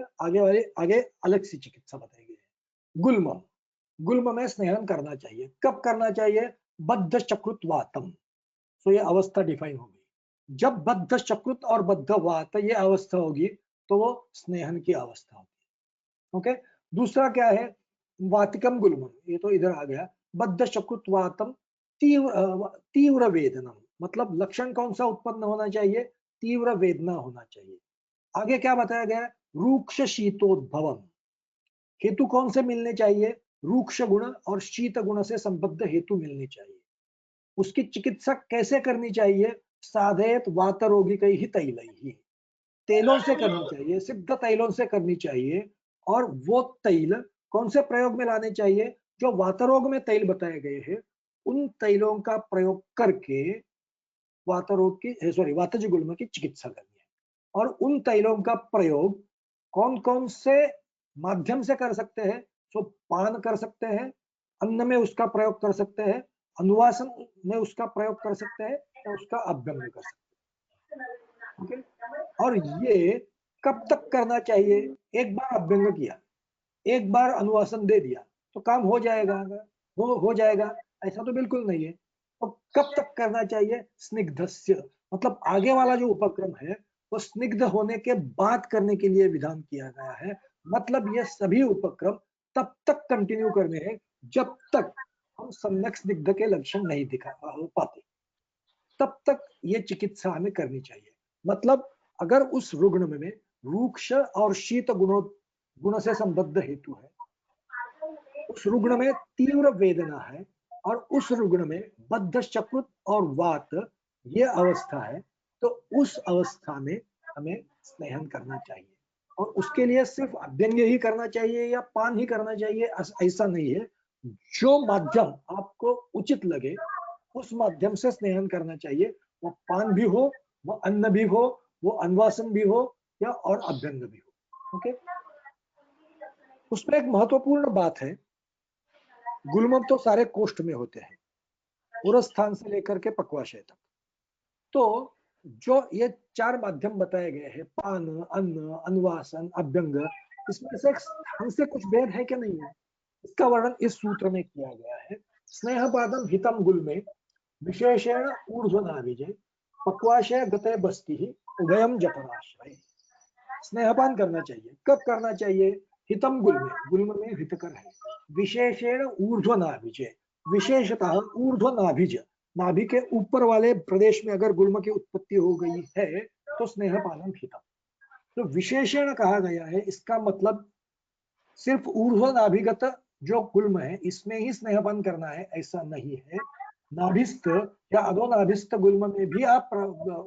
Speaker 4: आगे अलग सी चिकित्सा बताई गई है। गुल्मम, गुल्म में स्नेहन करना चाहिए। कब करना चाहिए? बद्ध चक्रुत्वातम। तो ये अवस्था डिफाइन होगी। जब बद्ध चक्रुत और बद्ध वात ये अवस्था होगी तो वो स्नेहन की अवस्था होगी। ओके, दूसरा क्या है? वातिकम गुल्मम, ये तो इधर आ गया। बद्ध चक्रुत्वातम तीव्र वेदना, मतलब लक्षण कौन सा उत्पन्न होना चाहिए? तीव्र वेदना होना चाहिए। आगे क्या बताया गया? रूक्ष शीतोद्भवम, हेतु कौन से मिलने चाहिए? रूक्ष गुण और शीत गुण से संबद्ध हेतु मिलने चाहिए। उसकी चिकित्सा कैसे करनी चाहिए? साधयत वातरोगिकैः तैलैः, तेलों से करनी चाहिए, सिद्ध तैलों से करनी चाहिए। और वो तैल कौन से प्रयोग में लाने चाहिए? जो वातरोग में तैल बताए गए हैं उन तैलों का प्रयोग करके वातरोग की वातज गुल्म की चिकित्सा करनी है। और उन तैलों का प्रयोग कौन कौन से माध्यम से कर सकते हैं? सो पान कर सकते हैं, अन्न में उसका प्रयोग कर सकते हैं, अनुवासन में उसका प्रयोग कर सकते हैं, या उसका अभ्यंग कर सकते हैं। ओके, और ये कब तक करना चाहिए? एक बार अभ्यंग किया, एक बार अनुवासन दे दिया तो काम हो जाएगा? हो जाएगा? ऐसा तो बिल्कुल नहीं है। तो कब तक करना चाहिए? स्निग्धस्य, मतलब आगे वाला जो उपक्रम है वो स्निग्ध होने के बाद करने के लिए विधान किया गया है। मतलब ये सभी उपक्रम तब तक कंटिन्यू करने हैं जब तक हम सम्यक स्निग्ध के लक्षण नहीं दिखा पाते, तब तक ये चिकित्सा हमें करनी चाहिए। मतलब अगर उस रुग्ण में रूक्ष और शीत गुण से संबद्ध हेतु है, उस रुग्ण में तीव्र वेदना है और उस रुग्ण में बद्ध शकृत और वात ये अवस्था है, तो उस अवस्था में हमें स्नेहन करना चाहिए। और उसके लिए सिर्फ अभ्यंग ही करना चाहिए या पान ही करना चाहिए ऐसा नहीं है। जो माध्यम आपको उचित लगे उस माध्यम से स्नेहन करना चाहिए। वो पान भी हो, वो अन्न भी हो, वो अन्वासन भी हो या और अभ्यंग भी हो। ओके, उसमें एक महत्वपूर्ण बात है, गुल्म तो सारे कोष्ठ में होते हैं, उरस्थान से लेकर के पक्वाशय तक। तो जो ये 4 माध्यम बताए गए हैं, पान, अन्न, अन्वासन, अभ्यंग, इसमें से स्थान से कुछ भेद है क्या? नहीं है। इसका वर्णन इस सूत्र में किया गया है। स्नेहपादम हितम गुल्मे विशेषेण ऊर्ध्वनाभिजे पक्वाशय गते बस्ति उभयम जठराश्रय। स्नेहपान करना चाहिए। कब करना चाहिए? हितम गुल्मे, गुल्म में हितकर है। विशेषेण ऊर्ध्वनाभिजे, विशेषतः ऊर्ध्वनाभिज, नाभि के ऊपर वाले प्रदेश में अगर गुल्म की उत्पत्ति हो गई है तो स्नेहपानम हितम। तो विशेषण कहा गया है, इसका मतलब सिर्फ ऊर्ध्वनाभिगत जो गुल्म है इसमें ही स्नेहपान करना है ऐसा नहीं है। नाभिस्थ या अधोनाभिस्थ गुल्म में भी आप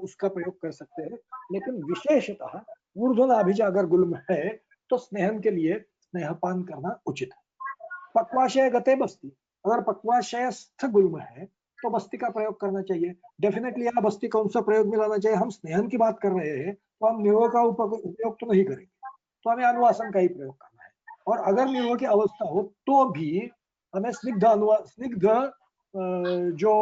Speaker 4: उसका प्रयोग कर सकते हैं, लेकिन विशेषतः ऊर्ध्वनाभिज अगर गुल्म है तो स्नेहन के लिए स्नेहपान करना उचित है। पक्वाशय गते बस्ती, अगर पक्वाशयस्थ गुल्म है तो बस्ती का प्रयोग करना चाहिए। डेफिनेटली यहाँ बस्ती कौन सा प्रयोग में लाना चाहिए? हम स्नेहन की बात कर रहे हैं तो हम निरोह का उपयोग तो नहीं करेंगे, तो हमें अनुवासन का ही प्रयोग करना है। और अगर निरोह की अवस्था हो तो भी हमें स्निग्ध जो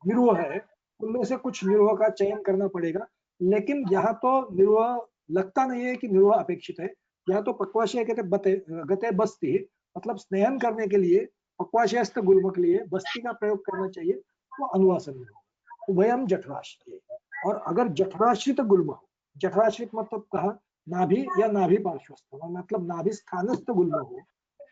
Speaker 4: निरोह है उनमें से कुछ निरोह का चयन करना पड़ेगा। लेकिन यहाँ तो निरोह लगता नहीं है कि निरोह अपेक्षित है। यहाँ तो पक्वाशय गते बस्ती, मतलब स्नेहन करने के लिए पक्वाशयस्थ गुल्म के लिए बस्ती का प्रयोग करना चाहिए, तो अनुवासन में होगा। उभयम जठराश्रय, और अगर जठराश्रित गुल्म हो, जठराश्रित मतलब कहा नाभि या नाभि पार्श्वस्थ, मतलब नाभि स्थानस्थ गुल्म हो,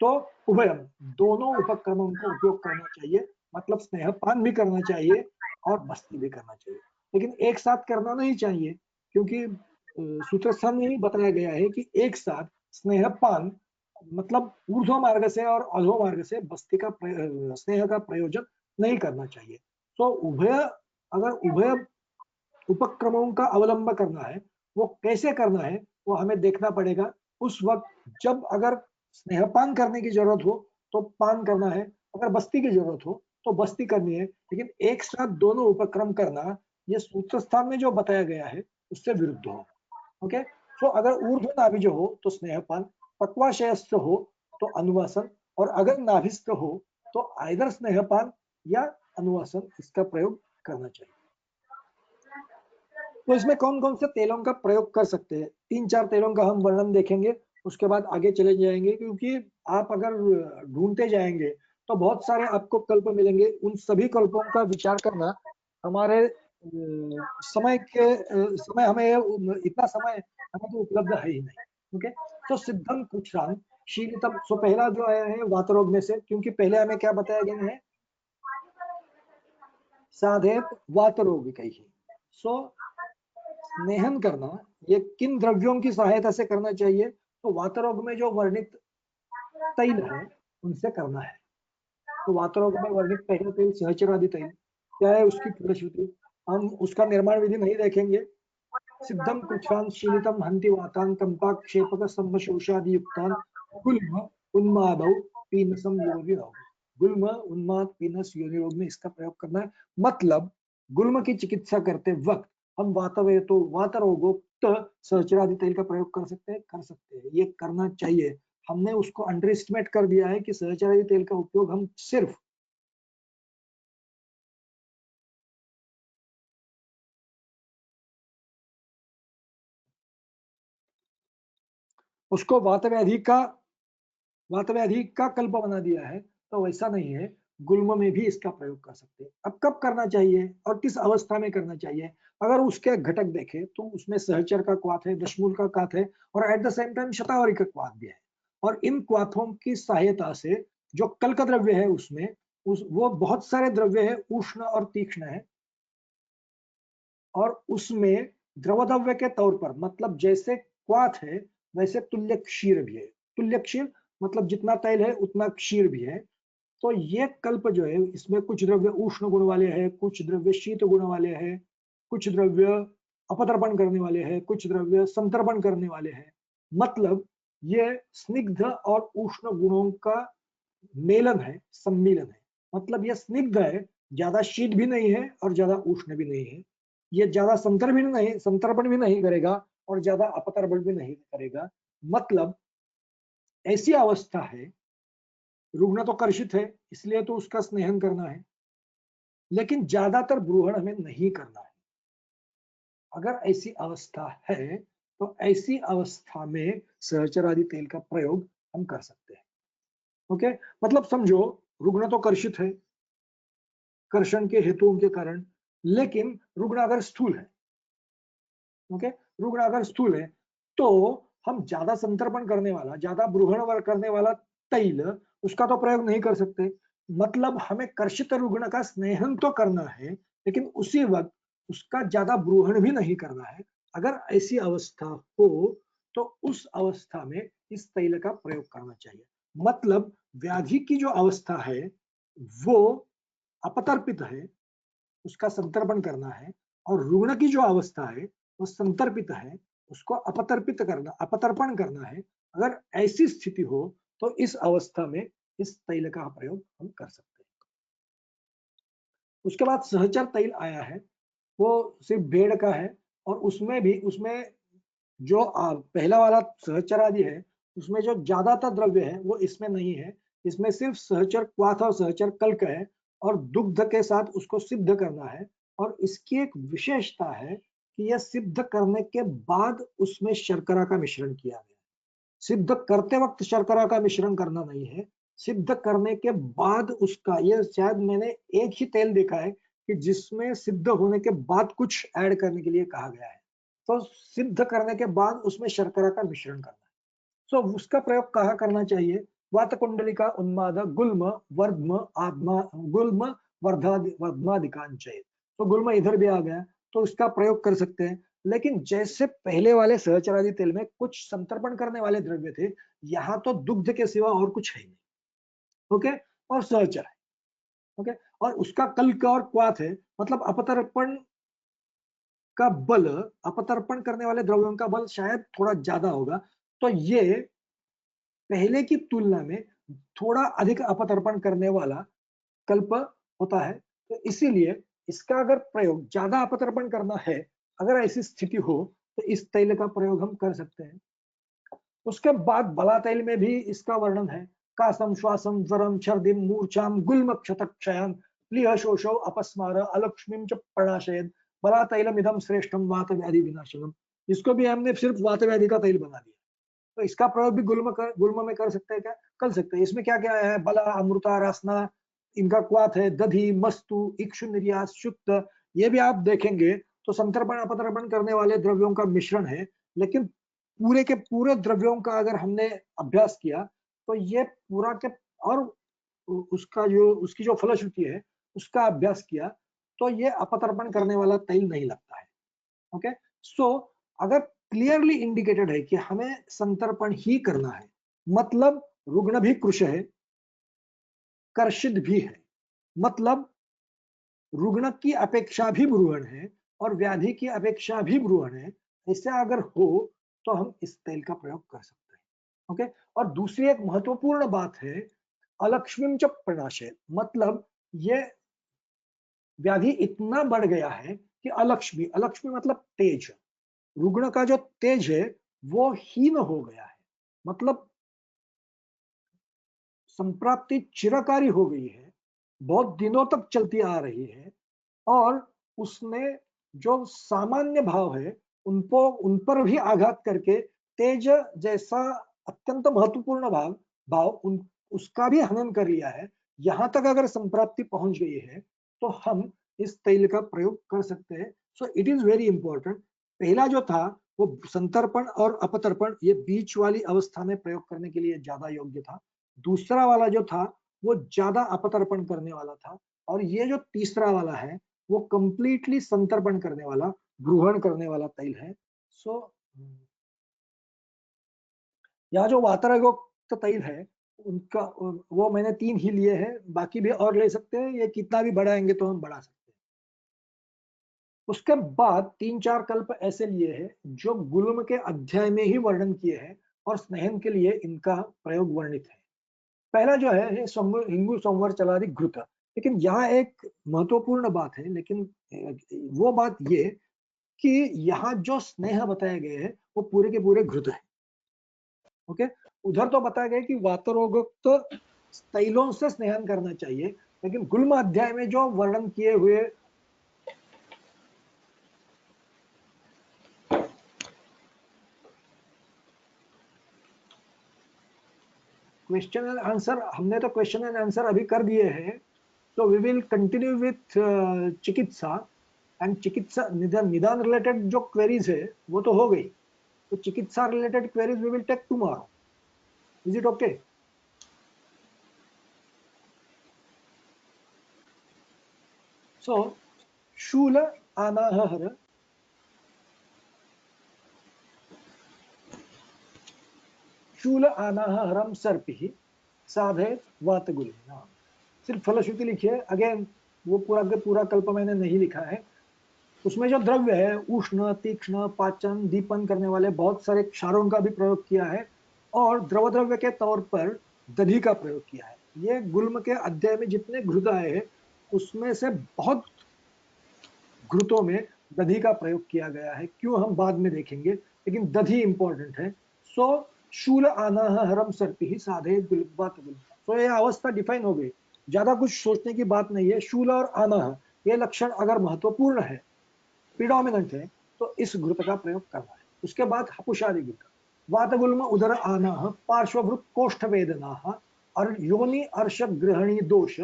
Speaker 4: तो उभयम, दोनों उपक्रमों का उपयोग करना चाहिए। मतलब स्नेहपान भी करना चाहिए और बस्ती भी करना चाहिए, लेकिन एक साथ करना नहीं चाहिए, क्योंकि सूत्रस्थान में ही बताया गया है कि एक साथ स्नेहपान मतलब ऊर्ध्व मार्ग से और अधो मार्ग से बस्ती का स्नेह का प्रयोजन नहीं करना चाहिए। तो अगर उभय उपक्रमों का अवलंब करना है, वो कैसे करना है वो हमें देखना पड़ेगा। उस वक्त जब अगर स्नेहपान करने की जरूरत हो तो पान करना है, अगर बस्ती की जरूरत हो तो बस्ती करनी है, लेकिन एक साथ दोनों उपक्रम करना ये सूत्र स्थान में जो बताया गया है उससे विरुद्ध हो। ओके, तो अगर ऊर्ध्व नाभि हो तो स्नेहपान, पक्वाशयस्थ हो तो अनुवासन, और अगर नाभिस्थ हो तो आइदर स्नेहपान या अनुवासन इसका प्रयोग करना चाहिए। तो इसमें कौन कौन से तेलों का प्रयोग कर सकते हैं? 3-4 तेलों का हम वर्णन देखेंगे, उसके बाद आगे चले जाएंगे, क्योंकि आप अगर ढूंढते जाएंगे तो बहुत सारे आपको कल्प मिलेंगे। उन सभी कल्पों का विचार करना हमारे समय हमें इतना समय हमें तो उपलब्ध है ही नहीं। ओके, तो सिद्धम कुक्षाम शीलितम, सो पहला जो आया है वातरोग में से, क्योंकि पहले हमें क्या बताया गया है? साधेत वातरोग कही। सो स्नेहन करना ये किन द्रव्यों की सहायता से करना चाहिए? तो वातरोग में जो वर्णित तैल है उनसे करना है। तो वातरोग में वर्णित पहला तेल सहचरादि तैल, क्या है उसकी फलश्रुति? हम उसका निर्माण विधि नहीं देखेंगे। सिद्धम कृच्छ्रांत शीलितम हंति वातान कंपाक्षेपक संभशोषादि युक्तान गुल्म उन्मादौ पीनसम योनिरोग। गुल्म, उन्माद, पीनस, योनिरोग में इसका प्रयोग करना है। मतलब गुल्म की चिकित्सा करते वक्त हम वातरोगोक्त सहचरादि तेल का प्रयोग कर सकते हैं, ये करना चाहिए। हमने उसको अंडर एस्टिमेट कर दिया है कि सहचरादि तेल का उपयोग हम सिर्फ उसको वात व्याधि का कल्प बना दिया है, तो वैसा नहीं है। गुल्म में भी इसका प्रयोग कर सकते हैं। अब कब करना चाहिए और किस अवस्था में करना चाहिए? अगर उसके घटक देखें तो उसमें सहचर का क्वाथ है, दशमूल का क्वाथ है, और एट द सेम टाइम शतावरी का क्वाथ भी है। और इन क्वाथों की सहायता से जो कल्क द्रव्य है उसमें वो बहुत सारे द्रव्य है, उष्ण और तीक्ष्ण है, और उसमें द्रवद्रव्य के तौर पर, मतलब जैसे क्वाथ है वैसे तुल्य क्षीर भी है। तुल्य क्षीर मतलब जितना तैल है उतना क्षीर भी है। तो ये कल्प जो है इसमें कुछ द्रव्य उष्ण गुण वाले हैं, कुछ द्रव्य शीत गुण वाले हैं, कुछ द्रव्य अपतर्पण करने वाले हैं, कुछ द्रव्य संतर्पण करने वाले हैं। मतलब ये स्निग्ध और उष्ण गुणों का मेलन है, सम्मिलन है। मतलब ये स्निग्ध है, ज्यादा शीत भी नहीं है और ज्यादा उष्ण भी नहीं है। ये ज्यादा संतर्पण भी नहीं करेगा और ज्यादा अपतर्पण भी नहीं करेगा। मतलब ऐसी अवस्था है, रुग्ण तो कर्षित है इसलिए तो उसका स्नेहन करना है, लेकिन ज्यादातर ब्रूहण हमें नहीं करना है। अगर ऐसी अवस्था है तो ऐसी अवस्था में सहचर आदि तेल का प्रयोग हम कर सकते हैं। ओके, मतलब समझो रुग्ण तो कर्षित है कर्षण के हेतुओं के कारण, लेकिन रुग्ण अगर स्थूल है, ओके, रुग्ण अगर स्थूल है तो हम ज्यादा संतर्पण करने वाला, ज्यादा ब्रूहण करने वाला तैल उसका तो प्रयोग नहीं कर सकते। मतलब हमें कर्षित रुग्ण का स्नेहन तो करना है, लेकिन उसी वक्त उसका ज्यादा ब्रूहण भी नहीं करना है। अगर ऐसी अवस्था हो तो उस अवस्था में इस तैल का प्रयोग करना चाहिए। मतलब व्याधि की जो अवस्था है वो अपतर्पित है, उसका संतर्पण करना है, और रुग्ण की जो अवस्था है वो संतर्पित है, उसको अपतर्पण करना है। अगर ऐसी स्थिति हो तो इस अवस्था में इस तैल का प्रयोग हम कर सकते हैं। उसके बाद सहचर तैल आया है, वो सिर्फ भेड़ का है, और उसमें जो पहला वाला सहचर आदि है उसमें जो ज्यादातर द्रव्य है वो इसमें नहीं है। इसमें सिर्फ सहचर क्वाथ और सहचर कल्क है, और दुग्ध के साथ उसको सिद्ध करना है। और इसकी एक विशेषता है कि यह सिद्ध करने के बाद उसमें शर्करा का मिश्रण किया गया। सिद्ध करते वक्त शर्करा का मिश्रण करना नहीं है, सिद्ध करने के बाद उसका, ये शायद मैंने एक ही तेल देखा है कि जिसमें सिद्ध होने के बाद कुछ ऐड करने के लिए कहा गया है। तो सिद्ध करने के बाद उसमें शर्करा का मिश्रण करना है। तो उसका प्रयोग कहाँ करना चाहिए? वात कुंडलिका उन्माद गुल्म वर्धम आत्मा गुल्म वर्धमादिकांचय। तो गुल्म इधर भी आ गया तो इसका प्रयोग कर सकते हैं। लेकिन जैसे पहले वाले सहचरादि तेल में कुछ संतर्पण करने वाले द्रव्य थे, यहाँ तो दुग्ध के सिवा और कुछ है नहीं। ओके, और सहचर है। ओके, और उसका कल्क और क्वाथ है, मतलब अपतर्पण का बल, अपतर्पण करने वाले द्रव्यों का बल शायद थोड़ा ज्यादा होगा। तो ये पहले की तुलना में थोड़ा अधिक अपतर्पण करने वाला कल्प होता है। तो इसीलिए इसका अगर प्रयोग ज्यादा अपतर्पण करना है, अगर ऐसी स्थिति हो तो इस तैल का प्रयोग हम कर सकते हैं। उसके बाद बला तैल में भी इसका वर्णन है। कासम श्वासम ज्वरम छर्दिम मूर्छाम गुल्म क्षतक्षयम प्लिह शोषो अपस्मार अलक्ष्मीम च प्रणाशयद बला तैलम इदम श्रेष्ठम वात व्याधि विनाशनम। इसको भी हमने सिर्फ वात व्याधि का तैल बना दिया। तो इसका प्रयोग भी गुल्म में कर सकते हैं क्या? कर सकते हैं। इसमें क्या क्या है? बला, अमृता, रासना, इनका क्वाथ है, दधि, मस्तु, इक्षु निर्यास, शुक्त। ये भी आप देखेंगे तो संतर्पण अपतर्पण करने वाले द्रव्यों का मिश्रण है। लेकिन पूरे के पूरे द्रव्यों का अगर हमने अभ्यास किया तो ये पूरा के, और उसकी जो फलश्रुति है उसका अभ्यास किया तो ये अपतर्पण करने वाला तैल नहीं लगता है। ओके, सो अगर क्लियरली इंडिकेटेड है कि हमें संतर्पण ही करना है, मतलब रुग्ण भी कृश है, कर्षित भी है, मतलब रुग्ण की अपेक्षा भी ब्रूहण है और व्याधि की अपेक्षा भी ब्रूहण है, ऐसा अगर हो तो हम इस तेल का प्रयोग कर सकते हैं। ओके, और दूसरी एक महत्वपूर्ण बात है, अलक्ष्मीम च प्रणाशय। मतलब ये व्याधि इतना बढ़ गया है कि अलक्ष्मी, अलक्ष्मी मतलब तेज, रुग्ण का जो तेज है वो हीन हो गया है। मतलब संप्राप्ति चिरकारी हो गई है, बहुत दिनों तक चलती आ रही है, और उसने जो सामान्य भाव है उनको, उन पर भी आघात करके तेज जैसा अत्यंत महत्वपूर्ण भाव उसका भी हनन कर लिया है। यहां तक अगर संप्राप्ति पहुंच गई है तो हम इस तैल का प्रयोग कर सकते हैं। So it is very important. पहला जो था वो संतर्पण और अपतर्पण, ये बीच वाली अवस्था में प्रयोग करने के लिए ज्यादा योग्य था। दूसरा वाला जो था वो ज्यादा अपतर्पण करने वाला था, और ये जो तीसरा वाला है वो कंप्लीटली संतर्पण करने वाला, ब्रूहण करने वाला तैल है। सो यह जो वातरयोक्त तैल है उनका वो मैंने 3 ही लिए हैं, बाकी भी और ले सकते हैं, ये कितना भी बढ़ाएंगे तो हम बढ़ा सकते हैं। उसके बाद 3-4 कल्प ऐसे लिए हैं जो गुल्म के अध्याय में ही वर्णन किए हैं और स्नेहन के लिए इनका प्रयोग वर्णित है। पहला जो है हिंगु संवर चलादि घृत, लेकिन यहाँ एक महत्वपूर्ण बात है, लेकिन वो बात ये कि यहाँ जो स्नेह बताए गए हैं वो पूरे के पूरे घृत है। ओके, उधर तो बताया गया कि वातरोक्त तैलों से स्नेहन करना चाहिए, लेकिन गुल्म अध्याय में जो वर्णन किए हुए क्वेश्चन एंड आंसर, हमने तो क्वेश्चन एंड आंसर अभी कर दिए हैं, तो वी विल कंटिन्यू विथ चिकित्सा एंड चिकित्सा निदान रिलेटेड जो क्वेरीज है वो तो हो गई, तो चिकित्सा related queries we will take tomorrow. Is it okay? So शूल आनाहर, शूल आनाहरम सर्पि साधे वातगुल्म। सिर्फ फलश्रुति लिखिए, अगेन वो पूरा कल्प मैंने नहीं लिखा है। उसमें जो द्रव्य है उष्ण, तीक्ष्ण, पाचन, दीपन करने वाले बहुत सारे क्षारों का भी प्रयोग किया है और द्रव द्रव्य के तौर पर दधि का प्रयोग किया है। ये गुल्म के अध्याय में जितने घृत आए हैं उसमें से बहुत घृतों में दधि का प्रयोग किया गया है, क्यों हम बाद में देखेंगे, लेकिन दधि इंपॉर्टेंट है। सो शूल आनाह हरम सर्पि ही साधे गुल्बात गुल्म। सो ये अवस्था डिफाइन हो गई, ज्यादा कुछ सोचने की बात नहीं है। शूल और आनाह ये लक्षण अगर महत्वपूर्ण है, प्रिडोमिनेंट है, तो इस घृत का प्रयोग करना है। उसके बाद हपुषादि घृत, वातगुल्म उदर आनाह पार्श्वभृत कोष्ठ वेदना और योनि अर्श गृहणी दोष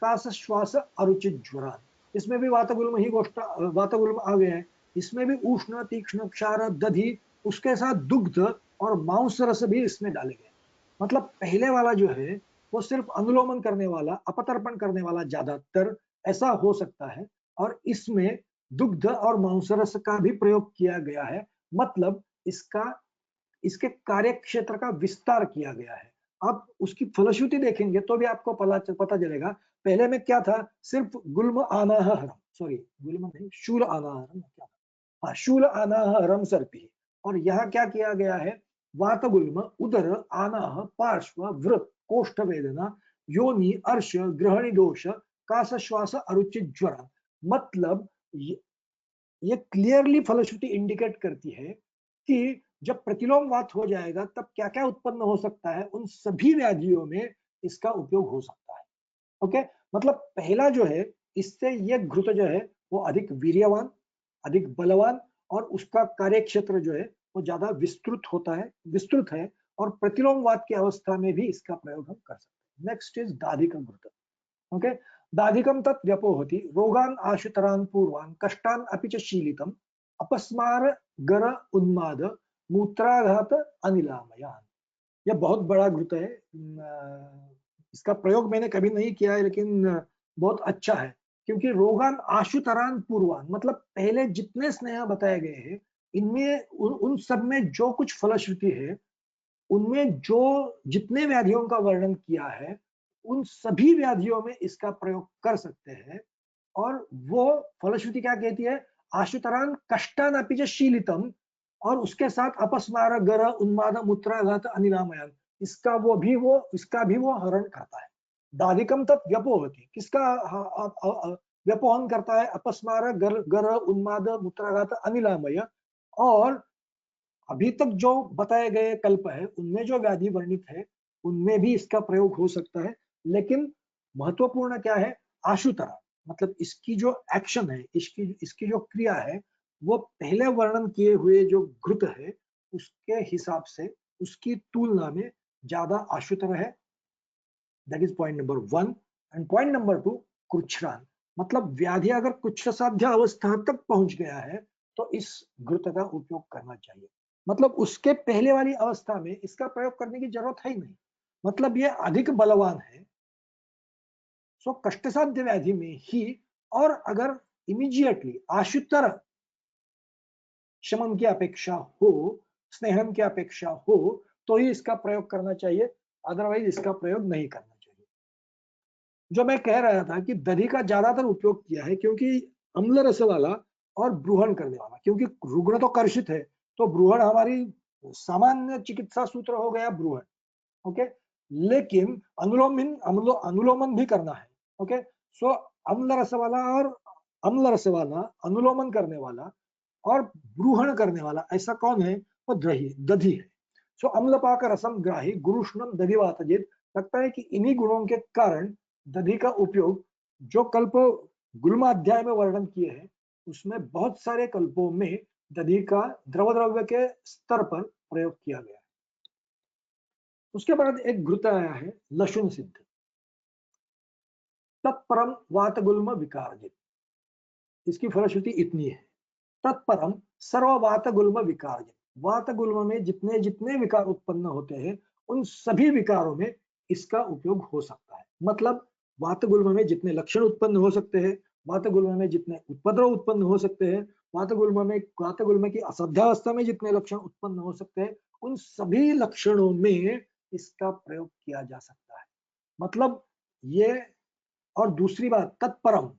Speaker 4: कास श्वास अरुचित ज्वरान। इसमें भी वातगुल्म आ गया है। इसमें भी उष्ण, तीक्ष्ण, क्षार, दधि, उसके साथ दुग्ध और मांस रस भी इसमें डाले गए। मतलब पहले वाला जो है वो सिर्फ अनुलोमन करने वाला, अपतर्पण करने वाला ज्यादातर ऐसा हो सकता है, और इसमें दुग्ध और मांसरस का भी प्रयोग किया गया है। मतलब इसके कार्य क्षेत्र का विस्तार किया गया है। आप उसकी फलश्रुति देखेंगे तो भी आपको पता चलेगा। पहले में क्या था, सिर्फ गुल्म आनाहरम, सॉरी गुल्म नहीं, शूल आनाहरम, क्या था, हाँ, शूल आनाहरम सर्पि। और यहाँ क्या किया गया है, वातगुल्म उदर आनाह पार्श्व वृत कोष्ठ वेदना योनि अर्श ग्रहणी दोष कास श्वास अरुचित ज्वर। मतलब ये क्लियरली फलश्रुति इंडिकेट करती है कि जब प्रतिलोमवात हो जाएगा तब क्या क्या उत्पन्न हो सकता है, उन सभी व्याधियों में इसका उपयोग हो सकता है। ओके, मतलब पहला जो है, इससे ये घृत जो है वो अधिक वीर्यवान, अधिक बलवान, और उसका कार्य क्षेत्र जो है वो ज्यादा विस्तृत है, और प्रतिलोमवात की अवस्था में भी इसका प्रयोग हम कर सकते हैं। नेक्स्ट इज दाधिकम घृत। ओके, दाधिकम तत् व्यपोहति रोगान आशुतरान पूर्वान कष्टान अपि च शीलितम अपस्मार गर उन्माद मूत्राघात अनिलामयान। यह बहुत बड़ा घृत है। इसका प्रयोग मैंने कभी नहीं किया है, लेकिन बहुत अच्छा है, क्योंकि रोगान आशुतरान पूर्वान मतलब पहले जितने स्नेह बताए गए हैं इनमें उन सब में जो कुछ फलश्रुति है, उनमें जो जितने व्याधियों का वर्णन किया है उन सभी व्याधियों में इसका प्रयोग कर सकते हैं। और वो फलश्रुति क्या कहती है, आशुतरान कष्टान अपि च शीलितम, और उसके साथ अपस्मार गर उन्माद मूत्राघात अनिलामयान, इसका भी वो हरण करता है। दाधिकम तत् व्यपोहति, किसका व्यपोहन करता है, अपस्मार गर उन्माद मूत्राघात अनिलामय। और अभी तक जो बताए गए कल्प है उनमें जो व्याधि वर्णित है उनमें भी इसका प्रयोग हो सकता है, लेकिन महत्वपूर्ण क्या है, आशुतरा, मतलब इसकी जो एक्शन है, इसकी जो क्रिया है, वो पहले वर्णन किए हुए जो घृत है उसके हिसाब से, उसकी तुलना में ज्यादा आशुतर है। That is point number 1। And point number 2, कृच्छ्रान, मतलब व्याधि अगर कुछ साध्य अवस्था तक पहुंच गया है तो इस घृत का उपयोग करना चाहिए। मतलब उसके पहले वाली अवस्था में इसका प्रयोग करने की जरूरत है ही नहीं, मतलब ये अधिक बलवान है। सो कष्टसाध्य व्याधि में ही, और अगर इमीडिएटली आशुतर शमन की अपेक्षा हो, स्नेहन की अपेक्षा हो, तो ही इसका प्रयोग करना चाहिए। अदरवाइज इसका प्रयोग नहीं करना चाहिए। जो मैं कह रहा था कि दधि का ज्यादातर उपयोग किया है क्योंकि अम्ल रस वाला और ब्रूहण करने वाला, क्योंकि रुग्ण तो कर्षित है, तो ब्रूहण हमारी सामान्य चिकित्सा सूत्र हो गया ब्रूहण, ओके। लेकिन अनुलोमन भी करना है, ओके। सो अम्ल रस वाला और अम्ल रस वाला, अनुलोमन करने वाला और ब्रूहण करने वाला, ऐसा कौन है? वो दधि है। सो अम्लपाक रसम ग्राही गुरुष्णम दधिवातजित, लगता है कि इन्हीं गुणों के कारण दधि का उपयोग जो कल्प गुल्माध्याय में वर्णन किए हैं उसमें बहुत सारे कल्पों में दधि का द्रव द्रव्य के स्तर पर प्रयोग किया गया है। उसके बाद एक घृत आया है लशुन सिद्ध, तत्परम वातगुल्म विकारजित। इसकी फलश्रुति इतनी है, तत्परम सर्व वातगुल्म विकारजित। वातगुल्म में जितने जितने विकार उत्पन्न होते हैं उन सभी विकारों में इसका उपयोग हो सकता है। मतलब वातगुल्म में जितने लक्षण उत्पन्न हो सकते हैं, वातगुल्म में जितने उपद्रव उत्पन्न हो सकते हैं, वातगुल्म की असाध्यावस्था में जितने लक्षण उत्पन्न हो सकते हैं, उन सभी लक्षणों में इसका प्रयोग किया जा सकता है। मतलब ये, और दूसरी बात तत्परम,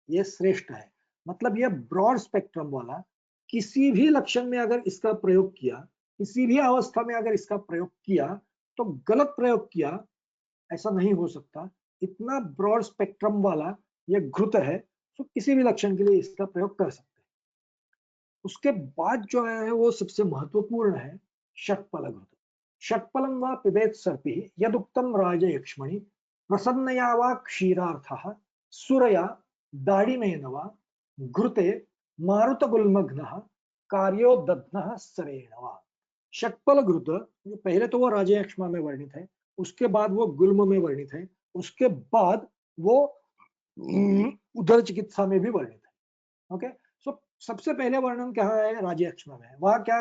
Speaker 4: ये श्रेष्ठ है। मतलब ये ब्रॉड स्पेक्ट्रम वाला, किसी भी लक्षण में अगर इसका प्रयोग किया, किसी भी अवस्था में अगर इसका प्रयोग किया तो गलत प्रयोग किया ऐसा नहीं हो सकता। इतना ब्रॉड स्पेक्ट्रम वाला ये घृत है, तो किसी भी लक्षण के लिए इसका प्रयोग कर सकते हैं। उसके बाद जो है वो सबसे महत्वपूर्ण है षट्पल घृत। षट्पलम वा पिबेत सर्पि यदुक्तम राजयक्ष्मणि प्रसन्नया वा क्षीरार्थः सुरया दाडिमेन वा घृते मारुतगुल्मघ्नः कार्यो दध्नः सरेण वा। षट्पल घृत, पहले तो वो राजयक्ष्मा में वर्णित है, उसके बाद वो गुल्म में वर्णित है, उसके बाद वो उदर चिकित्सा में भी वर्णित है, ओके। सो सबसे पहले वर्णन क्या है? राजयक्ष्मा में। वहां क्या,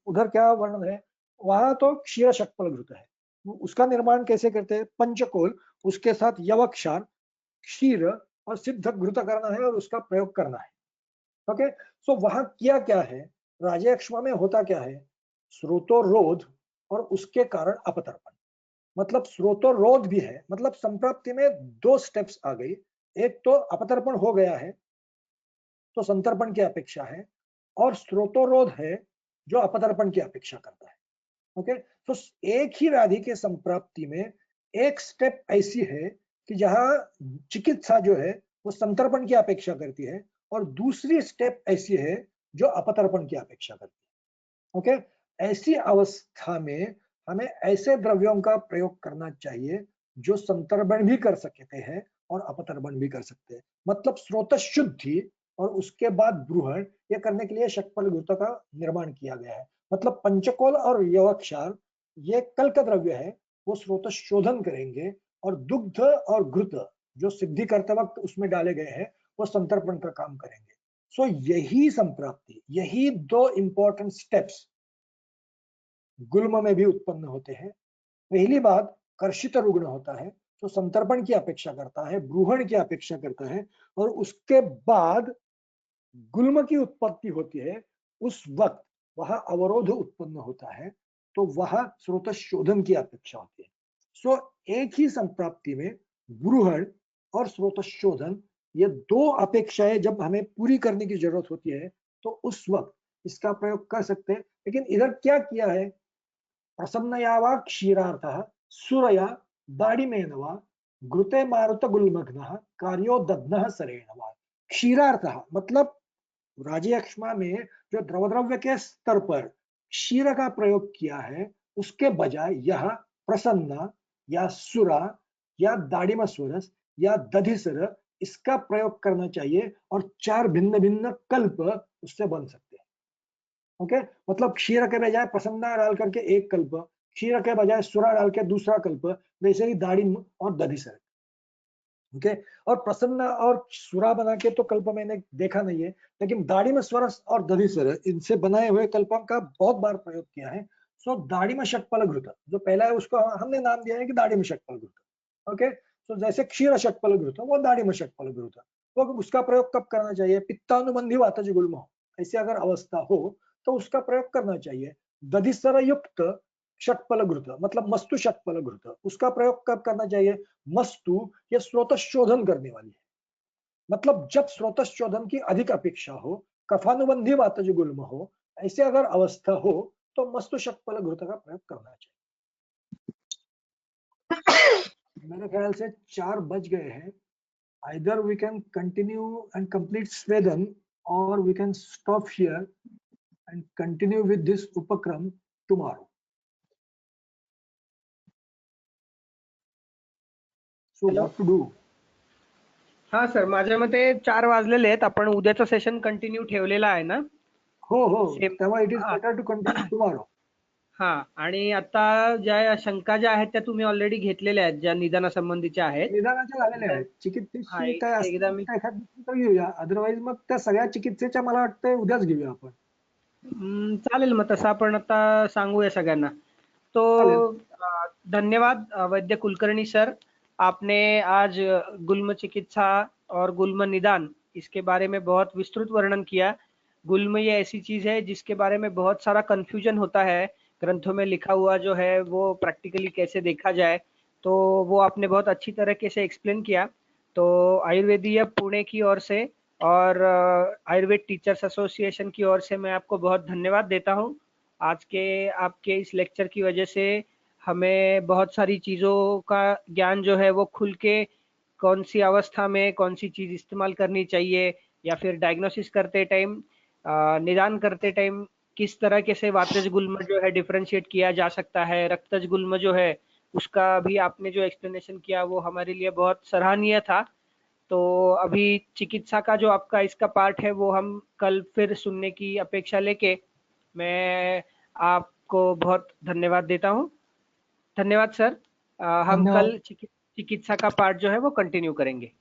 Speaker 4: उधर क्या वर्णन है? वहां तो क्षीर षट्पल घृत है। उसका निर्माण कैसे करते हैं? पंचकोल, उसके साथ यवक्षार, क्षीर और सिद्ध घृत करना है और उसका प्रयोग करना है, ओके। सो वहां किया क्या है? राजयक्ष्मा में होता क्या है? स्रोतोरोध और उसके कारण अपतर्पण। मतलब स्रोतोरोध भी है, मतलब संप्राप्ति में दो स्टेप्स आ गई। एक तो अपतर्पण हो गया है तो संतर्पण की अपेक्षा है, और स्रोतोरोध है जो अपतर्पण की अपेक्षा करता है, ओके। तो एक ही व्याधि के संप्राप्ति में एक स्टेप ऐसी है कि जहां चिकित्सा जो है वो संतर्पण की अपेक्षा करती है, और दूसरी स्टेप ऐसी है जो अपतर्पण की अपेक्षा करती है, ओके। ऐसी अवस्था में हमें ऐसे द्रव्यों का प्रयोग करना चाहिए जो संतर्पण भी कर सकते हैं और अपतर्पण भी कर सकते हैं। मतलब स्रोत शुद्धि और उसके बाद ब्रूहण, ये करने के लिए षट्पल घृत का निर्माण किया गया है। मतलब पंचकोल और यवक्षार ये कल्क द्रव्य है, वो स्रोत शोधन करेंगे, और दुग्ध और घृत जो सिद्धि करते वक्त उसमें डाले गए हैं वो संतर्पण का काम करेंगे। सो यही संप्राप्ति, यही दो इंपॉर्टेंट स्टेप्स गुल्म में भी उत्पन्न होते हैं। पहली बात, कर्षित रुग्ण होता है तो संतर्पण की अपेक्षा करता है, ब्रूहण की अपेक्षा करता है, और उसके बाद गुल्म की उत्पत्ति होती है, उस वक्त वहां अवरोध उत्पन्न होता है, तो वहां स्रोत शोधन की अपेक्षा होती है। सो एक ही संप्राप्ति में ब्रूहण और स्रोत शोधन, ये दो अपेक्षाएं जब हमें पूरी करने की जरूरत होती है तो उस वक्त इसका प्रयोग कर सकते हैं। लेकिन इधर क्या किया है? प्रसन्नया वा क्षीरार्थः सुरया दाडिमेन वा घृते मारुत गुल्मघ्नः कार्यो दध्नः सरेण वा। क्षीरार्थः मतलब राजयक्ष्मा में जो द्रव्य के स्तर पर क्षीर का प्रयोग किया है, उसके बजाय यह प्रसन्न या सुरा या दाडिमस्वरस या दधिसर, इसका प्रयोग करना चाहिए, और चार भिन्न भिन्न कल्प उससे बन सकते हैं, ओके। मतलब क्षीर के बजाय प्रसन्ना डाल करके एक कल्प, क्षीर के बजाय सुरा डाल के दूसरा कल्प, वैसे ही दाडिम और दधिसर, ओके। और प्रसन्न और सुरा बना के तो कल्प मैंने देखा नहीं है, लेकिन दाड़िम स्वरस और दधिसर, इनसे बनाए हुए कल्पों का बहुत बार प्रयोग किया है। सो दाड़िम षट्पल घृत जो पहला है उसको हमने नाम दिया है कि दाड़िम षट्पल घृत, ओके। सो जैसे क्षीर षट्पल घृत वो दाड़िम षट्पल घृत, तो उसका प्रयोग कब करना चाहिए? पित्तानुबंधी वातज गुल्म हो, ऐसी अगर अवस्था हो तो उसका प्रयोग करना चाहिए। दधिसर युक्त षट्पल घृत मतलब मस्तु षट्पल घृत, उसका प्रयोग कब करना चाहिए? मस्तु ये स्रोतशोधन करने वाली है, मतलब जब स्रोतशोधन की अधिक अपेक्षा हो, कफानुबंधी वातज गुल्म हो, ऐसे अगर अवस्था हो तो मस्तु षट्पल घृत का प्रयोग करना चाहिए। मेरे ख्याल से 4 बज गए हैं। Either we can continue and complete Sweden, or we can stop here and continue with this Upakram tomorrow. So
Speaker 1: Hello?
Speaker 4: what to do?
Speaker 1: हा सर, माझ्या मते 4 वाजलेले आहेत. आपण उद्याचं सेशन कंटिन्यू ठेवलेला आहे ना?
Speaker 4: हो
Speaker 1: सेम.
Speaker 4: तेव्हा it is
Speaker 1: हा
Speaker 4: better to continue tomorrow.
Speaker 1: हा आणि आता ज्या शंका ज्या आहेत त्या तुम्ही ऑलरेडी घेतलेल्या आहेत, ज्या निदानासंबंधीच्या आहेत.
Speaker 4: निदानाचे झालेले
Speaker 1: तर
Speaker 4: आहेत,
Speaker 1: हा
Speaker 4: चिकित्सेशी काय असतील
Speaker 1: एकदा मी
Speaker 4: तर एखाद दुसरी घेऊया, अदरवाईज मग त्या सगळ्या चिकित्सेच्या मला वाटतं उद्याच घेऊया आपण.
Speaker 1: चालेल, मग तसं आपण आता सांगूया सगळ्यांना. तो
Speaker 4: चालेल.
Speaker 1: धन्यवाद वैद्य कुलकर्णी सर, आपने आज गुल्म चिकित्सा और गुल्म निदान इसके बारे में बहुत विस्तृत वर्णन किया। गुल्म ये ऐसी चीज है जिसके बारे में बहुत सारा कंफ्यूजन होता है, ग्रंथों में लिखा हुआ जो है वो प्रैक्टिकली कैसे देखा जाए, तो वो आपने बहुत अच्छी तरीके से एक्सप्लेन किया। तो आयुर्वेदीय पुणे की ओर से और आयुर्वेद टीचर्स एसोसिएशन की ओर से मैं आपको बहुत धन्यवाद देता हूँ। आज के आपके इस लेक्चर की वजह से हमें बहुत सारी चीज़ों का ज्ञान जो है वो खुल के, कौन सी अवस्था में कौन सी चीज़ इस्तेमाल करनी चाहिए, या फिर डायग्नोसिस करते टाइम, निदान करते टाइम किस तरह के से वातज गुल्म जो है डिफरेंशिएट किया जा सकता है, रक्तज गुल्म जो है उसका भी आपने जो एक्सप्लेनेशन किया वो हमारे लिए बहुत सराहनीय था। तो अभी चिकित्सा का जो आपका इसका पार्ट है वो हम कल फिर सुनने की अपेक्षा लेके मैं आपको बहुत धन्यवाद देता हूँ। धन्यवाद सर। हम
Speaker 4: धन्यवाद।
Speaker 1: कल चिकित्सा का पार्ट जो है वो कंटिन्यू करेंगे।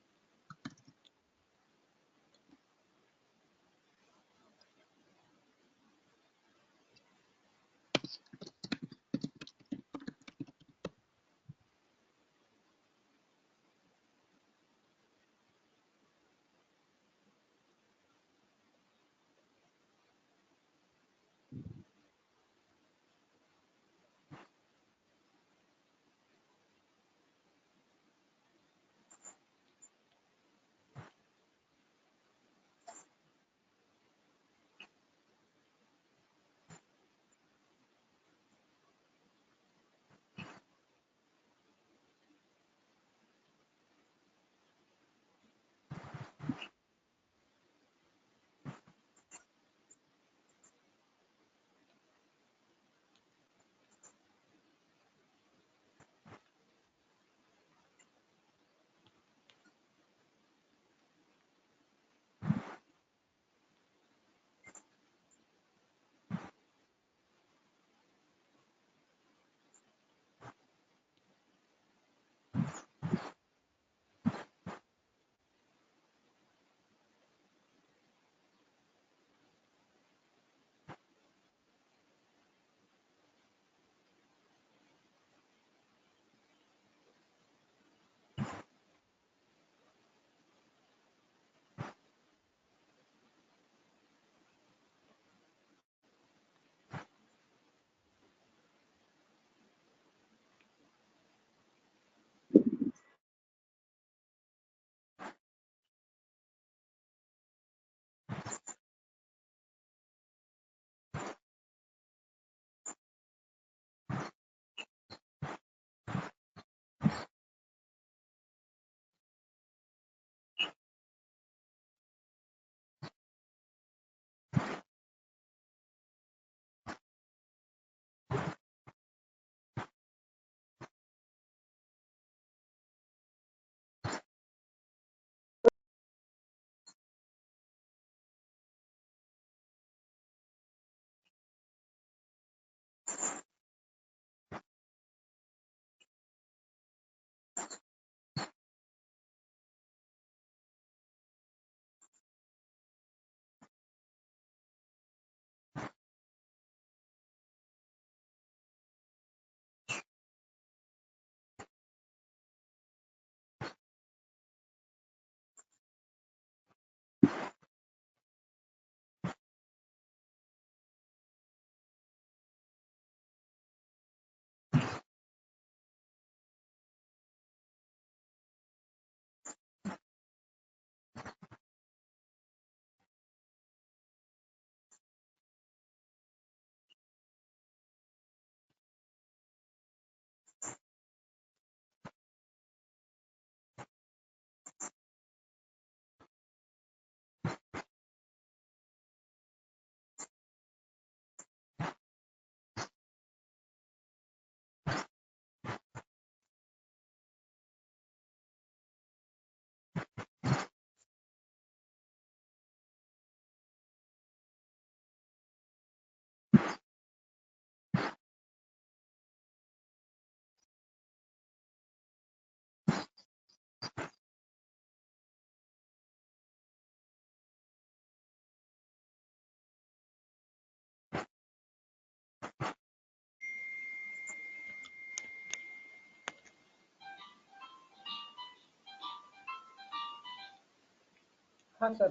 Speaker 1: हा सर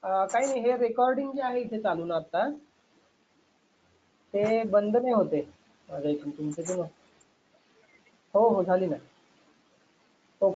Speaker 1: काही नाही, हे रेकॉर्डिंग जे आहे इथे चालू ना आता ते बंद नाही होते माझ्या इथून, तुमच्या इथून हो हो झाली ना.